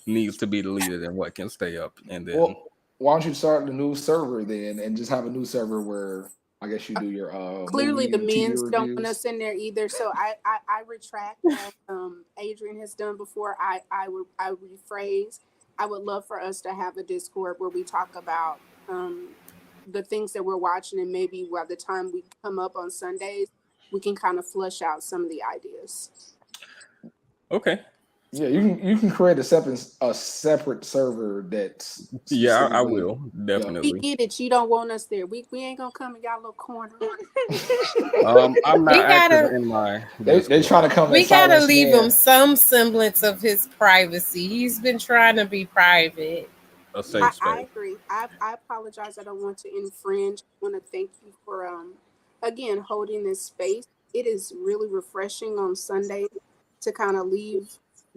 needs to be deleted and what can stay up. And then Well, why don't you start the new server then, and just have a new server where I guess you do your Clearly, the movie and men's TV don't want reviews. us in there either. So I retract as Adrian has done before. I rephrase. I would love for us to have a Discord where we talk about the things that we're watching, and maybe by the time we come up on Sundays, we can kind of flush out some of the ideas. okay. Yeah, you can create a separate server that's Yeah, I specifically- will definitely. We get it. You don't want us there. We ain't gonna come in y'all little corner. I'm not We active gotta- in my. They trying to come. We and gotta silence leave man. him some semblance of his privacy. He's been trying to be private. A safe space. I agree. I apologize. I don't want to infringe. I want to thank you for again holding this space. It is really refreshing on Sunday to kind of leave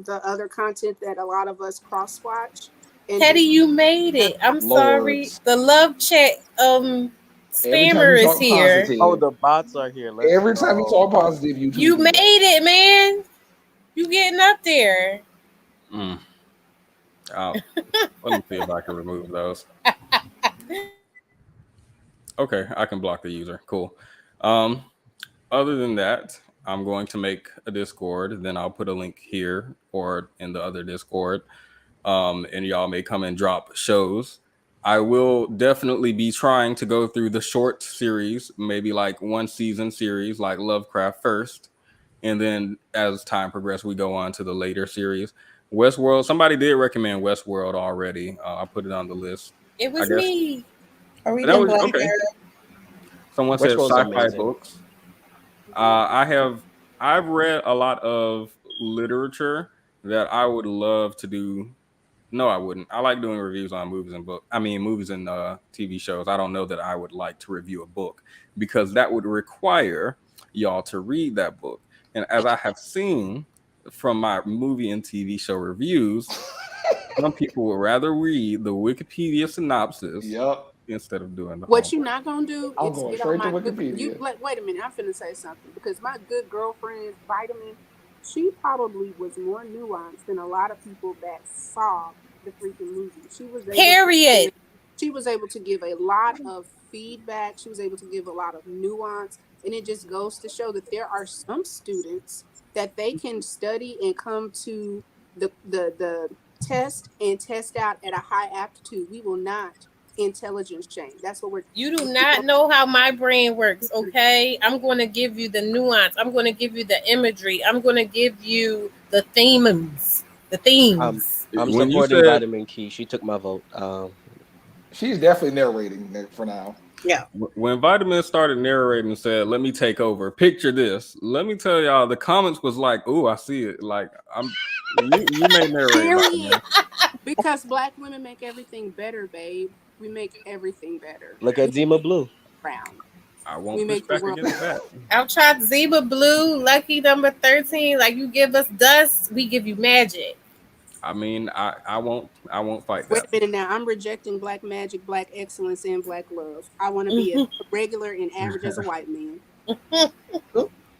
the other content that a lot of us cross watch. Teddy, you made it. I'm sorry. Lords. The love chat Every time spammer you is talk here. positive, Oh, the bots are here. Let's every time you go. talk positive, you You do made that. it, man. You getting up there. Let me see if I can remove those. Okay, I can block the user. Cool. Other than that, I'm going to make a Discord. Then I'll put a link here or in the other Discord. And y'all may come and drop shows. I will definitely be trying to go through the short series, maybe like one season series, like Lovecraft first. And then as time progresses, we go on to the later series. Westworld, somebody did recommend Westworld already. I put it on the list. It was I guess. me. Are we That done was Black okay. Mirror? Someone said Westworld's sci-fi amazing. books. I've read a lot of literature that I would love to do. No, I wouldn't. I like doing reviews on movies and movies and TV shows. I don't know that I would like to review a book because that would require y'all to read that book. And as I have seen from my movie and TV show reviews, some people would rather read the Wikipedia synopsis Yep. instead of doing the What whole- you not gonna do I'm is going get straight on to my Wikipedia. wait a minute, I'm finna say something because my good girlfriend Vitamin, she probably was more nuanced than a lot of people that saw the freaking movie. She was able to give a lot of feedback. She was able to give a lot of nuance, and it just goes to show that there are some students that they can study and come to the test and test out at a high aptitude. We will not intelligence chain. That's what we're. You do not know how my brain works, okay? I'm going to give you the nuance. I'm going to give you the imagery. I'm going to give you the themes. The themes. I'm When you supporting said Vitamin Key. She took my vote. She's definitely narrating for now. Yeah. when Vitamin started narrating and said, "Let me take over," picture this. Let me tell y'all, the comments was like, "Ooh, I see it." Like you may narrate, Period. Vitamin. Because Black women make everything better, babe. We make everything better. Look at Zima Blue. Round. I We won't push make the back world. against that. I'll try Zebra Blue, lucky number 13. Like, you give us dust, we give you magic. I mean, I won't fight Wait that. a minute now. I'm rejecting Black magic, Black excellence, and Black love. I want to be as regular and average as a white man.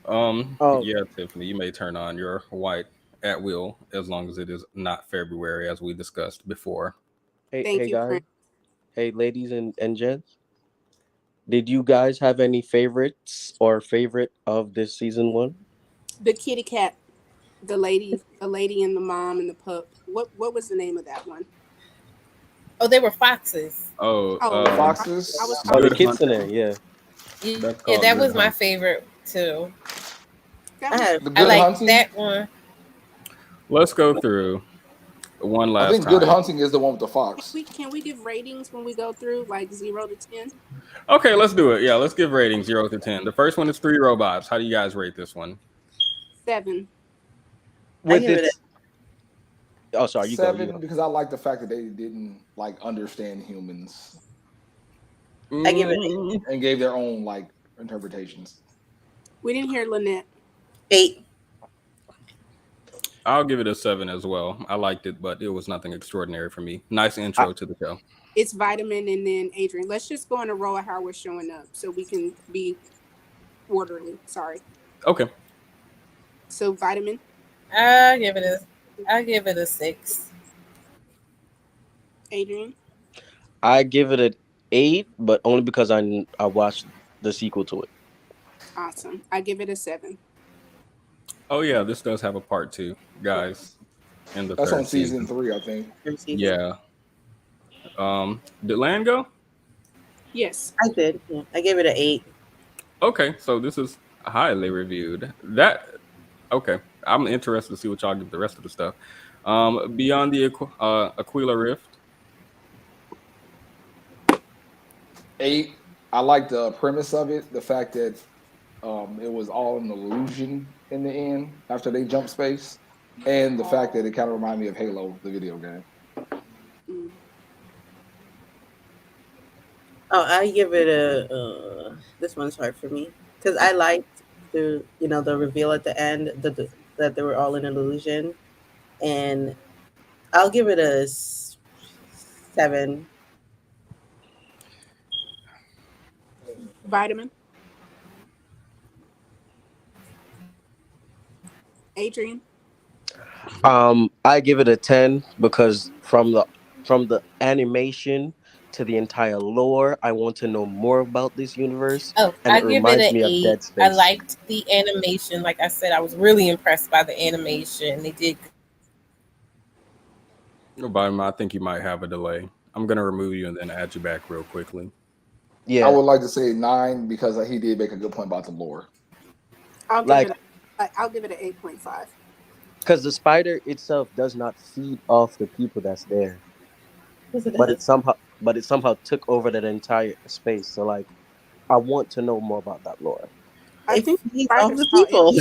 Oh, Yeah, Tiffany, you may turn on your white at will as long as it is not February, as we discussed before. Thank hey you, guys. Prince. Hey ladies and gents. Did you guys have any favorites or favorite of this season 1? The kitty cat, the lady and the mom and the pup. What was the name of that one? Oh, they were foxes. Oh, Oh, Foxes. I was Oh, the Good talking. Hunting. kitsune, yeah. That's Yeah, called that Good was my Hunting. favorite too. That I was. had The I Good like Hunting. that one. Let's go through one I last think Good time. Hunting is the one with the fox. Can we give ratings when we go through like 0 to 10? Okay, let's do it. Yeah, let's give ratings 0 to 10. The first one is 3 robots. How do you guys rate this one? 7. I With give it its Oh, sorry, you go. 7 because I like the fact that they didn't like understand humans I give it Mm, and gave their own like interpretations. We didn't hear Lynette. 8. I'll give it a 7 as well. I liked it, but it was nothing extraordinary for me. Nice I, intro to the show. It's Vitamin and then Adrian. Let's just go in a row of how we're showing up so we can be orderly. Sorry. Okay. So Vitamin, I give it a 6. Adrian, I give it an 8, but only because I watched the sequel to it. awesome. I give it a 7. Oh yeah, this does have a part 2, guys, in the That's on third season season. 3, I think. Third season. Yeah. Did Land go? Yes. I did. Yeah. I gave it an 8. Okay, so this is highly reviewed. That okay. I'm interested to see what y'all give the rest of the stuff. Beyond the Aquila Rift. 8. I like the premise of it, the fact that it was all an illusion in the end after they jump space, and the fact that it kind of reminded me of Halo, the video game. Mm. Oh, I give it a. This one's hard for me because I liked the reveal at the end that they were all an illusion, and I'll give it a 7. Vitamin, Adrian, I give it a 10 because from the animation to the entire lore, I want to know more about this universe, Oh, and I it give it reminds an me of 8. Dead I Space. liked the animation. Like I said, I was really impressed by the animation. They did. Bottom, I think you might have a delay. I'm gonna remove you and then add you back real quickly. I Yeah, would like to say 9 because he did make a good point about the lore. I'll give like it I'll give it an 8.5. because the spider itself does not feed off the people that's there, Yes, it but does. it somehow took over that entire space. So like, I want to know more about that lore. I It think the feeds spider off the saw people.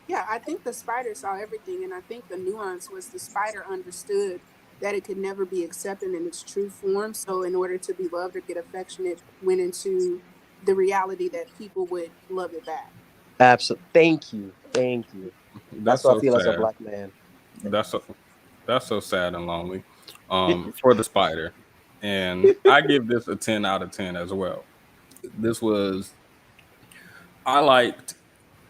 yeah, I think the spider saw everything, and I think the nuance was the spider understood that it could never be accepted in its true form. So, in order to be loved or get affection, it went into the reality that people would love it back. Absolutely. Thank you. That's That's what I so feel as a sad. black man. That's so that's so sad and lonely. For the spider. And I give this a 10 out of 10 as well. This was I liked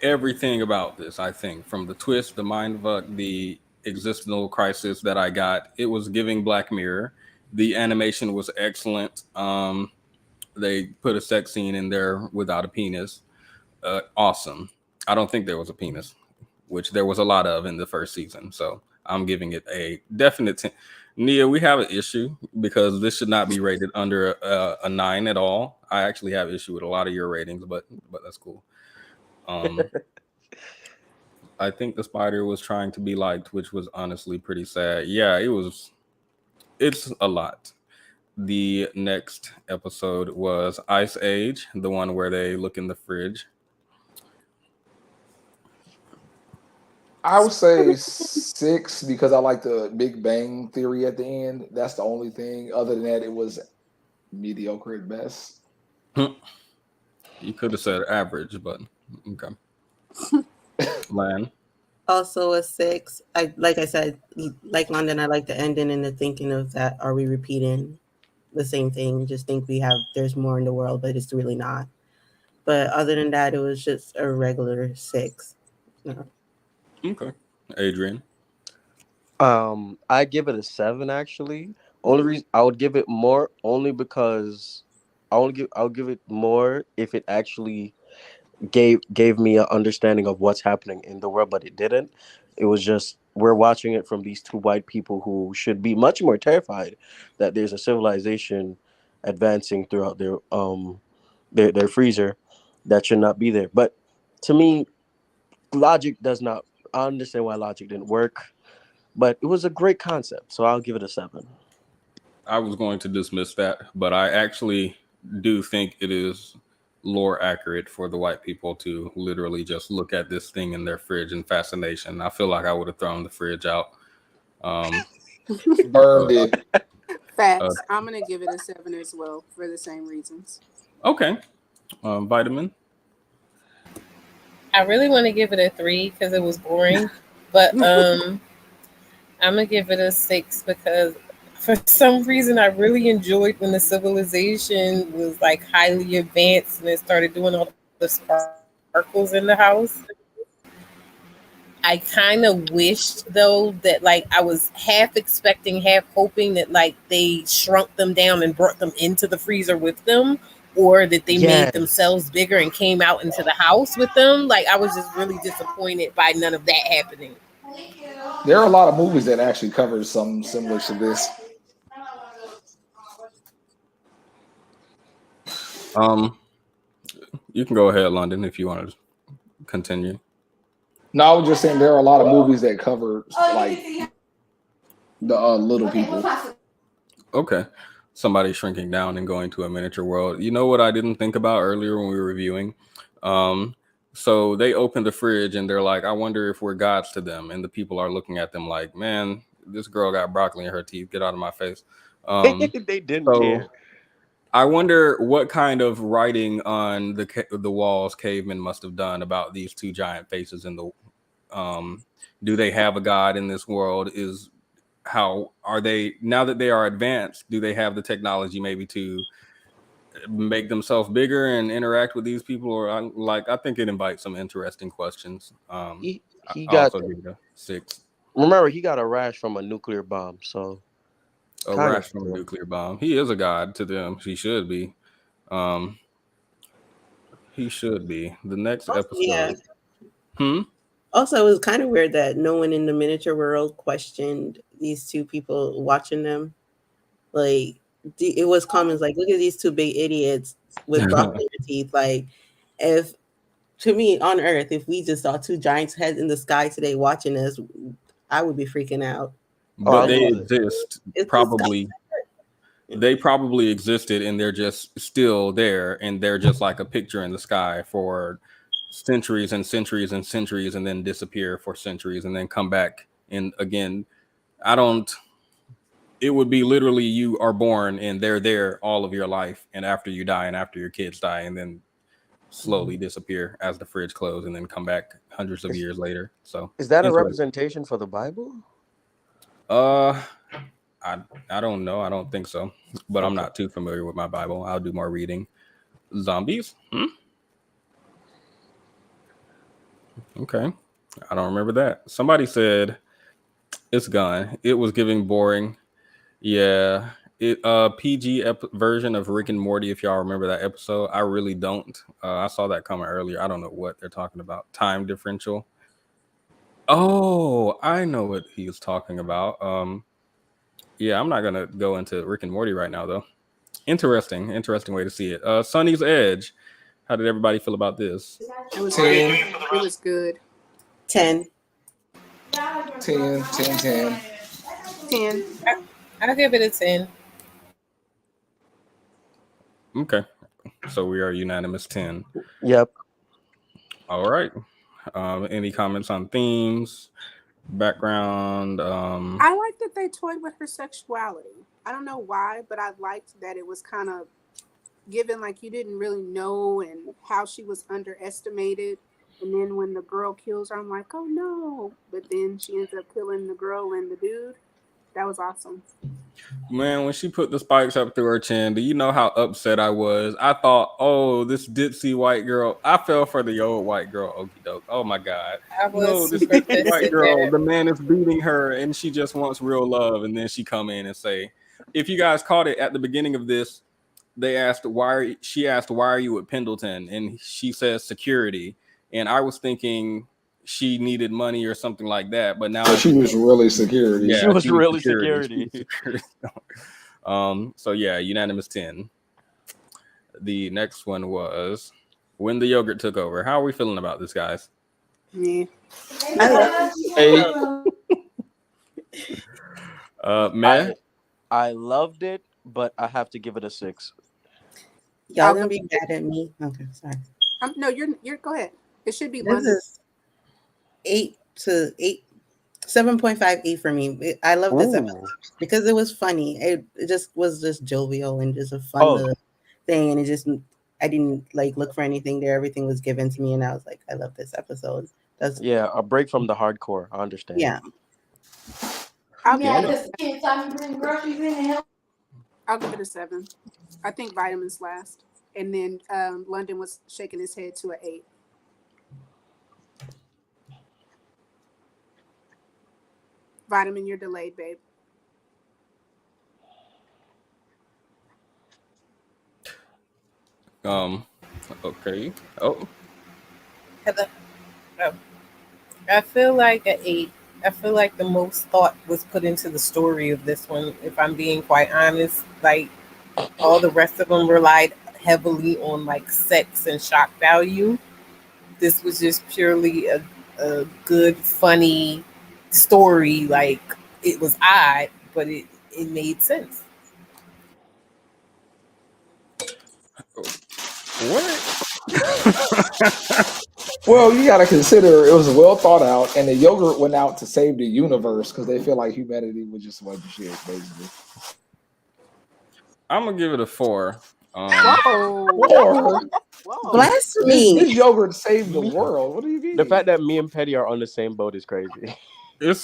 everything about this, I think, from the twist, the mind fuck, the existential crisis that I got. It was giving Black Mirror. The animation was excellent. They put a sex scene in there without a penis. Awesome. I don't think there was a penis, which there was a lot of in the first season. So I'm giving it a definite 10. Nia, we have an issue because this should not be rated under a 9 at all. I actually have issue with a lot of your ratings, but that's cool. I think the spider was trying to be liked, which was honestly pretty sad. Yeah, it was. It's a lot. The next episode was Ice Age, the one where they look in the fridge. I would say 6 because I like the Big Bang Theory at the end. That's the only thing. Other than that, it was mediocre at best. You could have said average, but okay. Lan. Also a 6. I said, like London, I like the ending and the thinking of that. Are we repeating the same thing? Just think there's more in the world, but it's really not. But other than that, it was just a regular 6. No. Okay. Adrian. I give it a 7 actually. Only reason I would give it more only because I'll give it more if it actually gave me an understanding of what's happening in the world, but it didn't. It was just we're watching it from these two white people who should be much more terrified that there's a civilization advancing throughout their freezer that should not be there. But to me, logic does not. I understand why logic didn't work, but it was a great concept, so I'll give it a 7. I was going to dismiss that, but I actually do think it is lore accurate for the white people to literally just look at this thing in their fridge in fascination. I feel like I would have thrown the fridge out. Burned it. Facts. I'm gonna give it a 7 as well for the same reasons. Okay. Vitamin. I really want to give it a 3 because it was boring, but I'm gonna give it a 6 because for some reason I really enjoyed when the civilization was like highly advanced and it started doing all the sparkles in the house. I kind of wished though that like I was half expecting, half hoping that like they shrunk them down and brought them into the freezer with them, or that they made themselves bigger and came out into the house with them. Like I was just really disappointed by none of that happening. There are a lot of movies that actually cover something similar to this. You can go ahead, London, if you want to continue. No, I was just saying there are a lot of movies that cover like the little people. Okay. Somebody shrinking down and going to a miniature world. You know what I didn't think about earlier when we were reviewing? So they open the fridge and they're like, I wonder if we're gods to them. And the people are looking at them like, man, this girl got broccoli in her teeth. Get out of my face. They didn't care. I wonder what kind of writing on the walls cavemen must have done about these two giant faces in the. Do they have a god in this world? How are they now that they are advanced? Do they have the technology maybe to make themselves bigger and interact with these people? Or I think it invites some interesting questions. He I got also give it a 6. Remember, he got a rash from a nuclear bomb, so A rash from a nuclear bomb. He is a god to them. He should be. He should be. The next episode. Yeah. Also, it was kind of weird that no one in the miniature world questioned these two people watching them. Like, it was comments like, look at these two big idiots with broccoli in their teeth. Like, if, to me, on Earth, if we just saw two giants heads in the sky today watching us, I would be freaking out. But they exist. Probably. They probably existed and they're just still there. And they're just like a picture in the sky for centuries and centuries and centuries, and then disappear for centuries and then come back. And again, it would be literally you are born and they're there all of your life, and after you die and after your kids die, and then slowly disappear as the fridge closes and then come back hundreds of years later. So is that a representation for the Bible? I don't know. I don't think so, but I'm not too familiar with my Bible. I'll do more reading. Zombies? Okay. I don't remember that. Somebody said it's gone. It was giving boring. Yeah. PG version of Rick and Morty, if y'all remember that episode. I really don't. I saw that coming earlier. I don't know what they're talking about. Time differential. Oh, I know what he was talking about. Yeah, I'm not gonna go into Rick and Morty right now though. Interesting way to see it. Sonny's Edge. How did everybody feel about this? It was 10. good. It was good. 10. 10, 10, 10. 10. I'll give it a 10. Okay, so we are unanimous 10. Yep. All right. Any comments on themes, background? I like that they toyed with her sexuality. I don't know why, but I liked that it was kind of given like you didn't really know and how she was underestimated. And then when the girl kills her, I'm like, oh no. But then she ends up killing the girl and the dude. That was awesome. Man, when she put the spikes up through her chin, do you know how upset I was? I thought, oh, this ditzy white girl. I fell for the old white girl, okie doke. Oh my God. I No, was this super ditzy white pissed girl, at the man is beating her and she just wants real love. And then she come in and say, if you guys caught it at the beginning of this, she asked, why are you at Pendleton? And she says security. And I was thinking she needed money or something like that. But now So she was really security. yeah, She was really security. So yeah, unanimous 10. The next one was when the yogurt took over. How are we feeling about this, guys? Yeah. Eight. Man, I loved it, but I have to give it a 6. Y'all gonna be mad at me? Okay, sorry. No, you're go ahead. It should be This London. is 8 to 8, 7.58 for me. I love this episode because it was funny. It just was just jovial and just a fun little thing. And it just, I didn't like look for anything there. Everything was given to me, and I was like, I love this episode. That's a break from the hardcore. I understand. Yeah. I'll give it a 7. I think Vitamins last, and then London was shaking his head to an 8. Vitamin, you're delayed, babe. Okay. Oh, Heather. Oh. I feel like an 8. I feel like the most thought was put into the story of this one, if I'm being quite honest. Like, all the rest of them relied heavily on like sex and shock value. This was just purely a good, funny story. Like, it was odd, but it made sense. what? Well, you got to consider it was well thought out, and the yogurt went out to save the universe because they feel like humanity was just one shit, basically. I'm gonna give it a 4. Whoa. blasphemy. This yogurt saved the world. What do you mean? The fact that me and Petty are on the same boat is crazy. It's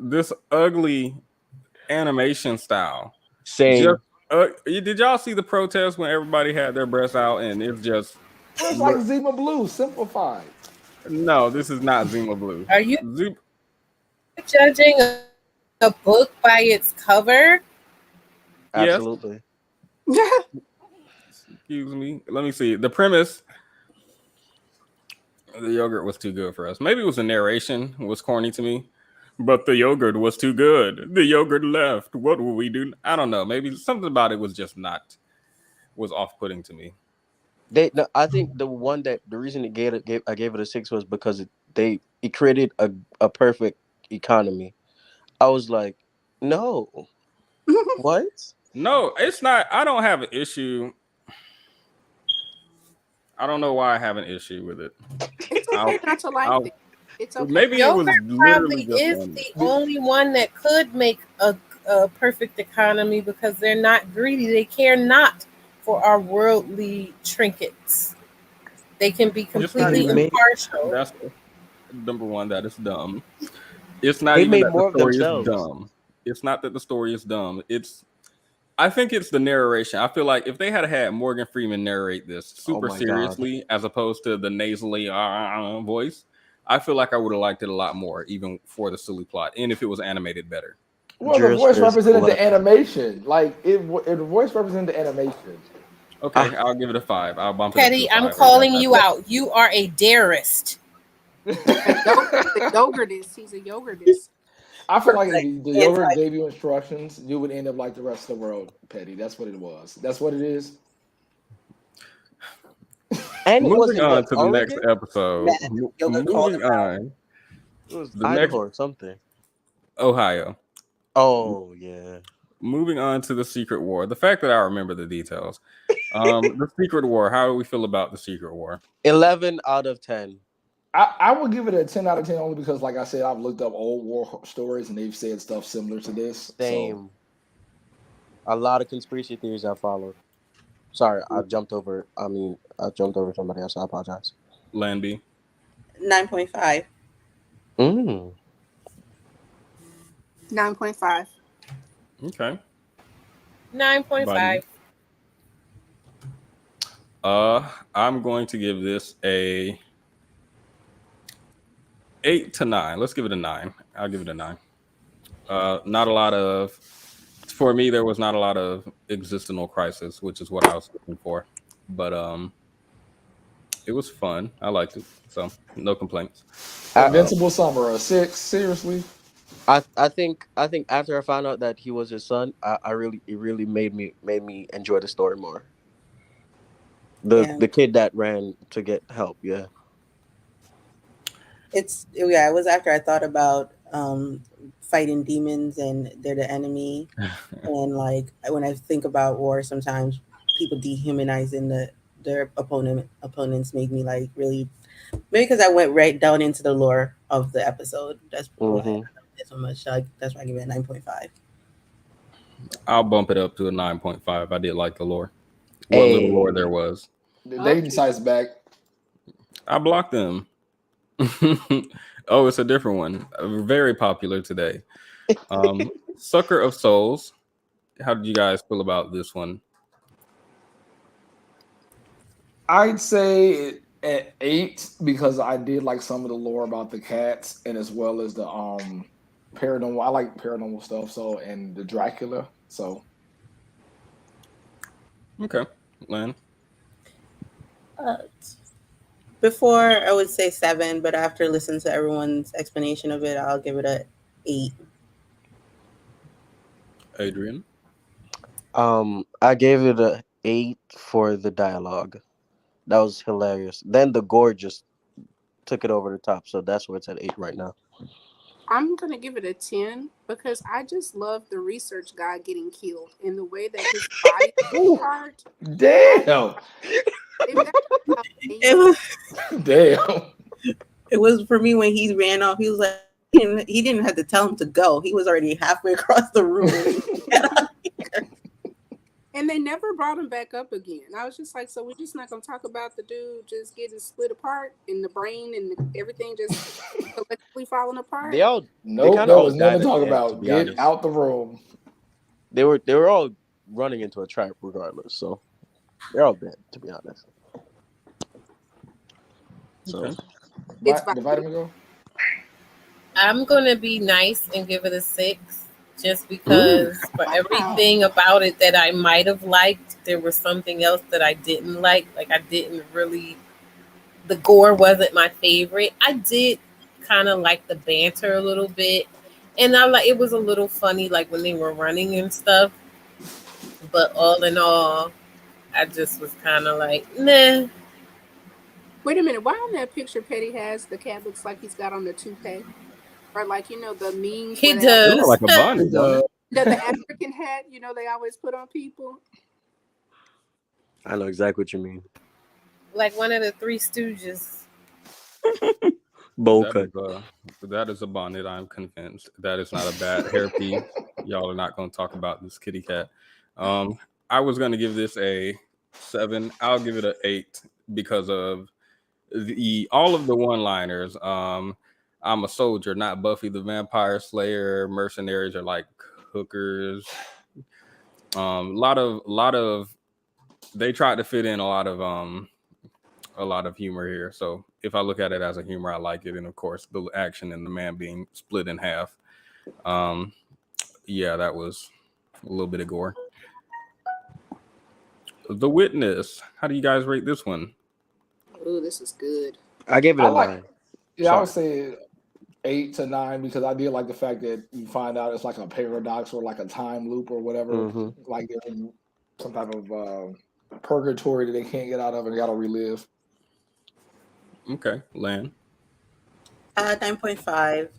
this ugly animation style. Same. Did y'all see the protest when everybody had their breasts out and it's just It's like Zima Blue simplified. no, this is not Zima Blue. Are you judging a book by its cover? Absolutely. Excuse me. Let me see. The premise. The yogurt was too good for us. Maybe it was the narration was corny to me, but the yogurt was too good. The yogurt left. What will we do? I don't know. Maybe something about it was just was off-putting to me. I think the reason I gave it a 6 was because it created a perfect economy. I was like, no, what? No, it's not. I don't have an issue. I don't know why I have an issue with it. It's okay not to like it. It's okay. Maybe it was Yogurt literally probably just is the only one that could make a perfect economy because they're not greedy. They care not for our worldly trinkets. They can be completely impartial. That's number one. That is dumb. It's not They even made that more the story of is themselves. dumb. It's not that the story is dumb. I think it's the narration. I feel like if they had Morgan Freeman narrate this super seriously as opposed to the nasally voice, I feel like I would have liked it a lot more, even for the silly plot, and if it was animated better. Well, the voice represented the animation. Like the voice represented the animation. Okay, I'll give it a 5. I'll bump Petty, it up to 5. I'm calling you out. You are a darist. The yogurtist. He's a yogurtist. I feel like if the yogurt Anti- gave you instructions, you would end up like the rest of the world, Petty. That's what it was. That's what it is. And it Moving wasn't on what to the next Oregon? episode. Man, yogurt called Moving him out. on. It was The next Idaho or something. Ohio. Oh yeah. Moving on to the Secret War. The fact that I remember the details. The Secret War. How do we feel about the Secret War? 11 out of 10. I would give it a 10 out of 10 only because, like I said, I've looked up old war stories and they've said stuff similar to this. Same. A lot of conspiracy theories I followed. Sorry, I jumped over somebody else. I apologize. Lanby. 9.5. 9.5. Okay. 9.5. I'm going to give this a 8 to 9. Let's give it a 9. I'll give it a 9. Not a lot of, for me, there was not a lot of existential crisis, which is what I was looking for. But it was fun. I liked it. So no complaints. Invincible Summer, a 6, seriously. I think after I found out that he was his son, it really made me enjoy the story more. The kid that ran to get help, yeah. It was after I thought about fighting demons and they're the enemy. And like when I think about war, sometimes people dehumanizing their opponents made me like really, maybe because I went right down into the lore of the episode. That's why I loved it so much. That's why I give it a 9.5. I'll bump it up to a 9.5. I did like the lore. What little lore there was. The dating sites back. I blocked them. Oh, it's a different one. Very popular today. Sucker of Souls. How did you guys feel about this one? I'd say at 8 because I did like some of the lore about the cats and as well as the paranormal. I like paranormal stuff, so and the Dracula. So okay, Lan. Before I would say 7, but after listening to everyone's explanation of it, I'll give it a 8. Adrian. I gave it a 8 for the dialogue. That was hilarious. Then the gore just took it over the top, so that's why it's at 8 right now. I'm going to give it a 10 because I just love the research guy getting killed and the way that his body is hard. damn. Damn. It was for me when he ran off. He was like, he didn't have to tell him to go. He was already halfway across the room. And they never brought him back up again. I was just like, so we're just not going to talk about the dude just getting split apart and the brain and everything just collectively falling apart? Nope, there was nothing to talk about. Get out the room. They were all running into a trap regardless, so they're all dead, to be honest. So, the vitamin go? I'm gonna be nice and give it a 6, just because for everything about it that I might have liked, there was something else that I didn't like. Like I didn't really. The gore wasn't my favorite. I did kind of like the banter a little bit, and it was a little funny, like when they were running and stuff. But all in all, I just was kind of like, nah. Wait a minute. Why on that picture Petty has, the cat looks like he's got on the toupee? Or like, the memes. He does. Like a bonnet, the African hat, they always put on people. I know exactly what you mean. Like one of the Three Stooges. Bowl cut. That is a bonnet, I'm convinced. That is not a bad hairpiece. Y'all are not going to talk about this kitty cat. I was going to give this a 7. I'll give it an 8 because of all of the one-liners. I'm a soldier, not Buffy the Vampire Slayer. Mercenaries are like hookers. A lot of they tried to fit in a lot of humor here. So if I look at it as a humor, I like it. And of course, the action and the man being split in half. Yeah, that was a little bit of gore. The Witness. How do you guys rate this one? Ooh, this is good. I gave it a 9. Yeah, I would say 8 to 9 because I did like the fact that you find out it's like a paradox or like a time loop or whatever. Mhm. Like they're in some type of purgatory that they can't get out of and got to relive. Okay, Lan. 9.5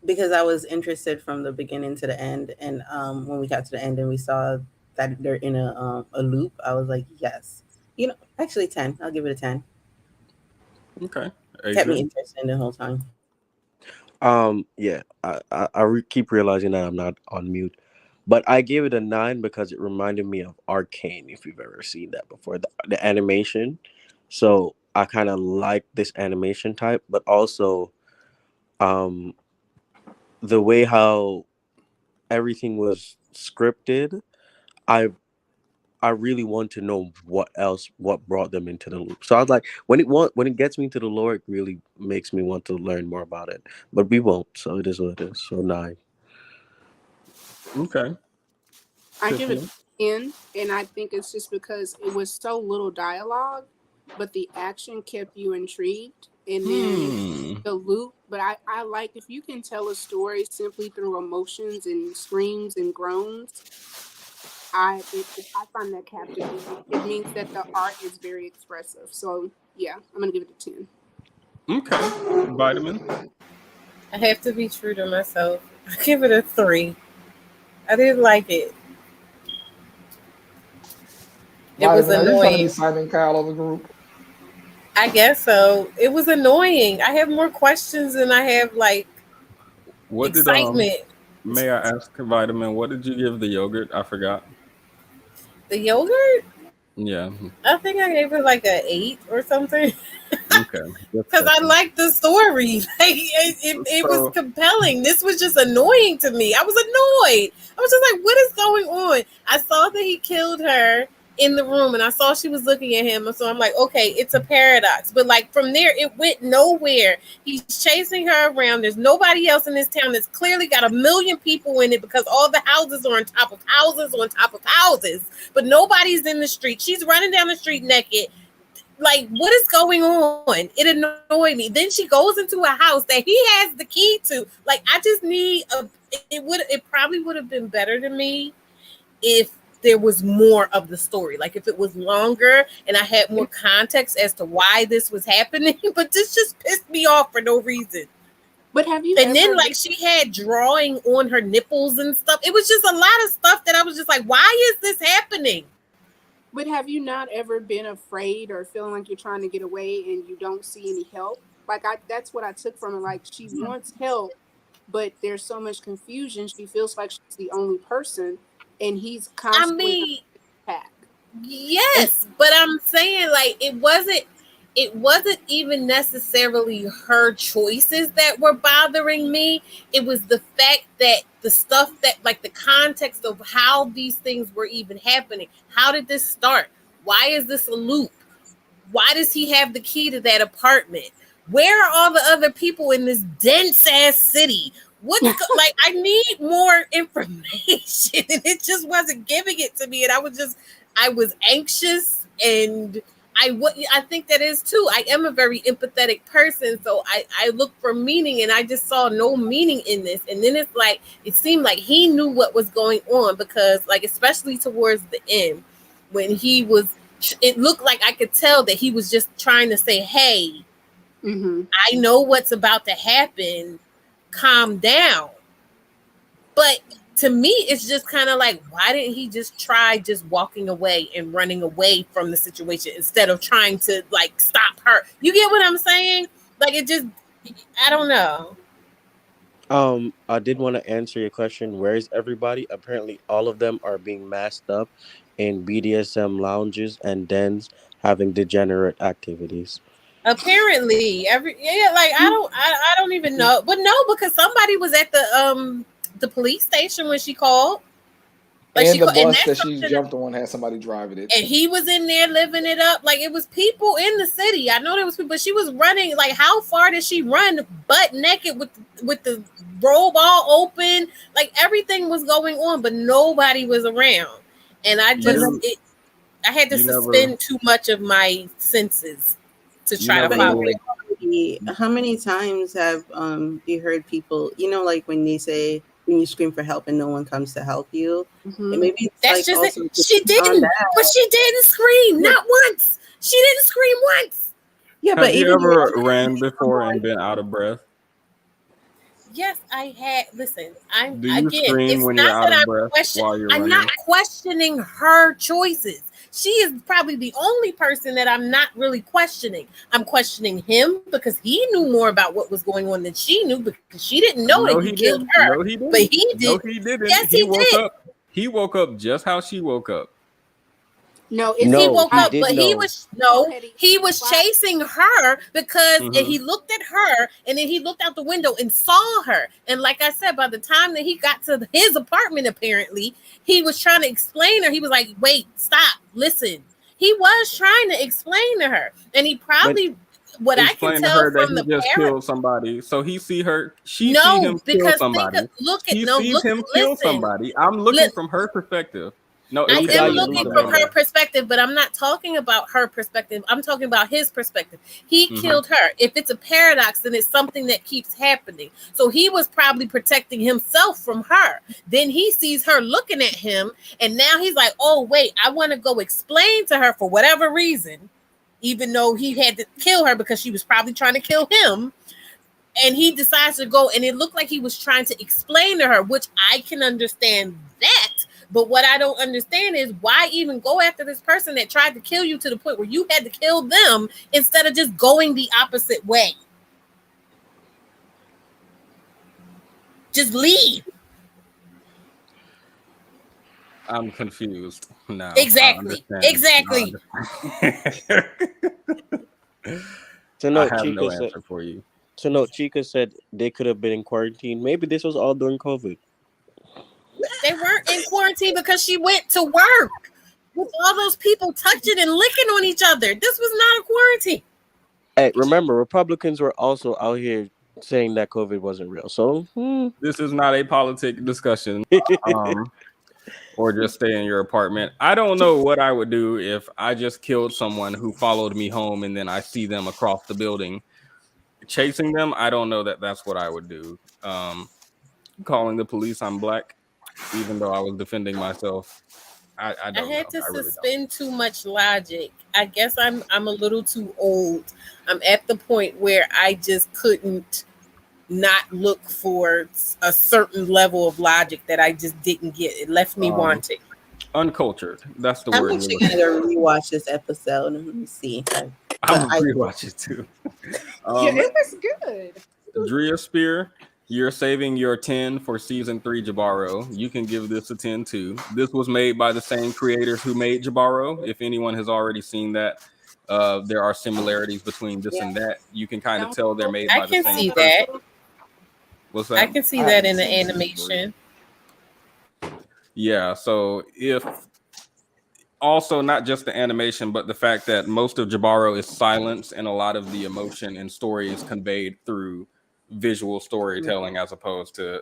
because I was interested from the beginning to the end, and when we got to the end and we saw that they're in a loop, I was like, yes. Actually 10. I'll give it a 10. Okay, Kept me Adrian. interested the whole time. Yeah, I keep realizing that I'm not on mute, but I gave it a 9 because it reminded me of Arcane. If you've ever seen that before, the animation. So I kind of like this animation type, but also um the way how everything was scripted. I really want to know what brought them into the loop. So I was like, when it gets me to the lore, it really makes me want to learn more about it. But we won't, so it is what it is. So 9. Okay. I give it Tiffany? 10, and I think it's just because it was so little dialogue, but the action kept you intrigued, and then the loop. But I like if you can tell a story simply through emotions and screams and groans. I find that captivating. It means that the art is very expressive. So yeah, I'm gonna give it a 10. Okay. Vitamin. I have to be true to myself. I give it a 3. I didn't like it. It was Vitamin, are you trying to be annoying. Simon Cowell of the group? I guess so. It was annoying. I have more questions than I have like What did excitement. may I ask Vitamin, what did you give the yogurt? I forgot. The yogurt, Yeah. I think I gave it like a 8 or something. Okay. Just Because I checking. liked the story. Like it was So compelling. This was just annoying to me. I was annoyed. I was just like, what is going on? I saw that he killed her in the room and I saw she was looking at him. And so I'm like, okay, it's a paradox. But like from there, it went nowhere. He's chasing her around. There's nobody else in this town that's clearly got a million people in it because all the houses are on top of houses on top of houses. But nobody's in the street. She's running down the street naked. Like, what is going on? It annoyed me. Then she goes into a house that he has the key to. Like, I just need it probably would have been better to me if there was more of the story. Like if it was longer and I had more context as to why this was happening. But this just pissed me off for no reason. But have you And ever then like she had drawing on her nipples and stuff. It was just a lot of stuff that I was just like, why is this happening? But have you not ever been afraid or feeling like you're trying to get away and you don't see any help? Like that's what I took from it. Like she wants help, but there's so much confusion. She feels like she's the only person, and he's I constantly mean, attack. yes, but I'm saying like it wasn't even necessarily her choices that were bothering me. It was the fact that the stuff that like the context of how these things were even happening. How did this start? Why is this a loop? Why does he have the key to that apartment? Where are all the other people in this dense ass city? Like I need more information and it just wasn't giving it to me. And I was anxious and I think that is too. I am a very empathetic person. So I look for meaning and I just saw no meaning in this. And then it's like, it seemed like he knew what was going on because like, especially towards the end when it looked like I could tell that he was just trying to say, hey, I know what's about to happen. Calm down. But to me, it's just kind of like, why didn't he just try just walking away and running away from the situation instead of trying to like stop her? You get what I'm saying? Like it just, I don't know. I did want to answer your question. Where is everybody? Apparently, all of them are being masked up in BDSM lounges and dens, having degenerate activities. Apparently, like I don't even know, but no, because somebody was at the police station when she called. Like and the bus and that she jumped on had somebody driving it. And he was in there living it up. Like it was people in the city. I know there was people, but she was running. Like how far did she run butt naked with the robe all open? Like everything was going on, but nobody was around. And I had to suspend too much of my senses to try to follow it. How many times have you heard people, like when they say when you scream for help and no one comes to help you? And maybe it's That's like just also it. She didn't, but she didn't scream, not once. She didn't scream once. Yeah, Have but you even ever ran before and been out of breath? Yes, I had. Listen, I'm Do you again. scream It's when not you're out that of I'm breath while you're I'm running? not questioning her choices. She is probably the only person that I'm not really questioning. I'm questioning him because he knew more about what was going on than she knew because she didn't know No, that he he killed didn't. her. No, he didn't. But he did. No, he didn't. Yes, he did. He woke up just how she woke up. No, He No, woke he up, did but he know. was Okay, he was why- chasing her because Mhm. he looked at her and then he looked out the window and saw her. And like I said, by the time that he got to his apartment, apparently he was trying to explain to her. He was like, "Wait, stop, listen." He was trying to explain to her, and he probably, what I can Explain to tell her that from he the just parent. killed somebody. So he see her, she see No, him kill because somebody. He sees him kill listen. somebody. I'm looking from her perspective. No, I okay, am you Leah, lose my looking the bad, from my her bad. perspective, but I'm not talking about her perspective. I'm talking about his perspective. He Mhm. killed her. If it's a paradox, then it's something that keeps happening. So he was probably protecting himself from her. Then he sees her looking at him, and now he's like, "Oh, wait, I want to go explain to her for whatever reason, even though he had to kill her because she was probably trying to kill him." And he decides to go, and it looked like he was trying to explain to her, which I can understand that. But what I don't understand is why even go after this person that tried to kill you to the point where you had to kill them instead of just going the opposite way. Just leave. I'm confused now. Exactly. I Exactly. understand. To I note, have no Chica said. answer for you. To note, Chica said they could have been in quarantine. Maybe this was all during COVID. They weren't in quarantine because she went to work with all those people touching and licking on each other. This was not a quarantine. Hey, remember, Republicans were also out here saying that COVID wasn't real. So, This is not a politic discussion. Or just stay in your apartment. I don't know what I would do if I just killed someone who followed me home and then I see them across the building chasing them. I don't know that that's what I would do. Calling the police, I'm black, even though I was defending myself. I I don't had know. to I really don't. suspend too much logic. I guess I'm a little too old. I'm at the point where I just couldn't not look for a certain level of logic that I just didn't get. It left me wanting. Uncultured. That's the I'm word. actually gonna go rewatch this episode and let me see. I'm gonna rewatch it too. Yeah, it was good. Drea Spear, you're saving your 10 for season 3 Jabaro. You can give this a 10 too. This was made by the same creators who made Jabaro. If anyone has already seen that, there are similarities between this and that. You can kind of tell they're made I by the can same see person. that. What's that? I can see I that haven't in the seen season 3. animation. Yeah, so if also not just the animation, but the fact that most of Jabaro is silence and a lot of the emotion and story is conveyed through visual storytelling as opposed to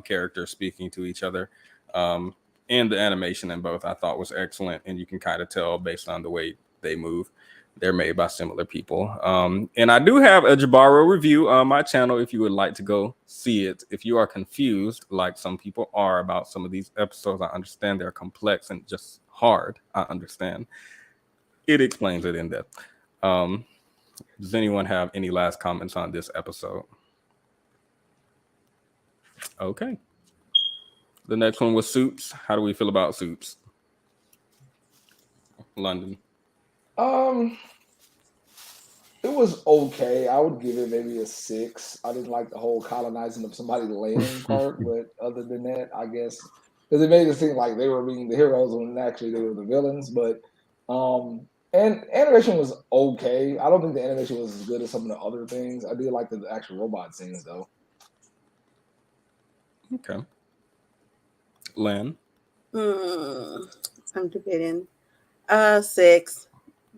characters speaking to each other. And the animation in both I thought was excellent, and you can kind of tell based on the way they move. They're made by similar people. And I do have a Jabaro review on my channel if you would like to go see it. If you are confused, like some people are about some of these episodes, I understand they're complex and just hard. I understand. It explains it in depth. Does anyone have any last comments on this episode? Okay. The next one was Suits. How do we feel about Suits? London. It was okay. I would give it maybe a 6. I didn't like the whole colonizing of somebody landing part, but other than that, I guess because it made it seem like they were being the heroes when actually they were the villains. But and animation was okay. I don't think the animation was as good as some of the other things. I did like the actual robot scenes though. Okay. Lan. I'm debating. 6.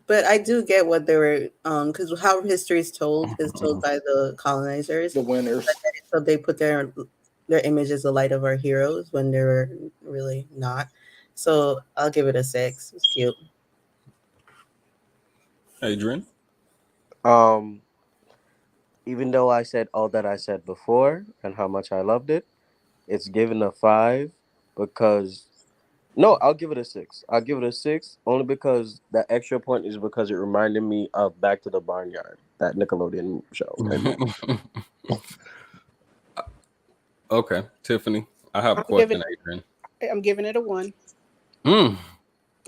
But I do get what they were, because how history is told by the colonizers. The winners. So they put their image as the light of our heroes when they were really not. So I'll give it a 6. It's cute. Adrian. even though I said all that I said before and how much I loved it, it's given a 5 because no, I'll give it a 6. I'll give it a 6 only because that extra point is because it reminded me of Back to the Barnyard, that Nickelodeon show and movie. Okay, Tiffany, I have a I'm giving question, Adrian. I'm giving it a 1. Mm.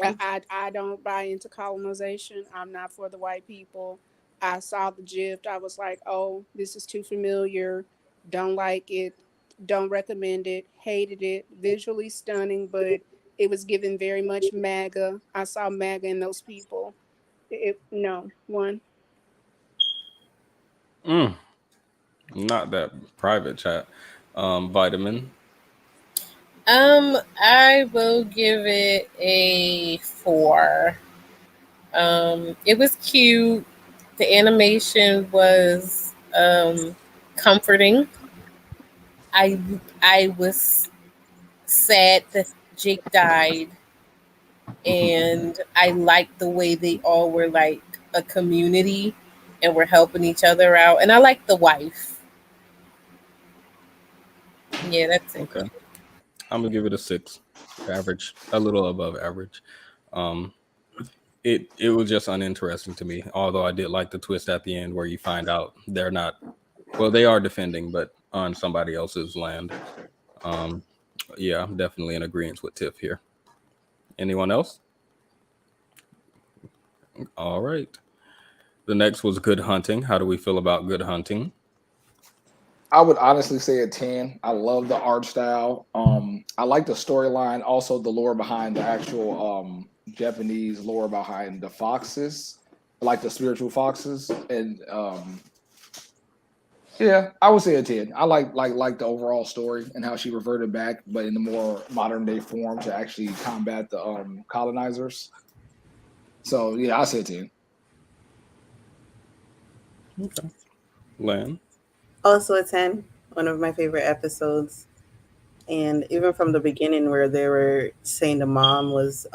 I don't buy into colonization. I'm not for the white people. I saw the gift. I was like, oh, this is too familiar. Don't like it. Don't recommend it. Hated it. Visually stunning, but it was given very much MAGA. I saw MAGA in those people. No, 1. Mm. Not that private chat. Vitamin. I will give it a 4. It was cute. The animation was comforting. I I was sad that Jake died, and I liked the way they all were like a community and were helping each other out. And I like the wife. Yeah, that's it. Okay, I'm gonna give it a 6. Average, a little above average. Um, it was just uninteresting to me. Although I did like the twist at the end where you find out they're not. Well, they are defending, but on somebody else's land. Um, yeah, I'm definitely in agreement with Tiff here. Anyone else? All right. The next was Good Hunting. How do we feel about Good Hunting? I would honestly say a 10. I love the art style. I like the storyline, also the lore behind the actual Japanese lore behind the foxes, like the spiritual foxes. And yeah, I would say a 10. I like the overall story and how she reverted back, but in the more modern day form to actually combat the colonizers. So yeah, I say a 10. Okay. Lan. Also a 10, one of my favorite episodes. And even from the beginning where they were saying the mom was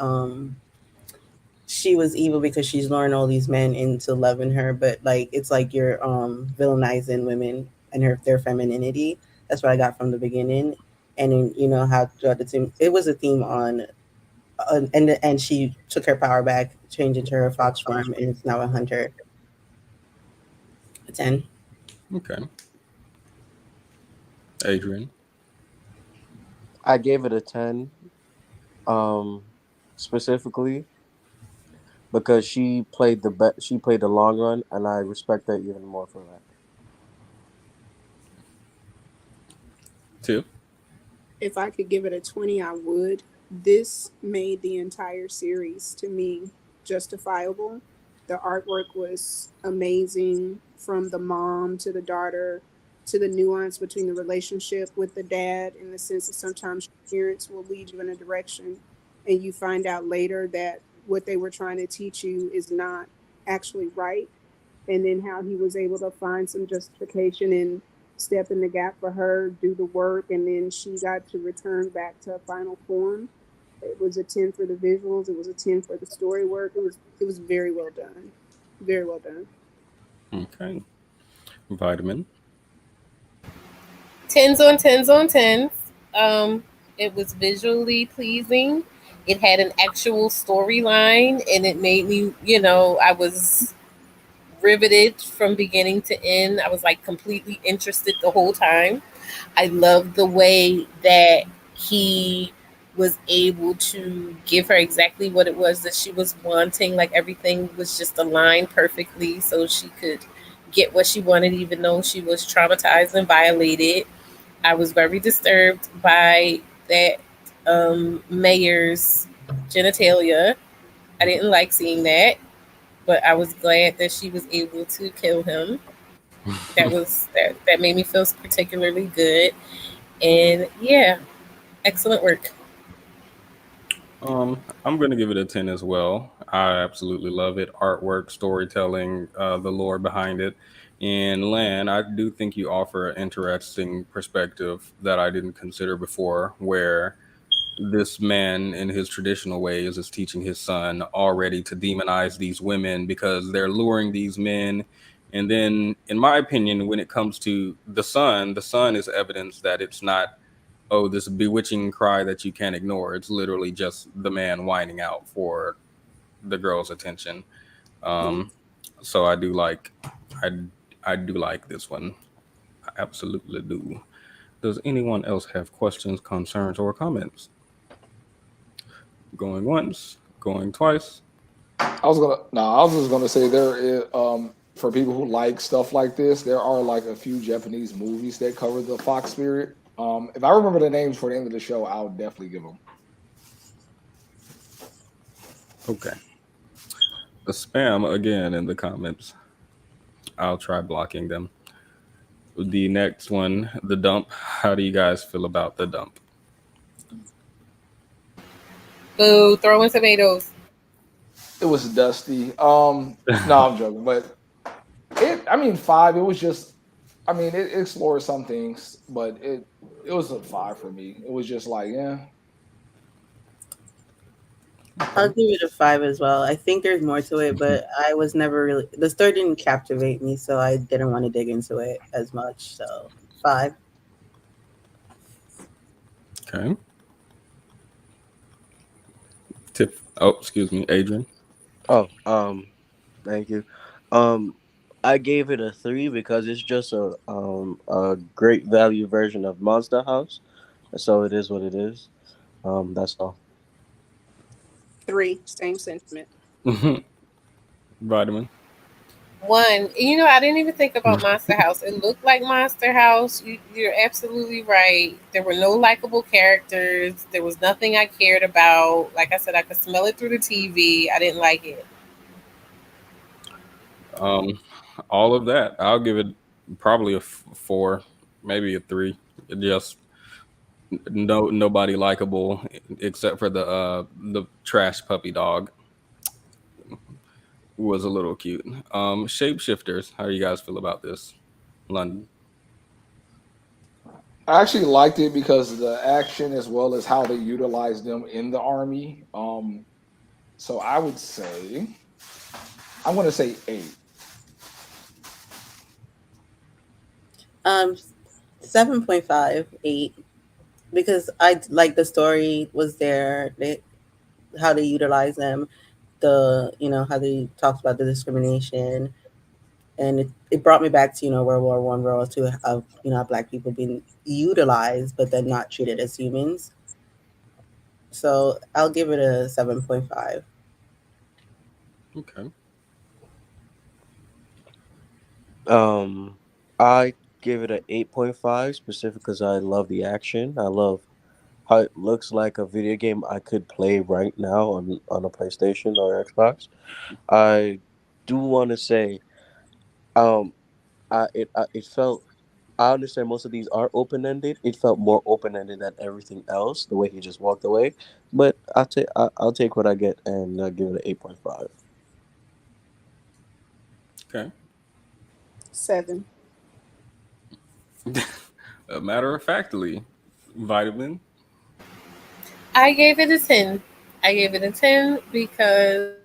she was evil because she's luring all these men into loving her, but like it's like you're villainizing women and their femininity. That's what I got from the beginning. And then you know how throughout the team it was a theme on and she took her power back, changed into her fox form, and it's now a hunter. A 10. Okay. Adrian. I gave it a 10, specifically because she played the long run, and I respect her even more for that. Tiff. If I could give it a 20, I would. This made the entire series to me justifiable. The artwork was amazing from the mom to the daughter to the nuance between the relationship with the dad, in the sense that sometimes your parents will lead you in a direction and you find out later that what they were trying to teach you is not actually right. And then how he was able to find some justification and step in the gap for her, do the work, and then she got to return back to a final form. It was a 10 for the visuals. It was a 10 for the story work. It was very well done. Very well done. Okay. Vitamin. Tens on tens on tens. It was visually pleasing. It had an actual storyline, and it made me, I was riveted from beginning to end. I was like completely interested the whole time. I loved the way that he was able to give her exactly what it was that she was wanting. Like everything was just aligned perfectly so she could get what she wanted, even though she was traumatized and violated. I was very disturbed by that mayor's genitalia. I didn't like seeing that, but I was glad that she was able to kill him. That made me feel particularly good. And yeah, excellent work. I'm gonna give it a 10 as well. I absolutely love it. Artwork, storytelling, the lore behind it. And Lan, I do think you offer an interesting perspective that I didn't consider before, where this man in his traditional ways is teaching his son already to demonize these women because they're luring these men And then, in my opinion, when it comes to the sun is evidence that it's not, oh, this bewitching cry that you can't ignore. It's literally just the man whining out for the girl's attention. Um, so I I do like this one. I absolutely do. Does anyone else have questions, concerns, or comments? Going once, going twice. I was just gonna say there is for people who like stuff like this, there are like a few Japanese movies that cover the fox spirit. If I remember the names for the end of the show, I'll definitely give them. Okay. The spam again in the comments. I'll try blocking them. The next one, the dump. How do you guys feel about the dump? Boo, throw in tomatoes. It was dusty. No, I'm joking, but I mean, five. It was just, I mean, it explored some things, but it was a five for me. It was just like, yeah, I'll give it a 5 as well. I think there's more to it, but I was never really, the story didn't captivate me, so I didn't want to dig into it as much. So 5. Okay. Tip. Oh, excuse me, Adrian. Oh, thank you. Um, I gave it a 3 because it's just a great value version of Monster House, so it is what it is. That's all. 3, same sentiment. Vitamin. One, I didn't even think about Monster House. It looked like Monster House. You're absolutely right. There were no likable characters. There was nothing I cared about. Like I said, I could smell it through the TV. I didn't like it. Um, all of that. I'll give it probably a four, maybe a three. It just nobody likable except for the trash puppy dog who was a little cute. Shapeshifters. How do you guys feel about this? London. I actually liked it because of the action as well as how they utilized them in the army. So I would say I'm going to say 8. 7.5, 8, because I like the story was there, how they utilize them, how they talked about the discrimination, and it brought me back to World War One, World War Two, of Black people being utilized but then not treated as humans. So I'll give it a 7.5. Okay. I give it an 8.5 specific because I love the action. I love how it looks like a video game I could play right now on a PlayStation or Xbox. I do want to say, um, it felt. I understand most of these are open ended. It felt more open ended than everything else. The way he just walked away, but I'll take what I get and give it an 8.5. Okay. 7. A matter of factly, Vitamin. I gave it a 10. I gave it a 10 because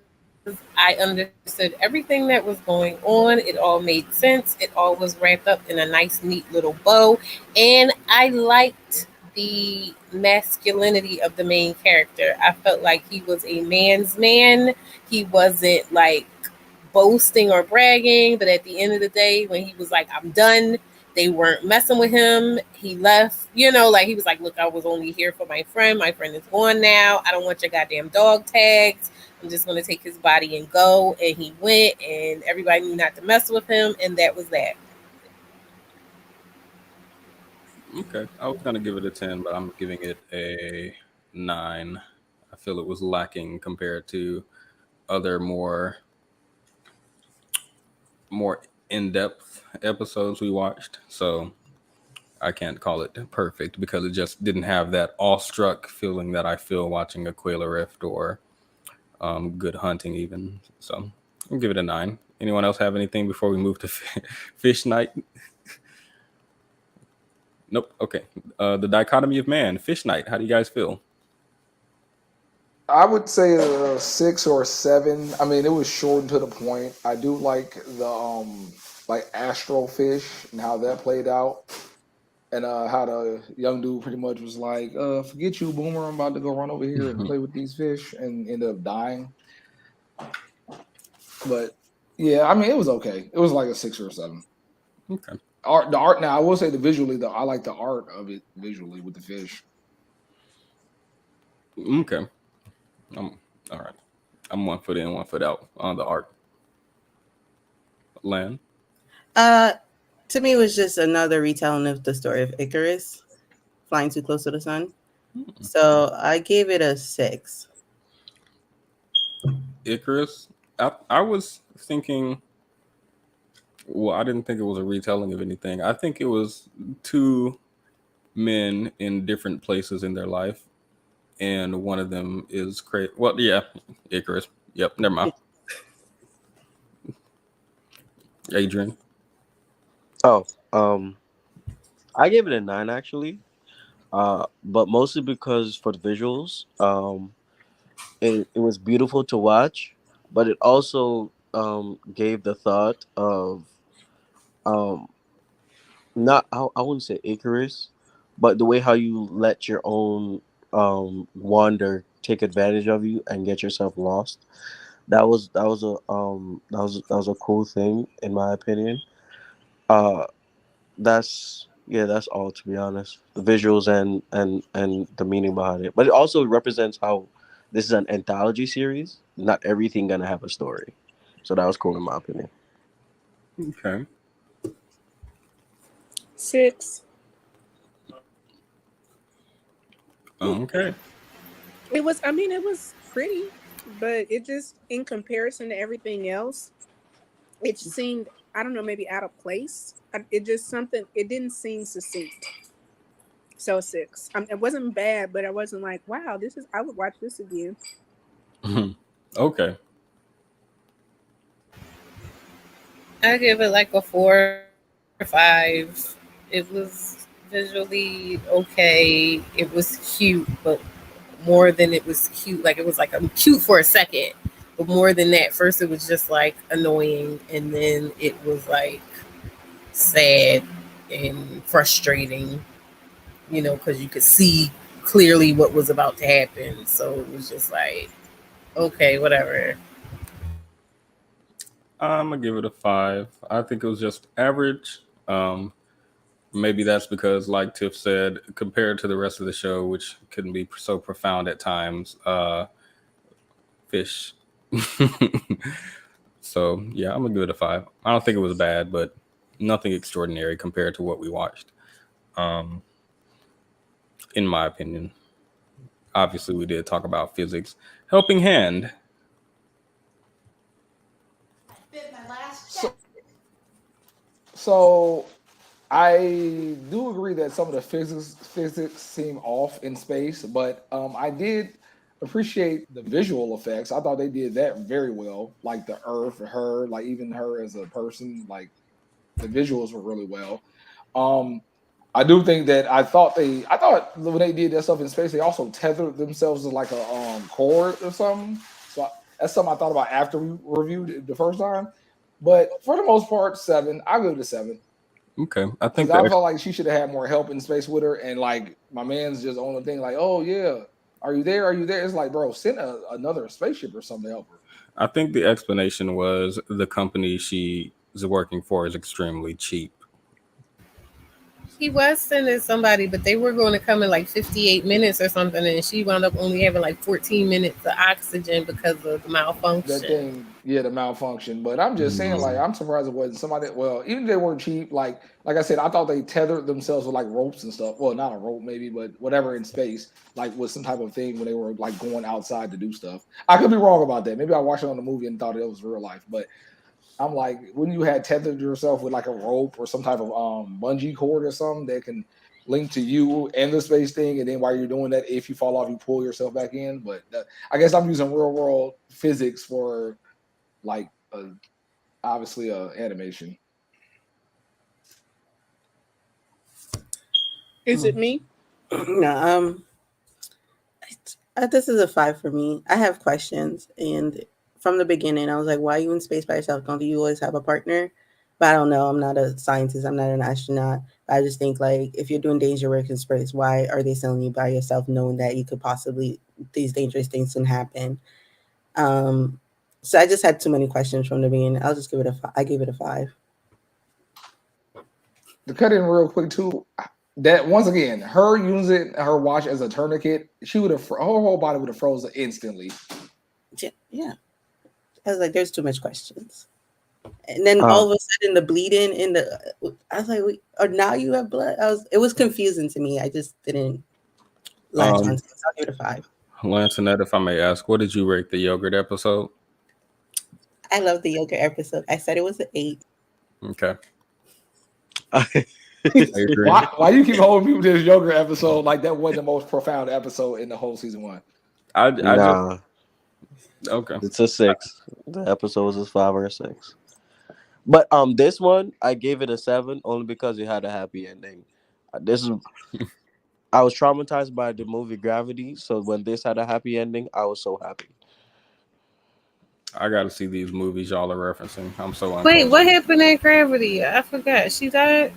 I understood everything that was going on. It all made sense. It all was wrapped up in a nice, neat little bow. And I liked the masculinity of the main character. I felt like he was a man's man. He wasn't like boasting or bragging, but at the end of the day, when he was like, I'm done, they weren't messing with him. He left, like he was like, look, I was only here for my friend. My friend is gone now. I don't want your goddamn dog tags. I'm just going to take his body and go. And he went, and everybody knew not to mess with him. And that was that. Okay. I was gonna give it a 10, but I'm giving it a 9. I feel it was lacking compared to other more in-depth episodes we watched. So I can't call it perfect because it just didn't have that awestruck feeling that I feel watching Aquila Rift or Good Hunting even. So I'll give it a 9. Anyone else have anything before we move to Fish Night? Nope. Okay. The dichotomy of man, Fish Night. How do you guys feel? I would say a 6 or 7. I mean, it was short and to the point. I do like like astrofish and how that played out. And how the young dude pretty much was like, forget you, Boomer. I'm about to go run over here and play with these fish, and end up dying. But yeah, I mean, it was okay. It was like a 6 or a 7. Okay. The art. Now, I will say I like the art of it visually with the fish. Okay. All right. I'm 1 foot in, 1 foot out on the art. Land. To me, it was just another retelling of the story of Icarus flying too close to the sun. So I gave it a 6. Icarus. I was thinking. Well, I didn't think it was a retelling of anything. I think it was 2 men in different places in their life, and one of them is crazy. Well, yeah, Icarus. Yep. Never mind. Adrian. Oh, I gave it a 9 actually. But mostly because for the visuals, it was beautiful to watch, but it also gave the thought of um not I wouldn't say Icarus, but the way how you let your own wander take advantage of you and get yourself lost. That was a cool thing in my opinion. Uh, that's all to be honest. The visuals and the meaning behind it, but it also represents how this is an anthology series. Not everything gonna have a story, so that was cool in my opinion. Okay. 6. Okay. It was. I mean, it was pretty, but it just, in comparison to everything else, it seemed, I don't know, maybe out of place. It just something. It didn't seem succinct. So 6. It wasn't bad, but I wasn't like, wow, this is. I would watch this again. Okay. I give it like a 4 or 5. It was visually okay. It was cute, but more than it was cute. Like it was like cute for a second, but more than that. First, it was just like annoying, and then it was like sad and frustrating. Because you could see clearly what was about to happen. So it was just like, okay, whatever. I'm gonna give it a 5. I think it was just average. Maybe that's because, like Tiff said, compared to the rest of the show, which couldn't be so profound at times, fish. So yeah, I'm gonna give it a 5. I don't think it was bad, but nothing extraordinary compared to what we watched. Um, in my opinion, obviously we did talk about physics. Helping Hand. So I do agree that some of the physics seem off in space, but I did appreciate the visual effects. I thought they did that very well, like the Earth, her, like even her as a person, like the visuals were really well. Um, I do think that I thought when they did that stuff in space, they also tethered themselves to like a cord or something. That's something I thought about after we reviewed it the first time. But for the most part, 7. I'll give it a 7 Okay, I because think I felt like she should have had more help in space with her. And like my man's just on the thing, like, oh yeah, are you there? Are you there? It's like, bro, send another spaceship or something to help her. I think the explanation was the company she is working for is extremely cheap. He was sending somebody, but they were going to come in like 58 minutes or something, and she wound up only having like 14 minutes of oxygen because of the That malfunction. thing, yeah, the malfunction. But I'm just saying, like, Mm. I'm surprised it wasn't somebody. Well, even if they weren't cheap, like I said, I thought they tethered themselves with like ropes and stuff. Well, not a rope, maybe, but whatever in space, like with some type of thing when they were like going outside to do stuff. I could be wrong about that. Maybe I watched it on the movie and thought it was real life. But I'm like, when you had tethered yourself with like a rope or some type of bungee cord or something that can link to you and the space thing, and then while you're doing that, if you fall off, you pull yourself back in. But I guess I'm using real world physics for like obviously animation. Is it me? No, this is a 5 for me. I have questions, and from the beginning, I was like, "Why are you in space by yourself? Don't you always have a partner?" But I don't know. I'm not a scientist. I'm not an astronaut. I just think like if you're doing danger work in space, why are they selling you by yourself, knowing that you could possibly these dangerous things can happen? So I just had too many questions from the beginning. I'll just give it I gave it a 5. To cut in real quick too, that once again, her using her watch as a tourniquet, she would have her whole body would have frozen instantly. Yeah. I was like, there's too much questions. And then all of a sudden the bleeding in the I was like, now you have blood. It was confusing to me. I just didn't latch on to it. So I'll give it a 5. Lancinette, if I may ask, what did you rate the yogurt episode? I love the yogurt episode. I said it was an 8. Okay. Why do you keep holding people to this yogurt episode like that wasn't the most profound episode in the whole season 1? Nah. Okay. It's a 6. The episode was a 5 or a 6. But this one I gave it a 7 only because it had a happy ending. I was traumatized by the movie Gravity, so when this had a happy ending, I was so happy. I got to see these movies y'all are referencing. I'm so Wait, what happened at Gravity? I forgot. She died?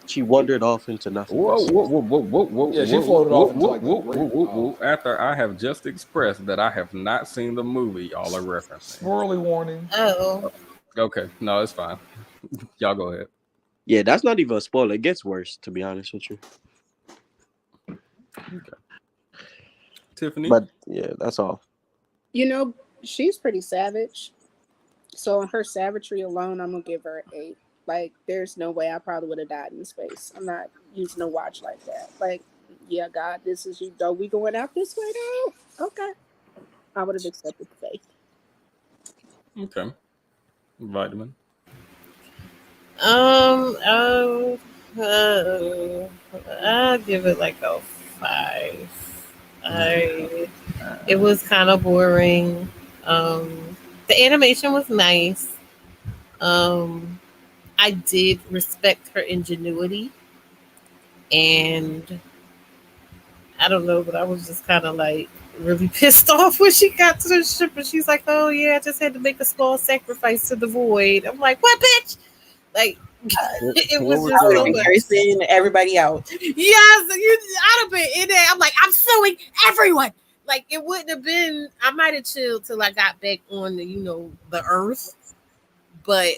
She wandered off into nothingness. Whoa. Yeah, she floated off into like After I have just expressed that I have not seen the movie y'all are referencing. Swirly warning. Oh. Okay. No, it's fine. Y'all go ahead. Yeah, that's not even a spoiler. It gets worse, to be honest with you. Okay. Tiffany? But yeah, that's all. You know, she's pretty savage. So on her savagery alone, I'm gonna give her an 8. Like, there's no way I probably would have died in space. I'm not using a watch like that. Like, yeah, God, this is you. Are we going out this way now? Okay. I would have accepted the fate. Okay. Vitamin. I'll give it like a 5. It was kind of boring. The animation was nice. I did respect her ingenuity, and I don't know, but I was just kind of like really pissed off when she got to the ship and she's like, "Oh yeah, I just had to make a small sacrifice to the void." I'm like, "What, bitch?" Like, it was just so cursing everybody out. Yes, I'd have been in there. I'm like, I'm suing everyone. Like, it wouldn't have been. I might have chilled till I got back on the, the earth, but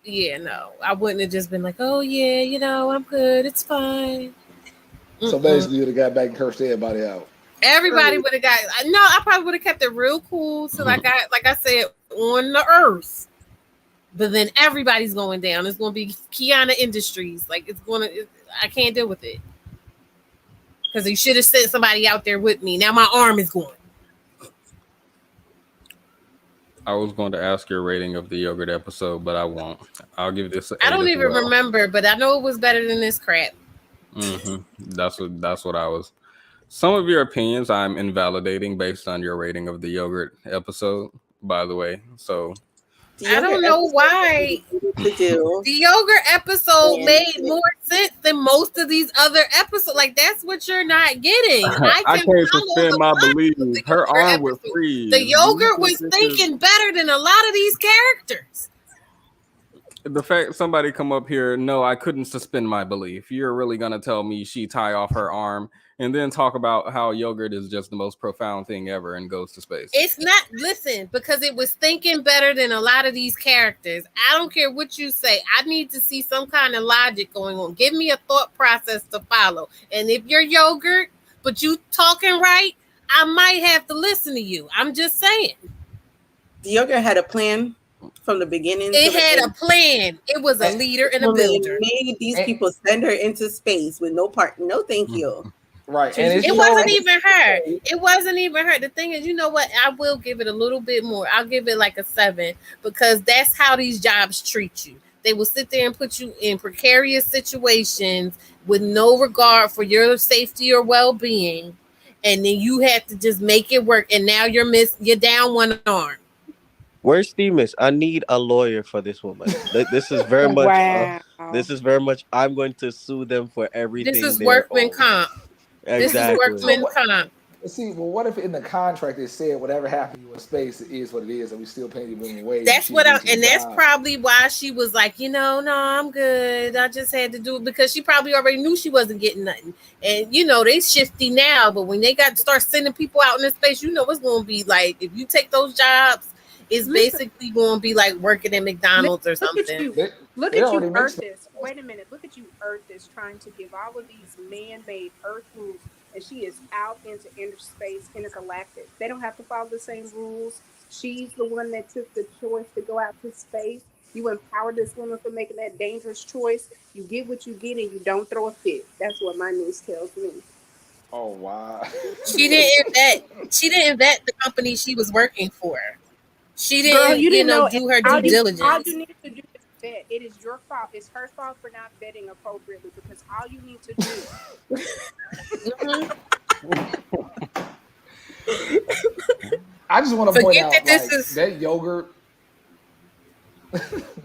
yeah, no, I wouldn't have just been like, oh yeah, I'm good, it's fine. So basically, you'd have got back and cursed everybody out. Everybody would have got. No, I probably would have kept it real cool till I got, like I said, on the earth. But then everybody's going down. It's going to be Kiana Industries. Like, I can't deal with it. Because you should have sent somebody out there with me. Now my arm is gone. I was going to ask your rating of the yogurt episode, but I won't. I'll give this an 8 I don't as even well. remember, but I know it was better than this crap. That's what I was. Some of your opinions I'm invalidating based on your rating of the yogurt episode, by the way. So I don't know why the yogurt episode made more sense than most of these other episodes. Like, that's what you're not getting. I can't suspend my belief. Her arm was free. The yogurt was thinking better than a lot of these characters. The fact somebody come up here, no, I couldn't suspend my belief. You're really gonna tell me she tie off her arm and then talk about how yogurt is just the most profound thing ever and goes to space? It's not, listen, because it was thinking better than a lot of these characters. I don't care what you say. I need to see some kind of logic going on. Give me a thought process to follow. And if you're yogurt, but you talking right, I might have to listen to you. I'm just saying. The yogurt had a plan from the beginning. It had a plan. It was a leader and a builder. Made these people send her into space with no part. No, thank you. Right. And it wasn't even her. It wasn't even her. The thing is, you know what? I will give it a little bit more. I'll give it like a 7 because that's how these jobs treat you. They will sit there and put you in precarious situations with no regard for your safety or well-being. And then you have to just make it work. And now you're down one arm. Where's Themis? I need a lawyer for this woman. This is very much. Wow. This is very much. I'm going to sue them for everything. This is workman comp. Exactly. This is workman comp. See, well, what if in the contract it said whatever happened to you in space is what it is, and we still paying you minimum wage? That's what and that's job. probably why she was like, no, I'm good. I just had to do it because she probably already knew she wasn't getting nothing. And they shifty now, but when they got to start sending people out in space, it's going to be like, if you take those jobs, it's basically going to be like working at McDonald's or something. Look at you, Earthist. Wait a minute. Look at you, Earthist, trying to give all of these man-made Earth rules, and she is out into interspace, intergalactic. They don't have to follow the same rules. She's the one that took the choice to go out to space. You empower this woman for making that dangerous choice. You get what you get, and you don't throw a fit. That's what my niece tells me. Oh wow! She didn't vet the company she was working for. She didn't, Girl, you didn't know, do her due diligence. All you need to do is vet. It is your fault. It's her fault for not vetting appropriately, because all you need to do. I just want to point out that yogurt.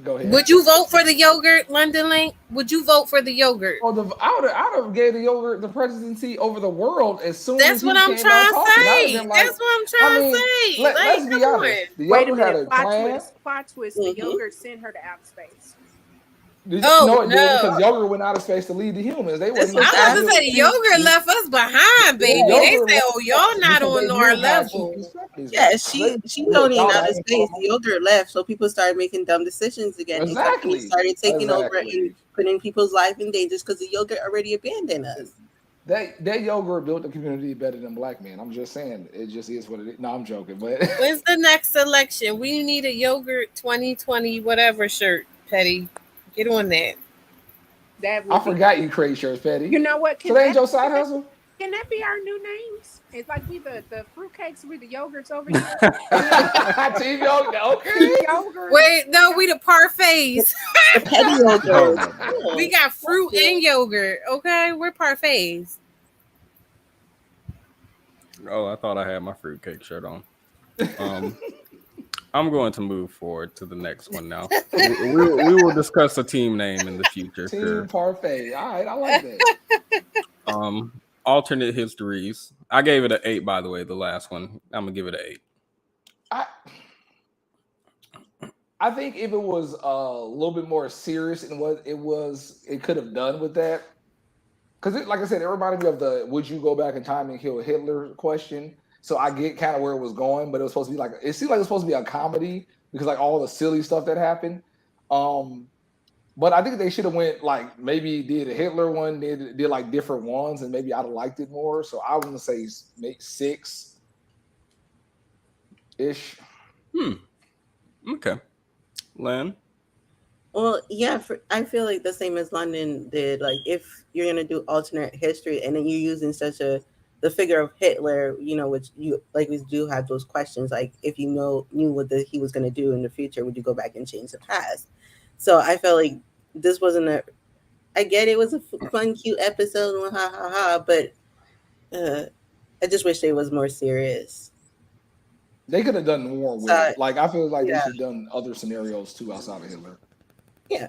Go ahead. Would you vote for the yogurt, London Link? Would you vote for the yogurt? Oh, I would have gave the yogurt the presidency over the world as soon as he came out talking. That's what I'm trying to say. Let's be honest. The yogurt had a plan. Plot twist. The yogurt sent her to outer space. Did because yogurt went out of space to lead the humans. They wasn't. I was gonna say yogurt left us behind, baby. They say, "Oh, y'all not on our level." Yeah, she don't even out of space. The yogurt left, so people started making dumb decisions again. Exactly. And started taking over and putting people's life in danger because the yogurt already abandoned us. That yogurt built the community better than black men. I'm just saying, it just is what it is. No, I'm joking. But when's the next election? We need a yogurt 2020 whatever shirt, Petty. Get on that. I forgot you create shirts, Petty. You know what? So that ain't your side hustle? Can that be our new names? It's like we the fruitcakes, we the yogurts over here. Team yogurt, okay. Yogurt. Wait, no, we the parfaits. The petty yogurt. We got fruit and yogurt. Okay, we're parfaits. Oh, I thought I had my fruitcake shirt on. I'm going to move forward to the next one now. We will discuss a team name in the future. Team Parfait. All right, I like that. Alternate histories. I gave it an 8, by the way. The last one, I'm gonna give it an 8. I think if it was a little bit more serious than what it could have done with that. Because, like I said, it reminded me of the "Would you go back in time and kill Hitler" question. So I get kind of where it was going, but it was supposed to be it seemed like it was supposed to be a comedy because all the silly stuff that happened. But I think they should have went maybe did a Hitler one, did different ones, and maybe I'd have liked it more. So I want to say make 6 ish. Okay. Len? Well, yeah, I feel like the same as London did. Like, if you're gonna do alternate history and then you're using the figure of Hitler, which you we do have those questions. Like, if you knew what he was going to do in the future, would you go back and change the past? So I felt like this wasn't I get it was a fun, cute episode, ha ha ha, but I just wish it was more serious. They could have done more with it. I feel like they should have done other scenarios too outside of Hitler. Yeah,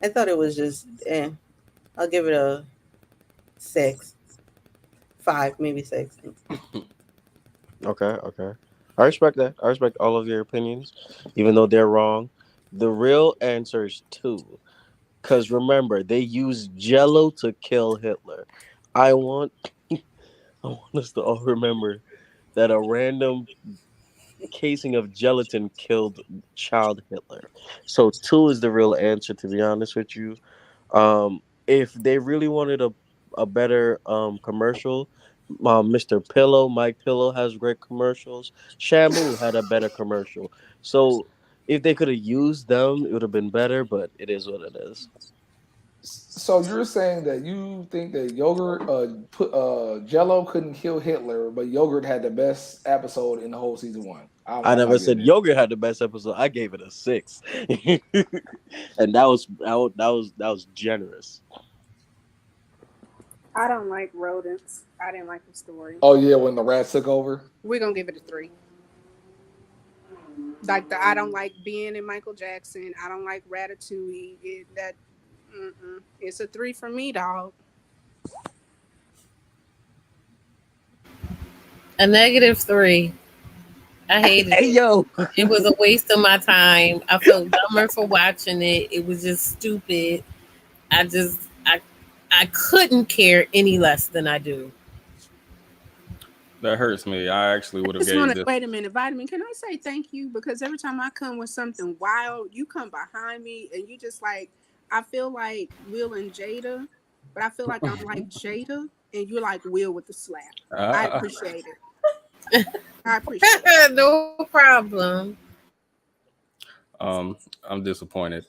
I thought it was just. I'll give it a 6. 5, maybe 6. Okay. I respect that. I respect all of your opinions, even though they're wrong. The real answer is 2. Because remember, they used Jello to kill Hitler. I want us to all remember that a random casing of gelatin killed child Hitler. So 2 is the real answer, to be honest with you. If they really wanted a better commercial, Mr. Pillow, Mike Pillow has great commercials. Shamu had a better commercial. So if they could have used them, it would have been better, but it is what it is. So you're saying that you think that yogurt, Jello couldn't kill Hitler, but yogurt had the best episode in the whole season 1. I never said yogurt had the best episode. I gave it a 6, and that was generous. I don't like rodents. I didn't like the story. Oh yeah, when the rats took over. We're gonna give it a 3. I don't like being in Michael Jackson. I don't like Ratatouille. It's a 3 for me, dog. A -3. I hated Hey it. yo, It was a waste of my time. I felt dumber for watching it. It was just stupid. I just I couldn't care any less than I do. That hurts me. I actually would I have just want gave to this. wait a minute, Vitamin. Can I say thank you? Because every time I come with something wild, you come behind me and you just like, I feel like Will and Jada, but I feel like I'm like Jada and you're like Will with the slap. I Uh, appreciate it. I appreciate it. No problem. I'm disappointed.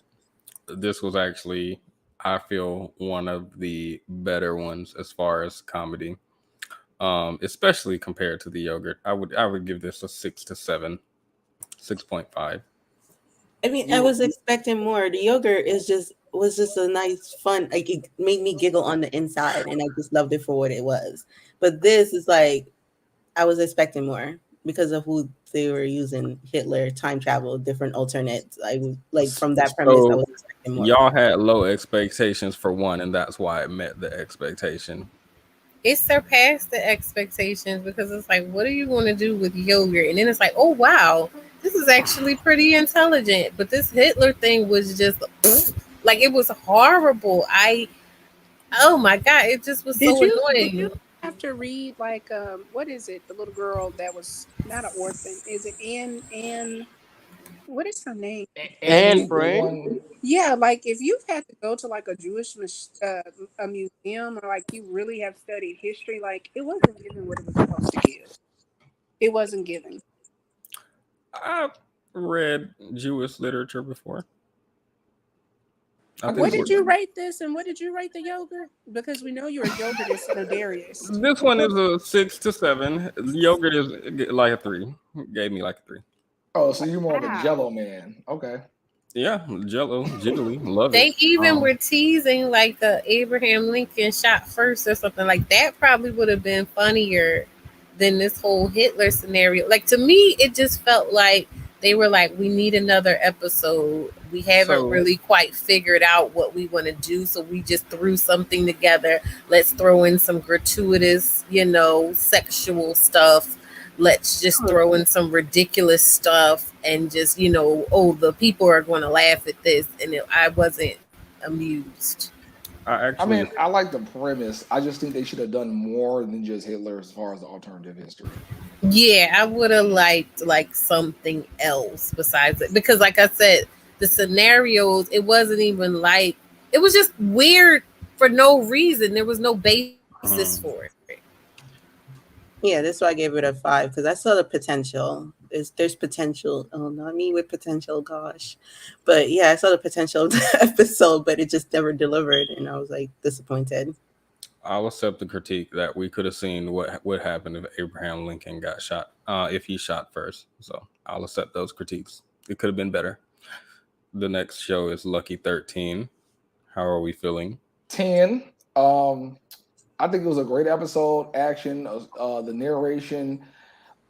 This was actually, I feel, one of the better ones as far as comedy. Especially compared to the yogurt. I would give this a 6 to 7, 6.5. I mean, I You was expecting more. The yogurt is just was just a nice fun. Like it made me giggle on the inside, and I just loved it for what it was. But this is like I was expecting more because of who they were using. Hitler, time travel, different alternates. I was like from that premise, I So was expecting more. y'all had low expectations for one, and that's why it met the expectation. It surpassed the expectations because it's like, what are you going to do with yogurt? And then it's like, oh wow, this is actually pretty intelligent. But this Hitler thing was just like it was horrible. Oh my god, it just was so Did you annoying. have to read like what is it? The little girl that was not an orphan. Is it Anne what is her name? and Annie, the Frank. one. Yeah, like if you've had to go to like a a museum or like you really have studied history, like it wasn't given what it was supposed to give. It wasn't given. I've read Jewish literature before. I I think think What she. did you rate this and what did you rate the yogurt? Because we know you're a yogurtist and a dairyist. this one is a 6 to 7. Yogurt is like a 3. Gave me like a 3. Oh, so you're more of a Wow. Jello man. Okay. Yeah, Jello, jiggly, love it. They even were teasing like the Abraham Lincoln shot first or something like that. Probably would have been funnier than this whole Hitler scenario. Like to me, it just felt like they were like, we need another episode. We haven't So really quite figured out what we want to do, so we just threw something together. Let's throw in some gratuitous, sexual stuff. Let's just throw in some ridiculous stuff and just, oh, the people are going to laugh at this. And I wasn't amused. I I actually mean, I like the premise. I just think they should have done more than just Hitler as far as the alternative history. Yeah, I would have liked like something else besides it because, like I said, the scenarios, it wasn't even like, it was just weird for no reason. There was no basis for it. Yeah, that's why I gave it a 5 because I saw the potential. There's potential. Oh, not me with potential, gosh. But yeah, I saw the potential of the episode, but it just never delivered, and I was like disappointed. I'll accept the critique that we could have seen what would happen if Abraham Lincoln got shot, if he shot first. So I'll accept those critiques. It could have been better. The next show is Lucky 13. How are we feeling? 10. I think it was a great episode. Action, the narration,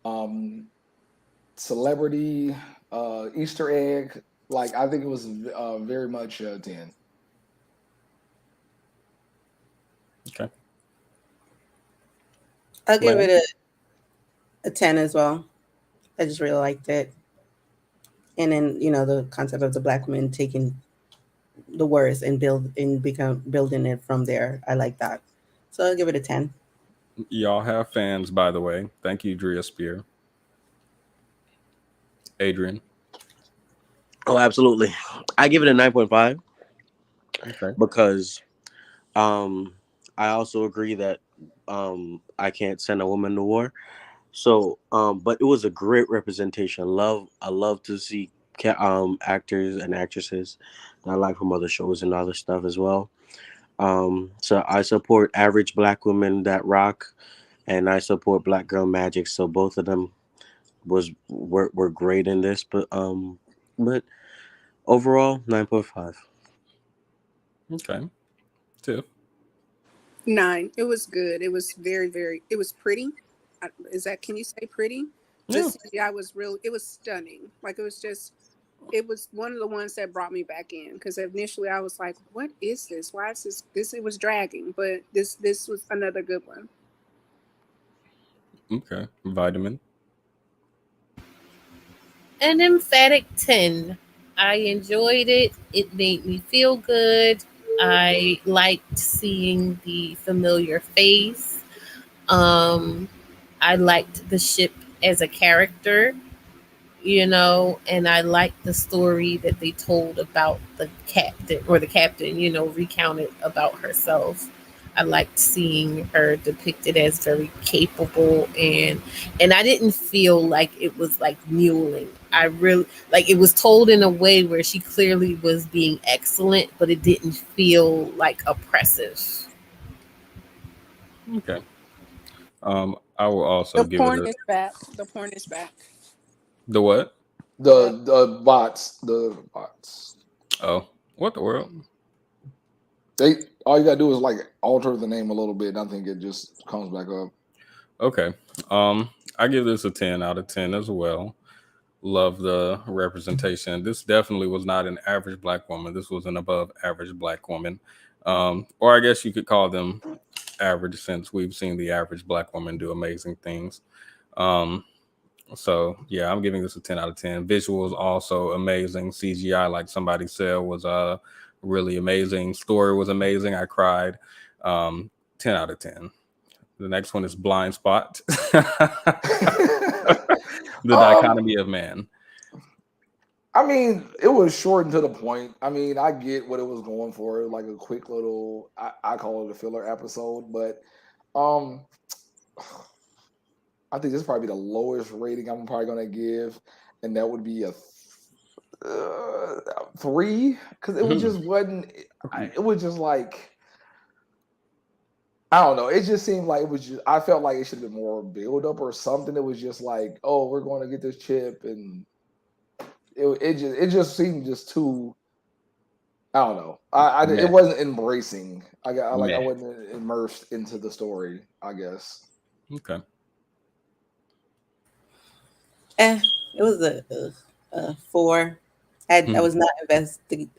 um, celebrity, Easter egg. Like I think it was very much 10. Okay. I'll give Well, it a 10 as well. I just really liked it. And then, the concept of the black women taking the words and building it from there. I like that. So I'll give it a 10. y'all have fans, by the way. Thank you, Drea Spear. Adrian. Oh, absolutely. I give it a 9.5 Okay. because I also agree that I can't send a woman to war. So but it was a great representation. I love to see actors and actresses that I like from other shows and other stuff as well. So I support average black women that rock, and I support Black Girl Magic. So both of them were great in this, but overall 9.5. Okay. Tiff. 9. It was good. It was very, very. It was pretty. Is that? Can you say pretty? The Yeah. CGI was real. It was stunning. Like it was just. It was one of the ones that brought me back in because initially I was like, "What is this? Why is this?" It was dragging, but this was another good one. Okay, vitamin. An emphatic 10. I enjoyed it. It made me feel good. I liked seeing the familiar face. Um, I liked the ship as a character, and I liked the story that they told about the captain, recounted about herself. I liked seeing her depicted as very capable, and I didn't feel like it was like muling. I really like it was told in a way where she clearly was being excellent, but it didn't feel like oppressive. Okay. I will also The give it porn a is back. The porn is back. the what? The bots. Oh, what the world? They all you gotta do is like alter the name a little bit, and I think it just comes back up. Okay. I give this a 10 out of 10 as well. Love the representation. This definitely was not an average black woman. This was an above average black woman. Or I guess you could call them average since we've seen the average black woman do amazing things. Um, so yeah, I'm giving this a 10 out of 10. Visuals also amazing. CGI, like somebody said, was really amazing. Story was amazing. I cried. 10 out of 10. The next one is Blind Spot. The dichotomy of man. I mean, it was short and to the point. I mean, I get what it was going for, like a quick little, I call it a filler episode, but um, I think this is probably the lowest rating I'm probably gonna give, and that would be a 3 because it was just wasn't. It was just like I don't know. It just seemed like it was just. I felt like it should have been more build up or something. It was just like, oh, we're going to get this chip, and it just seemed just too. I don't know. It Man. wasn't embracing. I Man. wasn't immersed into the story. I guess. Okay. It was a 4. I was not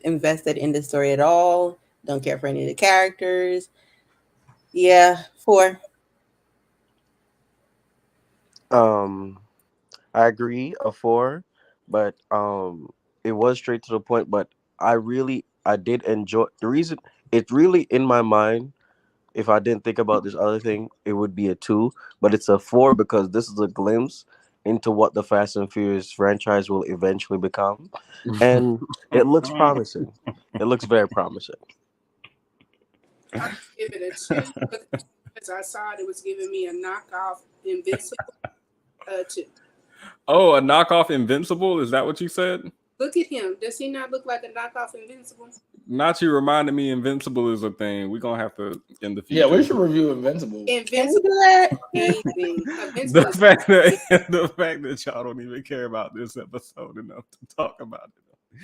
invested in the story at all. Don't care for any of the characters. Yeah, 4. I agree, a 4, but it was straight to the point. But I did enjoy the reason. It's really in my mind. If I didn't think about this other thing, it would be a 2, but it's a 4 because this is a glimpse into what the Fast and Furious franchise will eventually become, and it looks promising. It looks very promising. I give it a 2 because I saw it was giving me a knockoff Invincible 2. Oh, a knockoff Invincible? Is that what you said? Look at him. Does he not look like a knockoff Invincible? Not you reminded me Invincible is a thing. We're gonna have to in the future. Yeah, we should review Invincible. Invincible Can is amazing. the Invincible is fact that the fact that y'all don't even care about this episode enough to talk about it.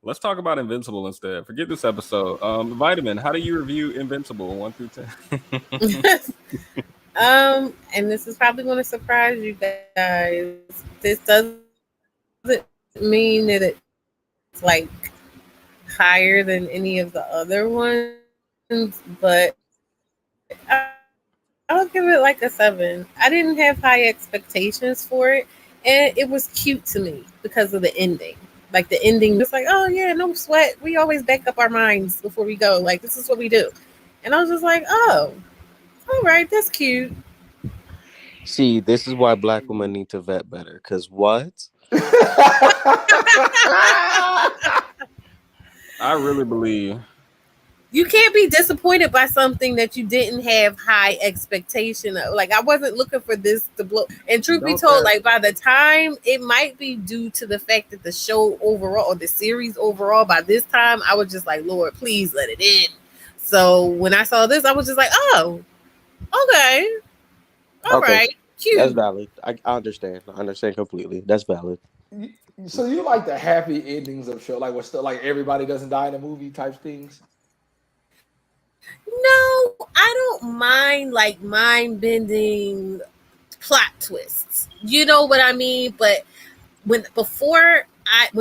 Let's talk about Invincible instead. Forget this episode. Vitamin, how do you review Invincible 1 through 10? And this is probably going to surprise you guys. This doesn't mean that it's like higher than any of the other ones, but I'll give it like a 7. I didn't have high expectations for it, and it was cute to me because of the ending. Like the ending was like, oh yeah, no sweat. We always back up our minds before we go. Like this is what we do. And I was just like, oh, all right, that's cute. See, this is why black women need to vet better. Cause what? I really believe You can't be disappointed by something that you didn't have high expectation of. Like I wasn't looking for this to blow. And truth be told, like by the time it might be due to the fact that the show overall or the series overall, by this time I was just like, Lord, please let it in. So when I saw this, I was just like, oh, okay. All right. Cute. That's valid. I understand. I understand completely. That's valid. So you like the happy endings of show, like what's still like everybody doesn't die in a movie type things? No, I don't mind like mind bending plot twists. You know what I mean? But when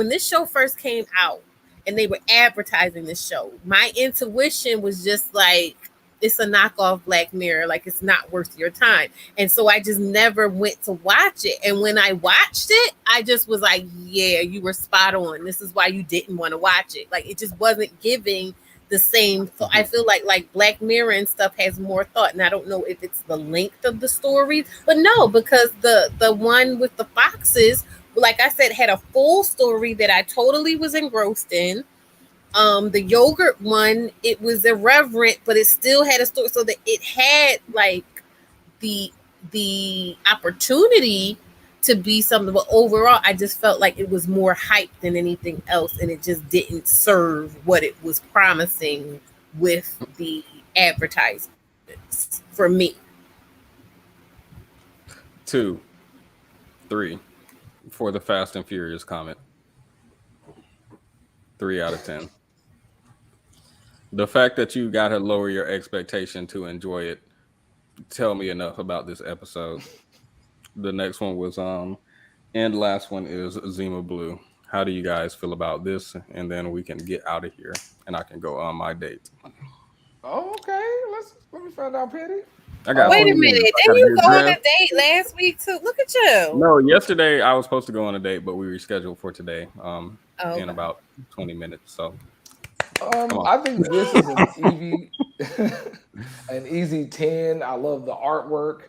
this show first came out and they were advertising this show, my intuition was just like, it's a knockoff Black Mirror, like it's not worth your time. And so I just never went to watch it. And when I watched it, I just was like, yeah, you were spot on. This is why you didn't want to watch it. Like it just wasn't giving the same thought. I feel like Black Mirror and stuff has more thought. And I don't know if it's the length of the stories, but no, because the one with the foxes, like I said, had a full story that I totally was engrossed in. The yogurt one, it was irreverent, but it still had a story, so that it had like the opportunity to be something. But overall, I just felt like it was more hype than anything else, and it just didn't serve what it was promising with the advertisements for me. 2, 3 for the Fast and Furious comment. 3 out of 10. The fact that you got to lower your expectation to enjoy it tell me enough about this episode. The next one was and last one is Zima Blue. How do you guys feel about this? And then we can get out of here and I can go on my date. Oh, okay. Let me find out, Petty. I got Wait 20 a minutes. minute, I didn't gotta you get go on a dressed. date last week too? Look at you. No, yesterday I was supposed to go on a date, but we rescheduled for today Okay. in about 20 minutes. So I think this is an easy an easy 10. I love the artwork.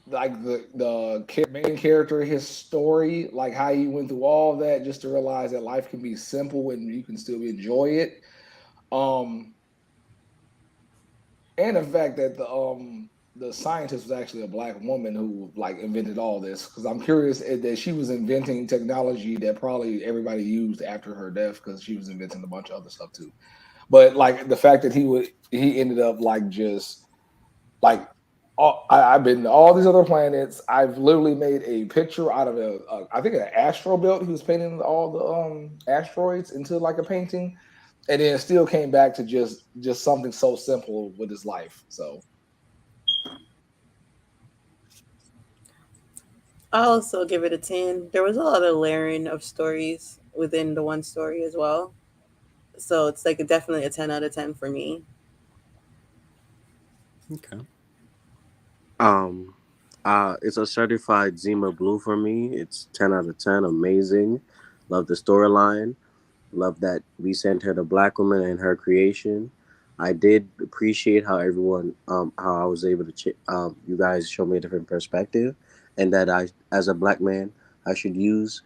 Like the main character, his story, like how he went through all of that just to realize that life can be simple and you can still enjoy it. And the fact that the scientist was actually a Black woman who like invented all this, because I'm curious that she was inventing technology that probably everybody used after her death, because she was inventing a bunch of other stuff too. But like the fact that he ended up like just like I've been to all these other planets. I've literally made a picture out of I think an astro belt. He was painting all the asteroids into like a painting, and then still came back to just something so simple with his life. So I'll also give it a 10. There was a lot of layering of stories within the one story as well. So it's like definitely a 10 out of 10 for me. okay. It's a certified Zima Blue for me. It's 10 out of 10. Amazing. Love the storyline. Love that we sent her the Black woman and her creation. I did appreciate how how I was able to, you guys showed me a different perspective, and that I, as a Black man, I should use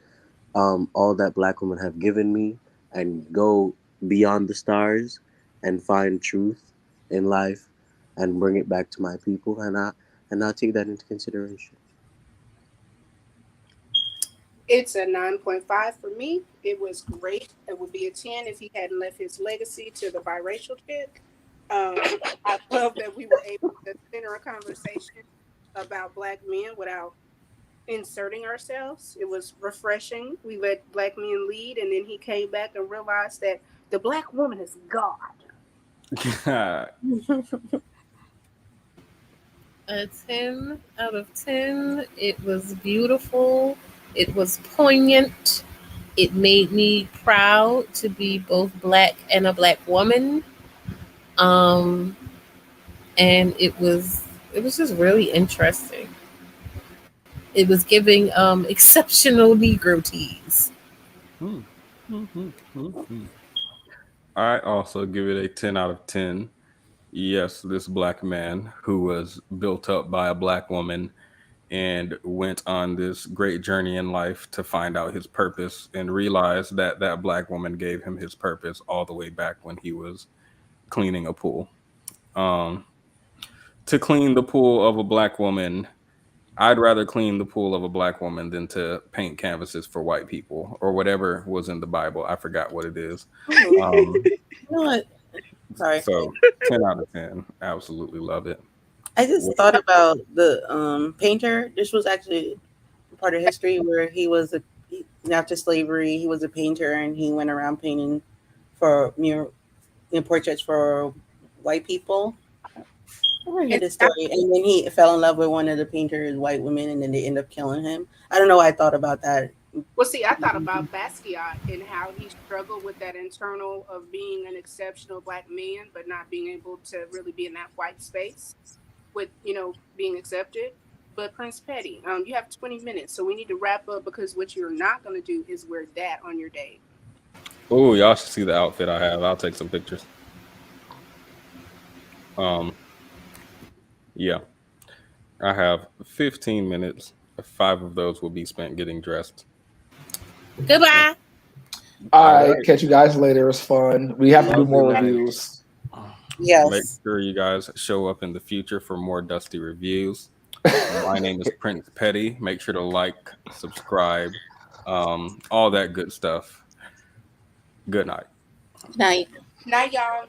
all that Black women have given me and go beyond the stars and find truth in life and bring it back to my people, and I take that into consideration. It's a 9.5 for me. It was great. It would be a 10 if he hadn't left his legacy to the biracial chick. I love that we were able to center a conversation about Black men without inserting ourselves. It was refreshing. We let Black men lead, and then he came back and realized that the Black woman is God. A 10 out of 10. It was beautiful. It was poignant. It made me proud to be both Black and a Black woman. And it was just really interesting. It was giving exceptional Negro teas. I also give it a 10 out of 10. Yes, this Black man who was built up by a Black woman and went on this great journey in life to find out his purpose and realize that that Black woman gave him his purpose all the way back when he was cleaning a pool. To clean the pool of a Black woman, I'd rather clean the pool of a Black woman than to paint canvases for white people or whatever was in the Bible. I forgot what it is. You know what? Sorry. So 10 out of 10. Absolutely love it. I just thought about the painter. This was actually part of history where after slavery, he was a painter and he went around painting for portraits for white people. I read this story, and then he fell in love with one of the painter's white women, and then they end up killing him. I don't know why I thought about that Well, see, I thought about Basquiat and how he struggled with that internal of being an exceptional black man, but not being able to really be in that white space with, being accepted. But Prince Petty, you have 20 minutes, so we need to wrap up because what you're not going to do is wear that on your date. Oh, y'all should see the outfit I have. I'll take some pictures. Yeah, I have 15 minutes. 5 of those will be spent getting dressed. Goodbye. All All right, catch you guys later. It was fun. We have to do Lovely more night. reviews. Yes. Make sure you guys show up in the future for more Dusty reviews. My name is Prince Petty. Make sure to like, subscribe, all that good stuff. Good night. Night. Night, y'all.